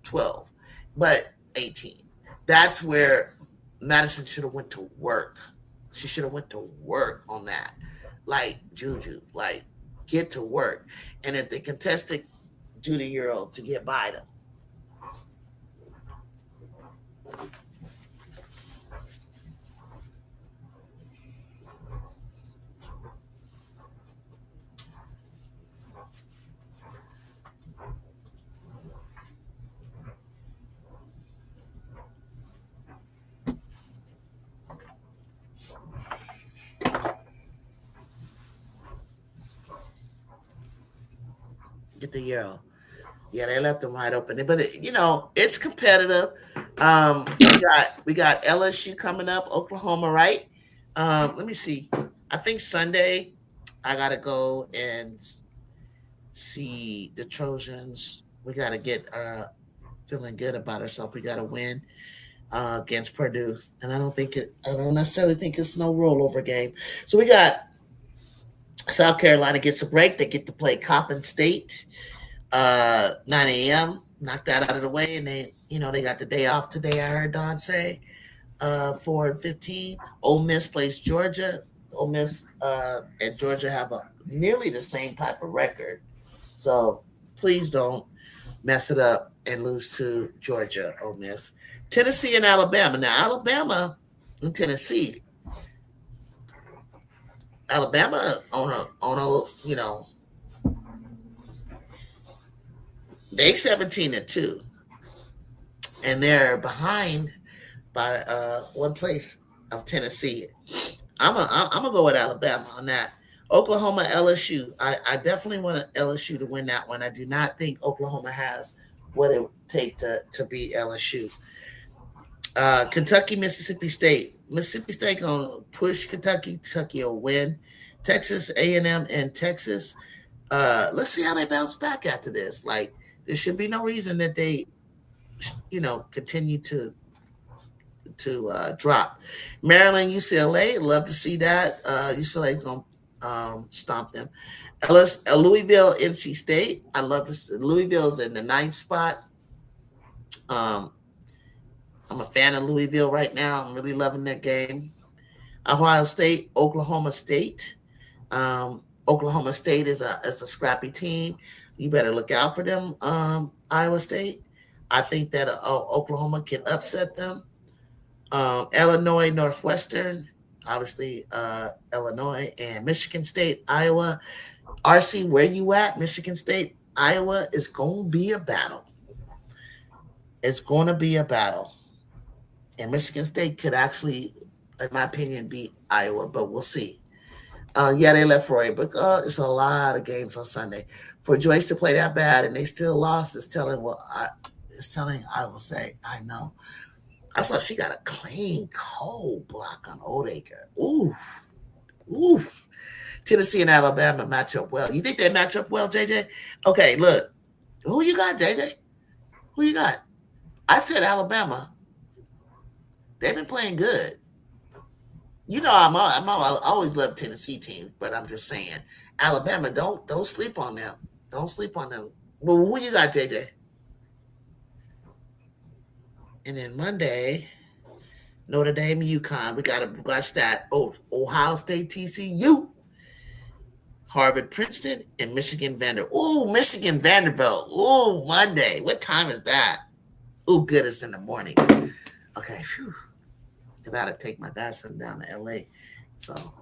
Speaker 1: 12, but 18. That's where Madison should have went to work. She should have went to work on that, like Juju, like get to work, and if they contested Judy Euro to get by them. Get the Euro. Yeah, they left them wide open. But it's competitive. We got LSU coming up, Oklahoma, right? Let me see. I think Sunday I gotta go and see the Trojans. We gotta get feeling good about ourselves. We gotta win against Purdue, and I don't necessarily think it's no rollover game. So we got South Carolina gets a break. They get to play Coppin State, 9 a.m. Knock that out of the way, and they got the day off today. I heard Don say 4:15. Ole Miss plays Georgia. Ole Miss and Georgia have nearly the same type of record, so please don't mess it up and lose to Georgia. Ole Miss, Tennessee, and Alabama. Now Alabama and Tennessee. Alabama they 17-2, and they're behind by one place of Tennessee. I'm gonna go with Alabama on that. Oklahoma, LSU. I definitely want LSU to win that one. I do not think Oklahoma has what it would take to beat LSU. Kentucky, Mississippi State. Mississippi State gonna push Kentucky. Kentucky will win. Texas A&M and Texas. Let's see how they bounce back after this. Like, there should be no reason that they, continue to drop. Maryland, UCLA. Love to see that. UCLA gonna stomp them. Louisville, NC State. I love to see Louisville's in the 9th spot. I'm a fan of Louisville right now. I'm really loving that game. Ohio State, Oklahoma State. Oklahoma State is a scrappy team. You better look out for them. Iowa State. I think that Oklahoma can upset them. Illinois, Northwestern. Obviously, Illinois and Michigan State, Iowa. RC, where you at? Michigan State, Iowa is going to be a battle. It's going to be a battle. And Michigan State could actually, in my opinion, beat Iowa, but we'll see. Yeah, they left for it, but it's a lot of games on Sunday. For Joyce to play that bad and they still lost is telling I will say, I know. I saw she got a clean, cold block on Oldacre. Oof. Oof. Tennessee and Alabama match up well. You think they match up well, JJ? Okay, look. Who you got, JJ? Who you got? I said Alabama. They've been playing good. I always love Tennessee team, but I'm just saying, Alabama, don't sleep on them. Don't sleep on them. But who you got, JJ? And then Monday, Notre Dame, UConn. We got to watch that. Ohio State, TCU, Harvard, Princeton, and Michigan, Vanderbilt. Ooh, Michigan, Vanderbilt. Ooh, Monday. What time is that? Ooh, good. It's in the morning. Okay, phew. I gotta take my godson down to LA. So,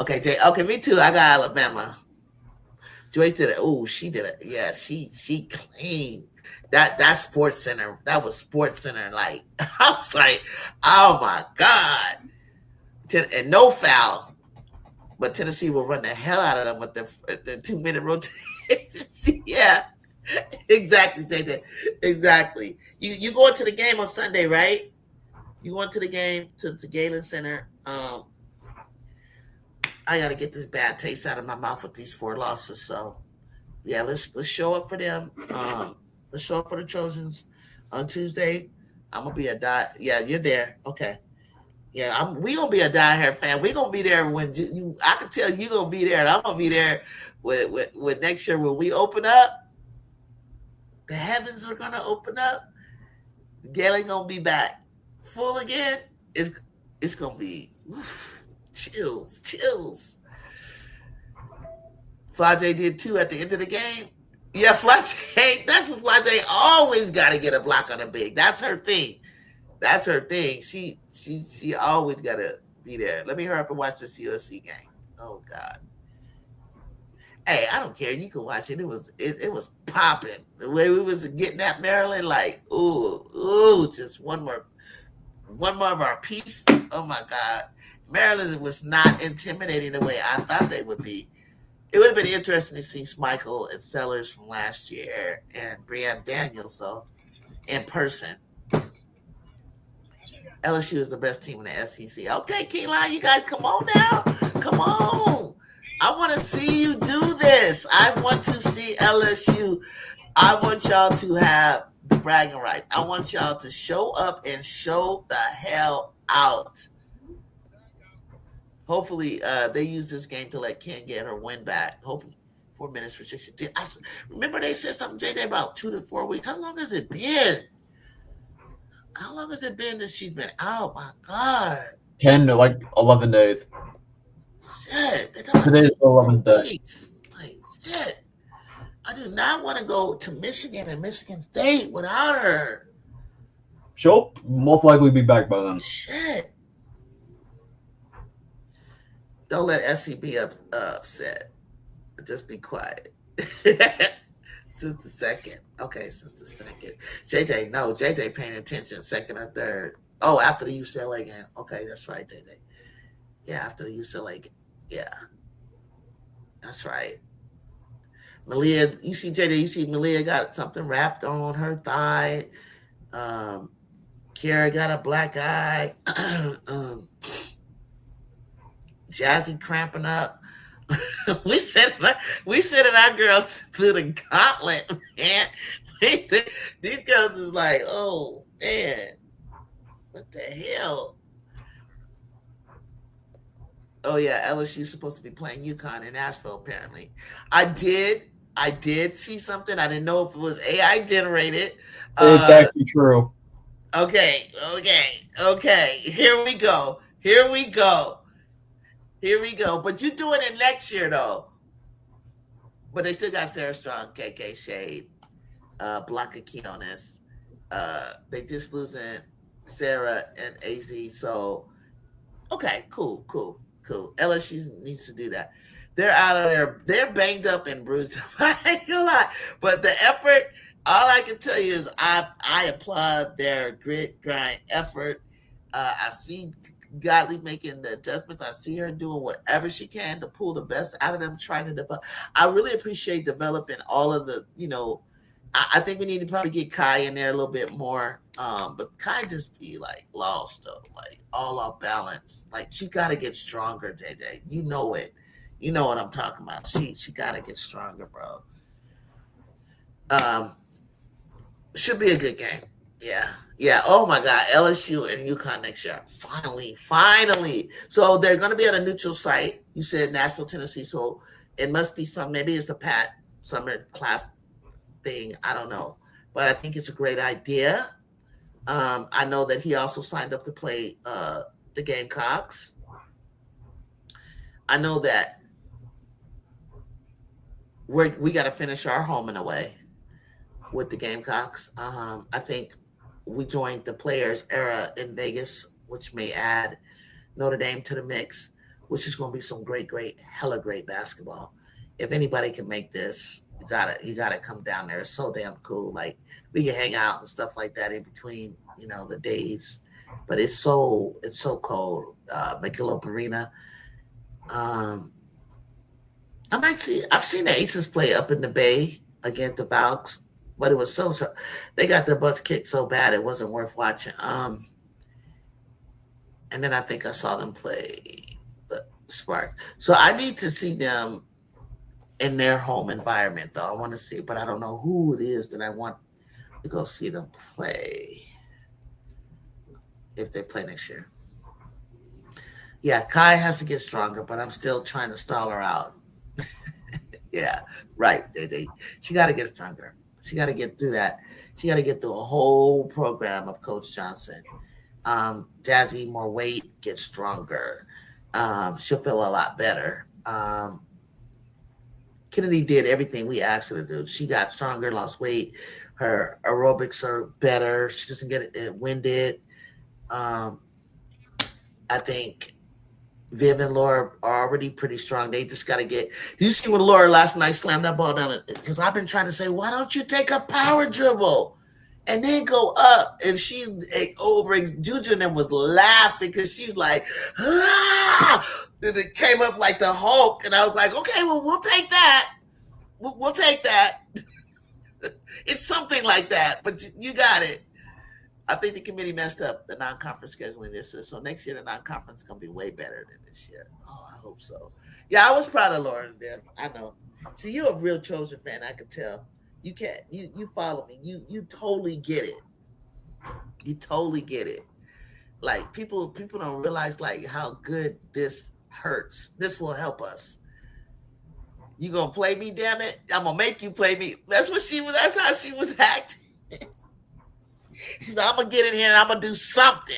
Speaker 1: okay, Jay. Okay, me too. I got Alabama. Joyce did it. Oh, she did it. Yeah, she clean. That Sports Center. That was Sports Center. Like, I was like, oh my God. And no foul. But Tennessee will run the hell out of them with the 2-minute rotation. Yeah. Exactly, JJ. Exactly. You going to the game on Sunday, right? You going to the game to Galen Center. I got to get this bad taste out of my mouth with these 4 losses. So, yeah, let's show up for them. Let's show up for the Trojans on Tuesday. I'm gonna be a die. Yeah, you're there. Okay. Yeah, we gonna be a diehard fan. We gonna be there when I can tell you gonna be there, and I'm gonna be there with next year when we open up. The heavens are gonna open up. Galen gonna be back full again. It's gonna be chills. Flajay did too at the end of the game. Yeah, Flajay. That's what Flajay always got to get a block on a big. That's her thing. She always got to be there. Let me hurry up and watch this USC game. Oh God. Hey, I don't care. You can watch it. It was popping. The way we was getting at Maryland, like, ooh, just one more of our piece. Oh my God. Maryland was not intimidating the way I thought they would be. It would have been interesting to see Michael and Sellers from last year and Brianne Daniels, though, in person. LSU is the best team in the SEC. Okay, Keyline, you guys, come on now. Come on. I want to see you do this. I want to see LSU. I want y'all to have the bragging rights. I want y'all to show up and show the hell out. Hopefully, they use this game to let Ken get her win back. Hoping 4 minutes restriction. Remember they said something, JJ, about 2 to 4 weeks. How long has it been? How long has it been that she's been out? My God.
Speaker 3: 10 to like 11 days.
Speaker 1: Shit.
Speaker 3: Today is the 11th day.
Speaker 1: Like, shit. I do not want to go to Michigan and Michigan State without her.
Speaker 3: She'll most likely be back by then.
Speaker 1: Shit. Don't let SC be upset. Just be quiet. Since the second. Okay, since the second. JJ, no, JJ paying attention, second or third. Oh, after the UCLA game. Okay, that's right, JJ. Yeah, after the UCLA game. Yeah. That's right. Malia, you see JJ, you see Malia got something wrapped on her thigh. Kiara got a black eye. Jazzy cramping up. we sent our girls through the gauntlet, man. We said, these girls is like, oh man, what the hell? Oh yeah, LSU's supposed to be playing UConn in Nashville. Apparently, I did see something. I didn't know if it was AI generated.
Speaker 3: It's actually true.
Speaker 1: Okay. Here we go. But you're doing it next year, though. But they still got Sarah Strong, KK Shade, Blanca Quinones. They just losing Sarah and AZ. So, okay, cool. LSU needs to do that. They're out of there. They're banged up and bruised up. I ain't gonna lie. But the effort, all I can tell you is I applaud their grit, grind, effort. I see Godly making the adjustments. I see her doing whatever she can to pull the best out of them, trying to develop. I really appreciate developing all of the, I think we need to probably get Kai in there a little bit more. But Kai just be like lost though, like all off balance. Like she gotta get stronger, JJ. You know it. You know what I'm talking about. She gotta get stronger, bro. Should be a good game. Yeah. Oh my God, LSU and UConn next year. Finally. So they're going to be at a neutral site. You said Nashville, Tennessee. So it must be maybe it's a Pat Summer class thing. I don't know, but I think it's a great idea. I know that he also signed up to play the Gamecocks. I know that we got to finish our home and away with the Gamecocks. I think we joined the Players era in Vegas, which may add Notre Dame to the mix, which is going to be some great, hella great basketball. If anybody can make this, you gotta come down there. It's so damn cool. Like we can hang out and stuff like that in between, the days. But it's so cold. Michelob Arena. I've seen the Aces play up in the Bay against the Valks. But it was so they got their butts kicked so bad it wasn't worth watching. And then I think I saw them play the Spark. So I need to see them in their home environment, though. I want to see, but I don't know who it is that I want to go see them play if they play next year. Yeah, Kai has to get stronger, but I'm still trying to stall her out. Yeah, right. She got to get stronger. She got to get through that. She got to get through a whole program of Coach Johnson. Jazzy, more weight, get stronger. She'll feel a lot better. Kennedy did everything we asked her to do. She got stronger, lost weight. Her aerobics are better. She doesn't get winded. I think Viv and Laura are already pretty strong. They just got to get. You see when Laura last night slammed that ball down? Because I've been trying to say, why don't you take a power dribble and then go up? And she over Juju and them was laughing because she was like, And it came up like the Hulk, and I was like, okay, well, we'll take that. We'll take that. It's something like that, but you got it. I think the committee messed up the non-conference scheduling this year, so next year the non-conference is gonna be way better than this year. Oh, I hope so. Yeah, I was proud of Lauren there. I know. See, you're a real Trojan fan. I could tell. You can't. You follow me. You totally get it. You totally get it. Like people don't realize like how good this hurts. This will help us. You gonna play me, damn it? I'm gonna make you play me. That's what she was. That's how she was acting. She's like, I'm gonna get in here and I'm gonna do something.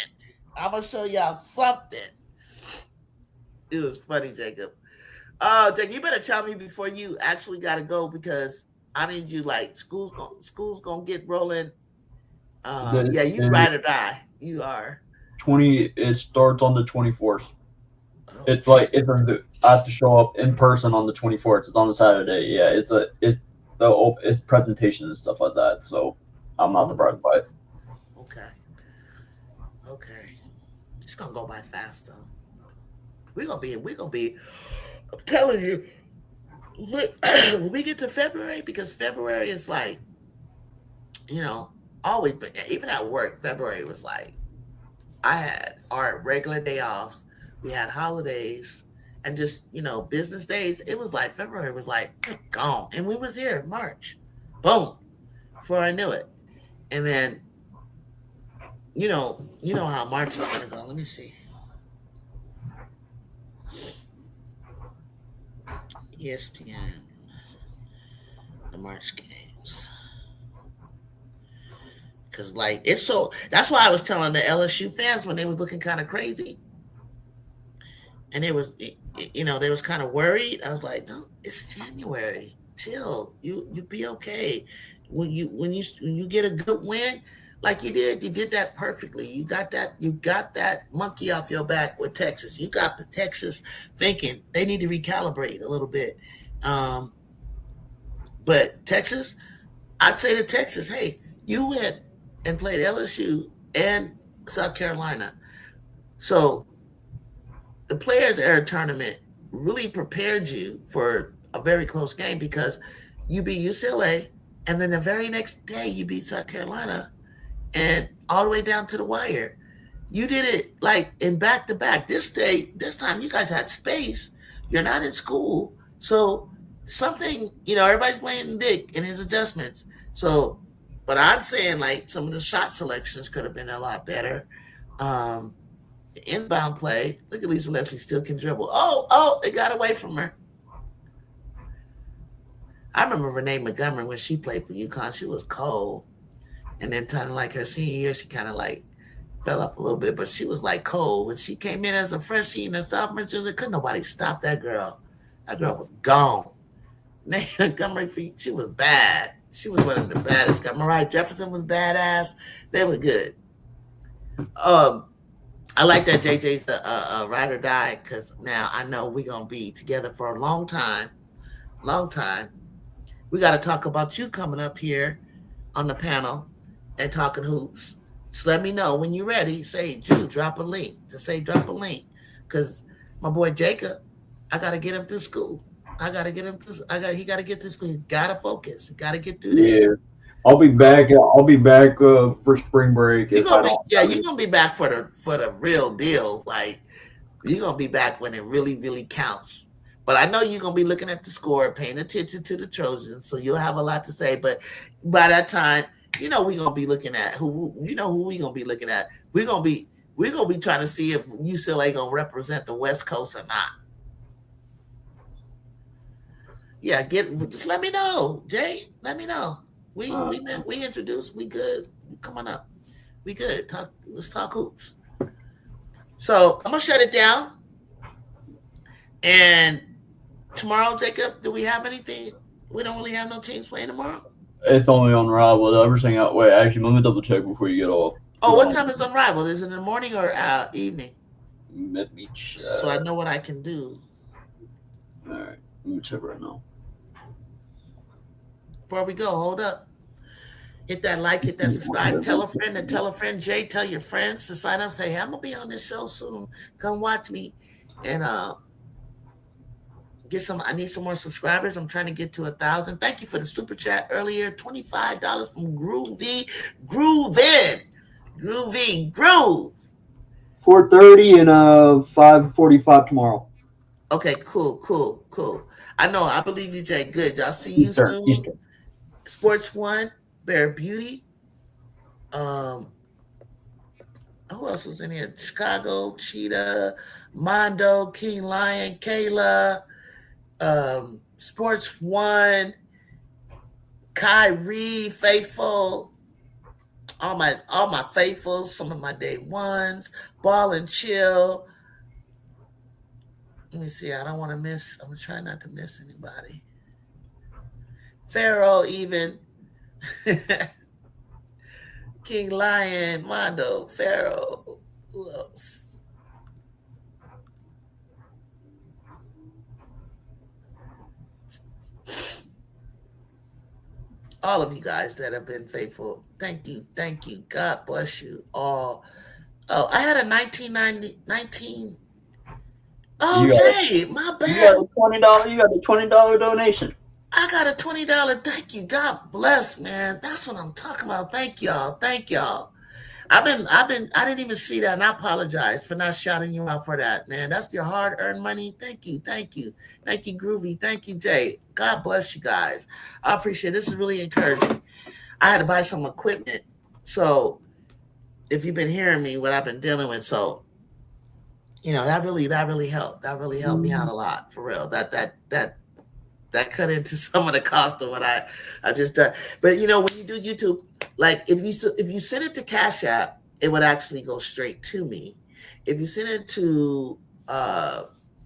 Speaker 1: I'm gonna show y'all something. It was funny, Jacob. Jacob, you better tell me before you actually gotta go because I need you. Like school's gonna get rolling. Yeah, you ride or die. You are.
Speaker 3: 20. It starts on the 24th.
Speaker 1: Oh,
Speaker 3: It's like I have to show up in person on the 24th. It's on a Saturday. Yeah, it's presentation and stuff like that. So I'm not surprised by it.
Speaker 1: okay. Okay. It's gonna go by fast though. We're gonna be. I'm telling you, when we get to February, because February is like, you know, always. But even at work, February was like I had our regular day offs. We had holidays and just business days. It was like February was like gone, and we was here in March, boom, before I knew it. And then you know how March is gonna go. Let me see. ESPN, the March games. Cause like it's so that's why I was telling the LSU fans when they was looking kind of crazy and they was kind of worried. I was like, no, it's January. Chill. You be okay. When you get a good win, like you did that perfectly. You got that monkey off your back with Texas. You got the Texas thinking they need to recalibrate a little bit. Um, but Texas, I'd say to Texas, hey, you went and played LSU and South Carolina. So the Players Era tournament really prepared you for a very close game because you beat UCLA, and then the very next day you beat South Carolina, and all the way down to the wire. You did it like in back to back. This time you guys had space. You're not in school, so something everybody's playing Dick and his adjustments. So, but I'm saying like some of the shot selections could have been a lot better. Um, the inbound play. Look at Lisa Leslie still can dribble. Oh, it got away from her. I remember Renee Montgomery when she played for UConn. She was cold, and then kind of like her senior year, she kind of like fell off a little bit, but she was like cold when she came in as a freshie and a sophomore. She was like, couldn't nobody stop that girl. That girl was gone. Renee Montgomery, she was bad. She was one of the baddest. Mariah Jefferson was badass. They were good. Um, I like that JJ's a ride or die because now I know we're gonna be together for a long time. Long time. We got to talk about you coming up here on the panel and talking hoops. Just let me know when you're ready. Say, Drew, drop a link. Drop a link. Because my boy Jacob, I got to get him through school. I got to get him through. He got to get through school. He got to focus. He got to get through that.
Speaker 3: Yeah, I'll be back. I'll be back for spring break.
Speaker 1: You're gonna be back for the real deal. Like you're gonna be back when it really, really counts. But I know you're gonna be looking at the score, paying attention to the Trojans, so you'll have a lot to say. But by that time, we're gonna be looking at who we're gonna be looking at. We're gonna be trying to see if UCLA gonna represent the West Coast or not. Yeah, just let me know, Jay. Let me know. We introduced. We good. Come on up. We good. Let's talk hoops. So I'm gonna shut it down. And tomorrow, Jacob, do we have anything? We don't really have no teams playing tomorrow.
Speaker 3: It's only Unrivaled. Everything out. Wait, actually, let me double check before you get off.
Speaker 1: Oh, what time is Unrivaled? Is it in the morning or evening?
Speaker 3: Let me check.
Speaker 1: So I know what I can do.
Speaker 3: All right, let me check right now.
Speaker 1: Before we go, hold up. Hit that like, hit that subscribe, tell a friend and tell a friend. Jay, tell your friends to sign up. Say, hey, I'm gonna be on this show soon. Come watch me. And get some. I need some more subscribers. I'm trying to get to 1,000. Thank you for the super chat earlier. $25 from Groovy, Groove.
Speaker 3: 4:30 and 5:45 tomorrow.
Speaker 1: Okay, cool. I know. I believe you, Jay. Good. Y'all see you
Speaker 3: Eastern.
Speaker 1: soon. Sports One, Bear Beauty. Who else was in here? Chicago, Cheetah, Mondo, King Lion, Kayla, Sports One, Kyrie, Faithful, all my faithfuls, some of my day ones, Ball and Chill. Let me see. I don't want to miss. I'm gonna try not to miss anybody. Pharaoh, even King Lion, Mondo, Pharaoh. Who else? All of you guys that have been faithful. Thank you. God bless you all. Oh, I had a 19. Oh, Jay, my
Speaker 3: You
Speaker 1: bad.
Speaker 3: got a $20. You got a $20 donation.
Speaker 1: I got a $20. Thank you. God bless, man. That's what I'm talking about. Thank y'all. I didn't even see that, and I apologize for not shouting you out for that, man. That's your hard-earned money. Thank you, Groovy. Thank you, Jay. God bless you guys. I appreciate it. This is really encouraging. I had to buy some equipment, so if you've been hearing me, what I've been dealing with, so that really helped. That really helped me out a lot, for real. That cut into some of the cost of what I just done. But when you do YouTube, like if you send it to Cash App, it would actually go straight to me. If you send it to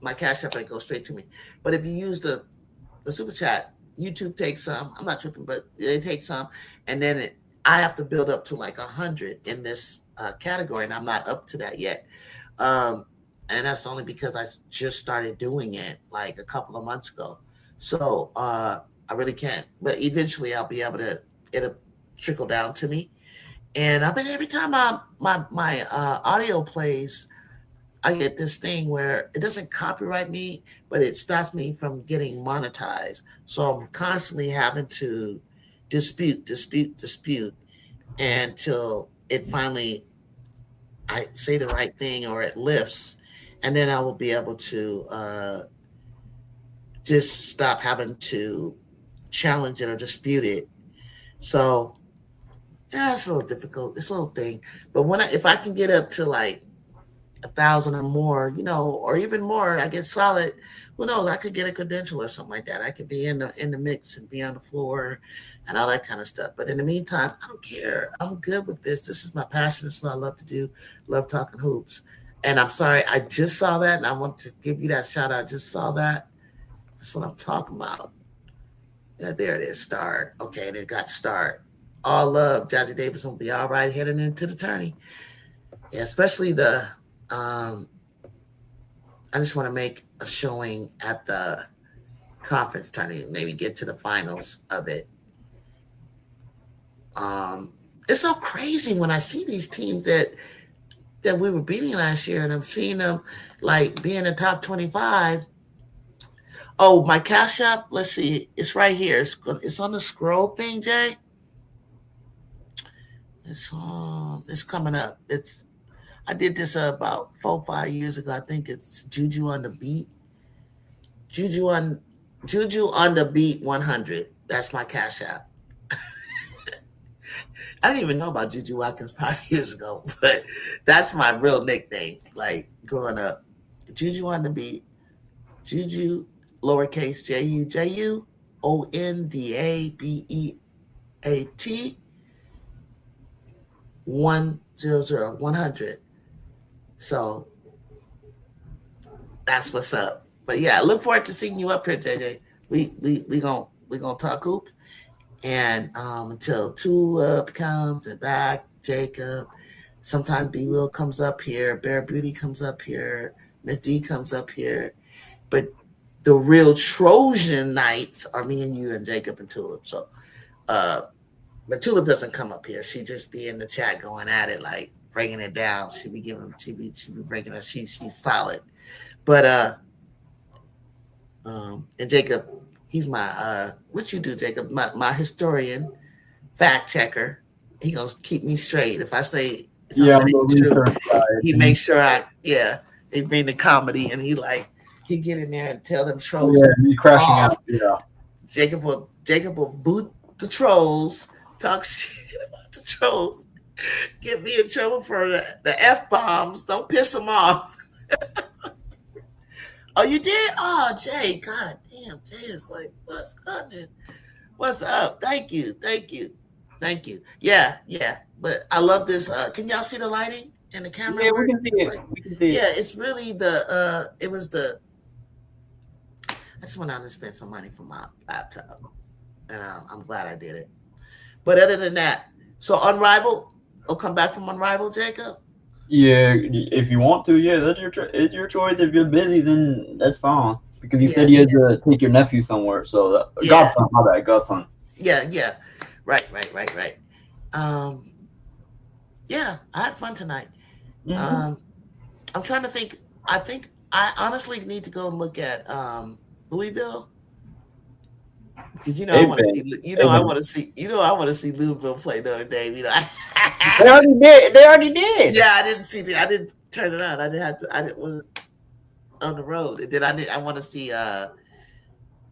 Speaker 1: my Cash App, it goes straight to me. But if you use the super chat, YouTube takes some. I'm not tripping, but they take some, and then I have to build up to like 100 in this category, and I'm not up to that yet. And that's only because I just started doing it like a couple of months ago. So I really can't. But eventually I'll be able to, it'll trickle down to me. And I mean, every time my audio plays, I get this thing where it doesn't copyright me, but it stops me from getting monetized. So I'm constantly having to dispute until it finally, I say the right thing or it lifts. And then I will be able to just stop having to challenge it or dispute it. So yeah, it's a little difficult. It's a little thing. But if I can get up to like 1,000 or more, or even more, I get solid. Who knows? I could get a credential or something like that. I could be in the mix and be on the floor and all that kind of stuff. But in the meantime, I don't care. I'm good with this. This is my passion. This is what I love to do. Love talking hoops. And I'm sorry, I just saw that, and I want to give you that shout out. I just saw that. That's what I'm talking about. Yeah, there it is. Start. Okay, and it got start. All love. Jazzy Davis will be all right heading into the tourney. Yeah, especially the. I just want to make a showing at the conference tourney, maybe get to the finals of it. It's so crazy when I see these teams that we were beating last year, and I'm seeing them like be in the top 25. Oh, my Cash App. Let's see. It's right here. It's on the scroll thing, Jay. It's coming up. I did this about 4-5 years ago. I think it's Juju on the beat. Juju on the beat 100. That's my Cash App. I didn't even know about Juju Watkins 5 years ago, but that's my real nickname. Like growing up, Juju on the beat. Juju lowercase JUJUONDABEAT 100. So that's what's up. But yeah, I look forward to seeing you up here, JJ. We gonna talk hoop, and until Tulip comes and back, Jacob. Sometimes B Will comes up here, Bear Beauty comes up here, Miss D comes up here, but the real Trojan nights are me and you and Jacob and Tulip. So, but Tulip doesn't come up here. She just be in the chat going at it, like breaking it down. She be breaking it. She's solid. But And Jacob, he's my what you do, Jacob? My historian, fact checker. He gonna keep me straight. If I say
Speaker 3: Yeah,
Speaker 1: something
Speaker 3: I'm
Speaker 1: that
Speaker 3: the
Speaker 1: ain't true,
Speaker 3: research guy.
Speaker 1: he makes sure they bring the comedy and he get in there and tell them trolls
Speaker 3: Yeah, me crashing
Speaker 1: off.
Speaker 3: out. Yeah.
Speaker 1: Jacob will boot the trolls, talk shit about the trolls, get me in trouble for the F bombs. Don't piss them off. Oh, you did? Oh, Jay, god damn, Jay is like, what's happening? What's up? Thank you. Thank you. Thank you. Yeah, yeah. But I love this. Can y'all see the lighting and the camera
Speaker 3: Yeah, we
Speaker 1: work?
Speaker 3: can see
Speaker 1: It's
Speaker 3: it.
Speaker 1: like,
Speaker 3: We can see
Speaker 1: yeah,
Speaker 3: it.
Speaker 1: it's really it was I just went out and spent some money for my laptop. And I'm glad I did it. But other than that, so Unrivaled, I'll come back from Unrivaled, Jacob.
Speaker 3: Yeah, if you want to, yeah, it's your choice. If you're busy, then that's fine. Because you said
Speaker 1: Yeah,
Speaker 3: you had to take your nephew somewhere, so
Speaker 1: yeah,
Speaker 3: godson, my bad, godson.
Speaker 1: yeah. Right. Um, yeah, I had fun tonight.
Speaker 3: Mm-hmm.
Speaker 1: Um, I'm trying to think. I think I honestly need to go and look at Louisville because I
Speaker 3: They've
Speaker 1: want to
Speaker 3: been,
Speaker 1: see.
Speaker 3: they've
Speaker 1: I
Speaker 3: been.
Speaker 1: want to see. I want to see Louisville play Notre Dame.
Speaker 3: They already did. They already did.
Speaker 1: Yeah, I didn't see. I didn't turn it on. I didn't have to. I didn't was on the road. And then I want to see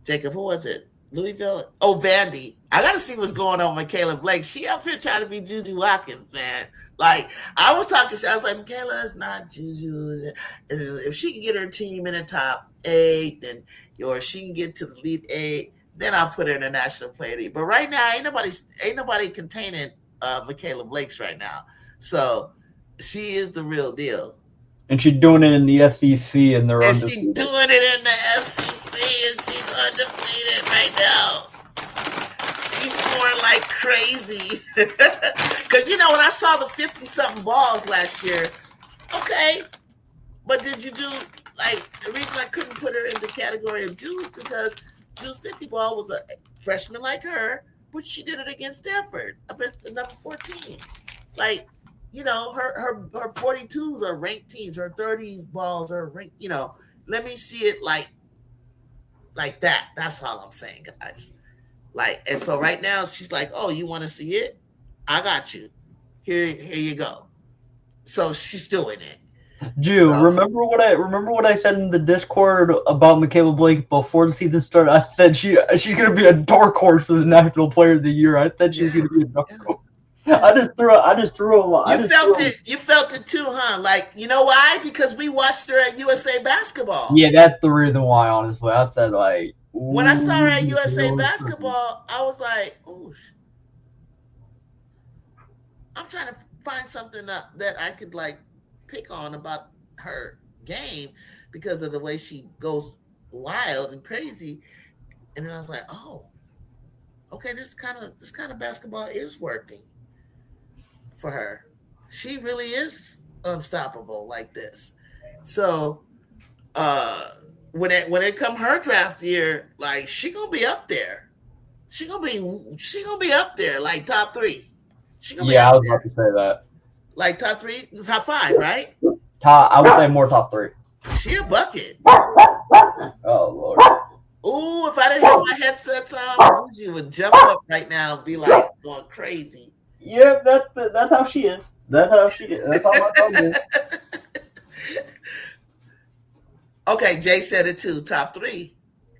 Speaker 1: Jacob. Who was it? Louisville. Oh, Vandy. I got to see what's going on with Michaela Blake. She up here trying to be Juju Watkins, man. Like I was talking, I was like, Michaela is not Juju. And if she can get her team in the top 8, then or she can get to the lead 8, then I'll put her in the national player. But right now, ain't nobody containing Michaela Blake's right now. So she is the real deal.
Speaker 3: And she's doing it in the SEC, and they're
Speaker 1: And she's
Speaker 3: undefeated.
Speaker 1: doing it in the SEC, and she's undefeated right now. She's scoring like crazy. Because when I saw the 50-something balls last year, okay, but did you do the reason I couldn't put her in the category of Juice because Juice 50 ball was a freshman like her, but she did it against Stanford up at the number 14. Like, her 42s are ranked teams, her 30s balls are ranked, let me see it like that. That's all I'm saying, guys. And so right now she's like, oh, you want to see it? I got you. Here you go. So she's doing it.
Speaker 3: Jew,
Speaker 1: So,
Speaker 3: remember what I said in the Discord about Michaela Blake before the season started? I said she's gonna be a dark horse for the National Player of the Year. I said she's gonna be a dark horse. I just threw him.
Speaker 1: You felt it too, huh? Like, you know why? Because we watched her at USA Basketball.
Speaker 3: Yeah, that's the reason why. Honestly, I said
Speaker 1: when I saw her at USA Basketball, I was like, "Oh, I'm trying to find something that I could pick on about her game because of the way she goes wild and crazy." And then I was like, "Oh, okay, this kind of basketball is working for her. She really is unstoppable like this." So, when it come her draft year, she gonna be up there. She gonna be up there like top 3. She gonna be
Speaker 3: yeah,
Speaker 1: up
Speaker 3: I was
Speaker 1: there
Speaker 3: about to say that.
Speaker 1: like top 3, top 5, right?
Speaker 3: I would say more top 3.
Speaker 1: She a bucket.
Speaker 3: Oh Lord.
Speaker 1: Ooh, if I didn't have my headsets on, Bougie would jump up right now and be like going crazy.
Speaker 3: Yeah, that's how she is. That's how she is. That's how my dog is.
Speaker 1: Okay, Jay said it too, top 3.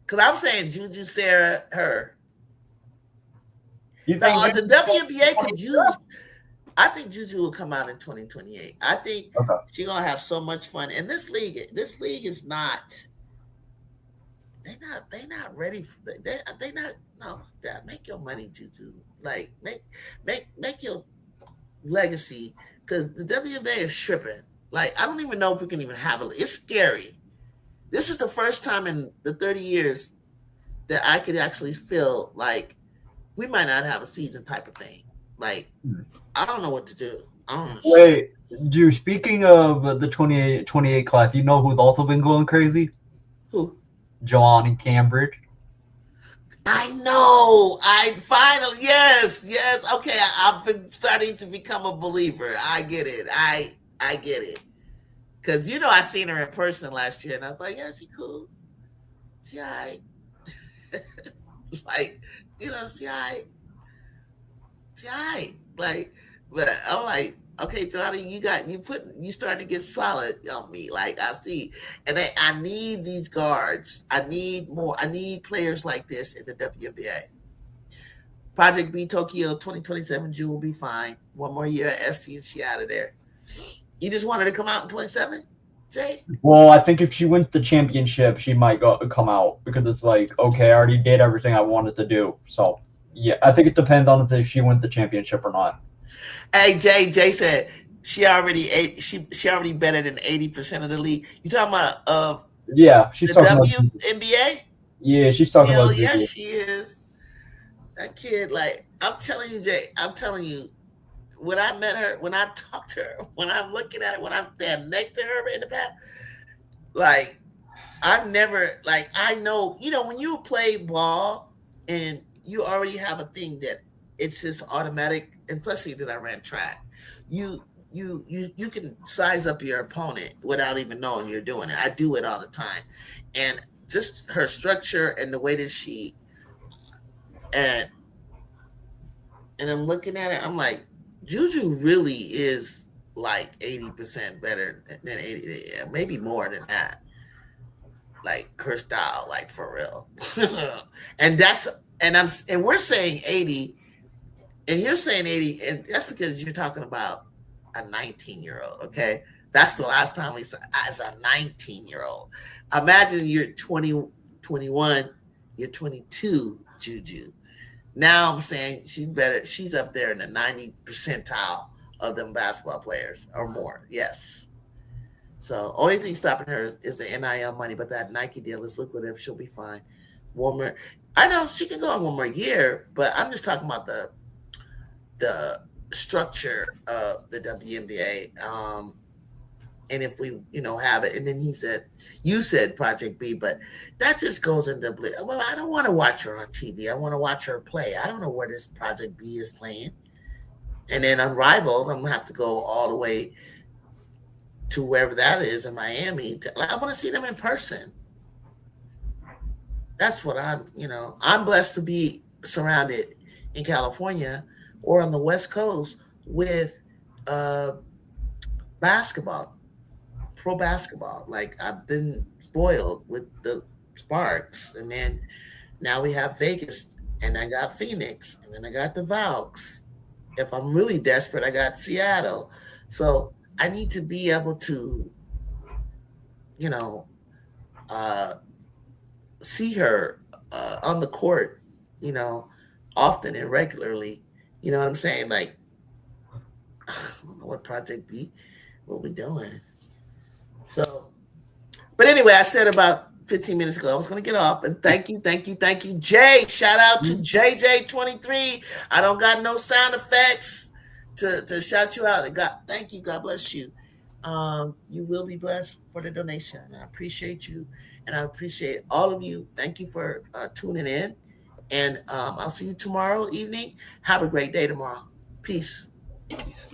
Speaker 1: Because I'm saying Juju, Sarah, her.
Speaker 3: You
Speaker 1: Now,
Speaker 3: think
Speaker 1: the WNBA could use. I think Juju will come out in 2028. I think she's gonna have so much fun. And this league is not. They not ready. They not. No, make your money, Juju. Make your legacy because the WNBA is tripping. I don't even know if we can even have it. It's scary. This is the first time in the 30 years that I could actually feel like we might not have a season type of thing. I don't know what to do.
Speaker 3: Wait, dude, speaking of the 28 class, you know who's also been going crazy?
Speaker 1: Who?
Speaker 3: Jelani Cambridge.
Speaker 1: I know. I finally, yes. Okay, I've been starting to become a believer. I get it. I get it. Because I seen her in person last year, and I was like, yeah, she cool. See, I like, see, like, but I'm like, okay, Johnny, you starting to get solid on me. Like I see, and I need these guards. I need more. I need players like this in the WNBA. Project B Tokyo 2027 June will be fine. One more year at SC and she out of there. You just wanted to come out in 27, Jay?
Speaker 3: Well, I think if she wins the championship, she might come out because it's like, okay, I already did everything I wanted to do. So, yeah, I think it depends on if she wins the championship or not.
Speaker 1: Hey, Jay said she already better than 80% of the league. You talking about
Speaker 3: Yeah, she's
Speaker 1: the
Speaker 3: talking about.
Speaker 1: WNBA?
Speaker 3: Yeah, she's talking
Speaker 1: Hell
Speaker 3: about.
Speaker 1: yes, she is. That kid, like, I'm telling you, Jay, I'm telling you, when I met her, when I've talked to her, when I'm looking at her, when I'm standing next to her in the past, like, I've never, like, I know, when you play ball and you already have a thing that it's just automatic, especially that I ran track, you you can size up your opponent without even knowing you're doing it. I do it all the time. And just her structure and the way that and and I'm looking at it, I'm like, Juju really is like 80% better than 80, maybe more than that. Like her style, like for real. and that's and we're saying 80, and you're saying 80, and that's because you're talking about a 19-year-old, okay? That's the last time we saw as a 19-year-old. Imagine you're 20, 21, you're 22, Juju. Now I'm saying she's better. She's up there in the 90 percentile of them basketball players or more. Yes. So only thing stopping her is the NIL money, but that Nike deal is lucrative. She'll be fine. One more. I know she can go on one more year, but I'm just talking about the structure of the WNBA. And if we, have it, and then you said Project B, but that just goes into, well, I don't want to watch her on TV. I want to watch her play. I don't know where this Project B is playing. And then Unrivaled, I'm going to have to go all the way to wherever that is in Miami. I want to see them in person. That's what I'm blessed to be surrounded in California or on the West Coast with basketball, pro basketball. Like I've been spoiled with the Sparks, and then now we have Vegas, and I got Phoenix, and then I got the Valks. If I'm really desperate, I got Seattle. So I need to be able to, you know, uh, see her on the court, you know, often and regularly. You know what I'm saying? Like, I don't know what Project B will be doing. So, but anyway, I said about 15 minutes ago, I was going to get off. And thank you, thank you, thank you, Jay. Shout out to JJ23. I don't got no sound effects to shout you out. Thank you. God bless you. You will be blessed for the donation. I appreciate you. And I appreciate all of you. Thank you for tuning in. And I'll see you tomorrow evening. Have a great day tomorrow. Peace.
Speaker 3: Peace.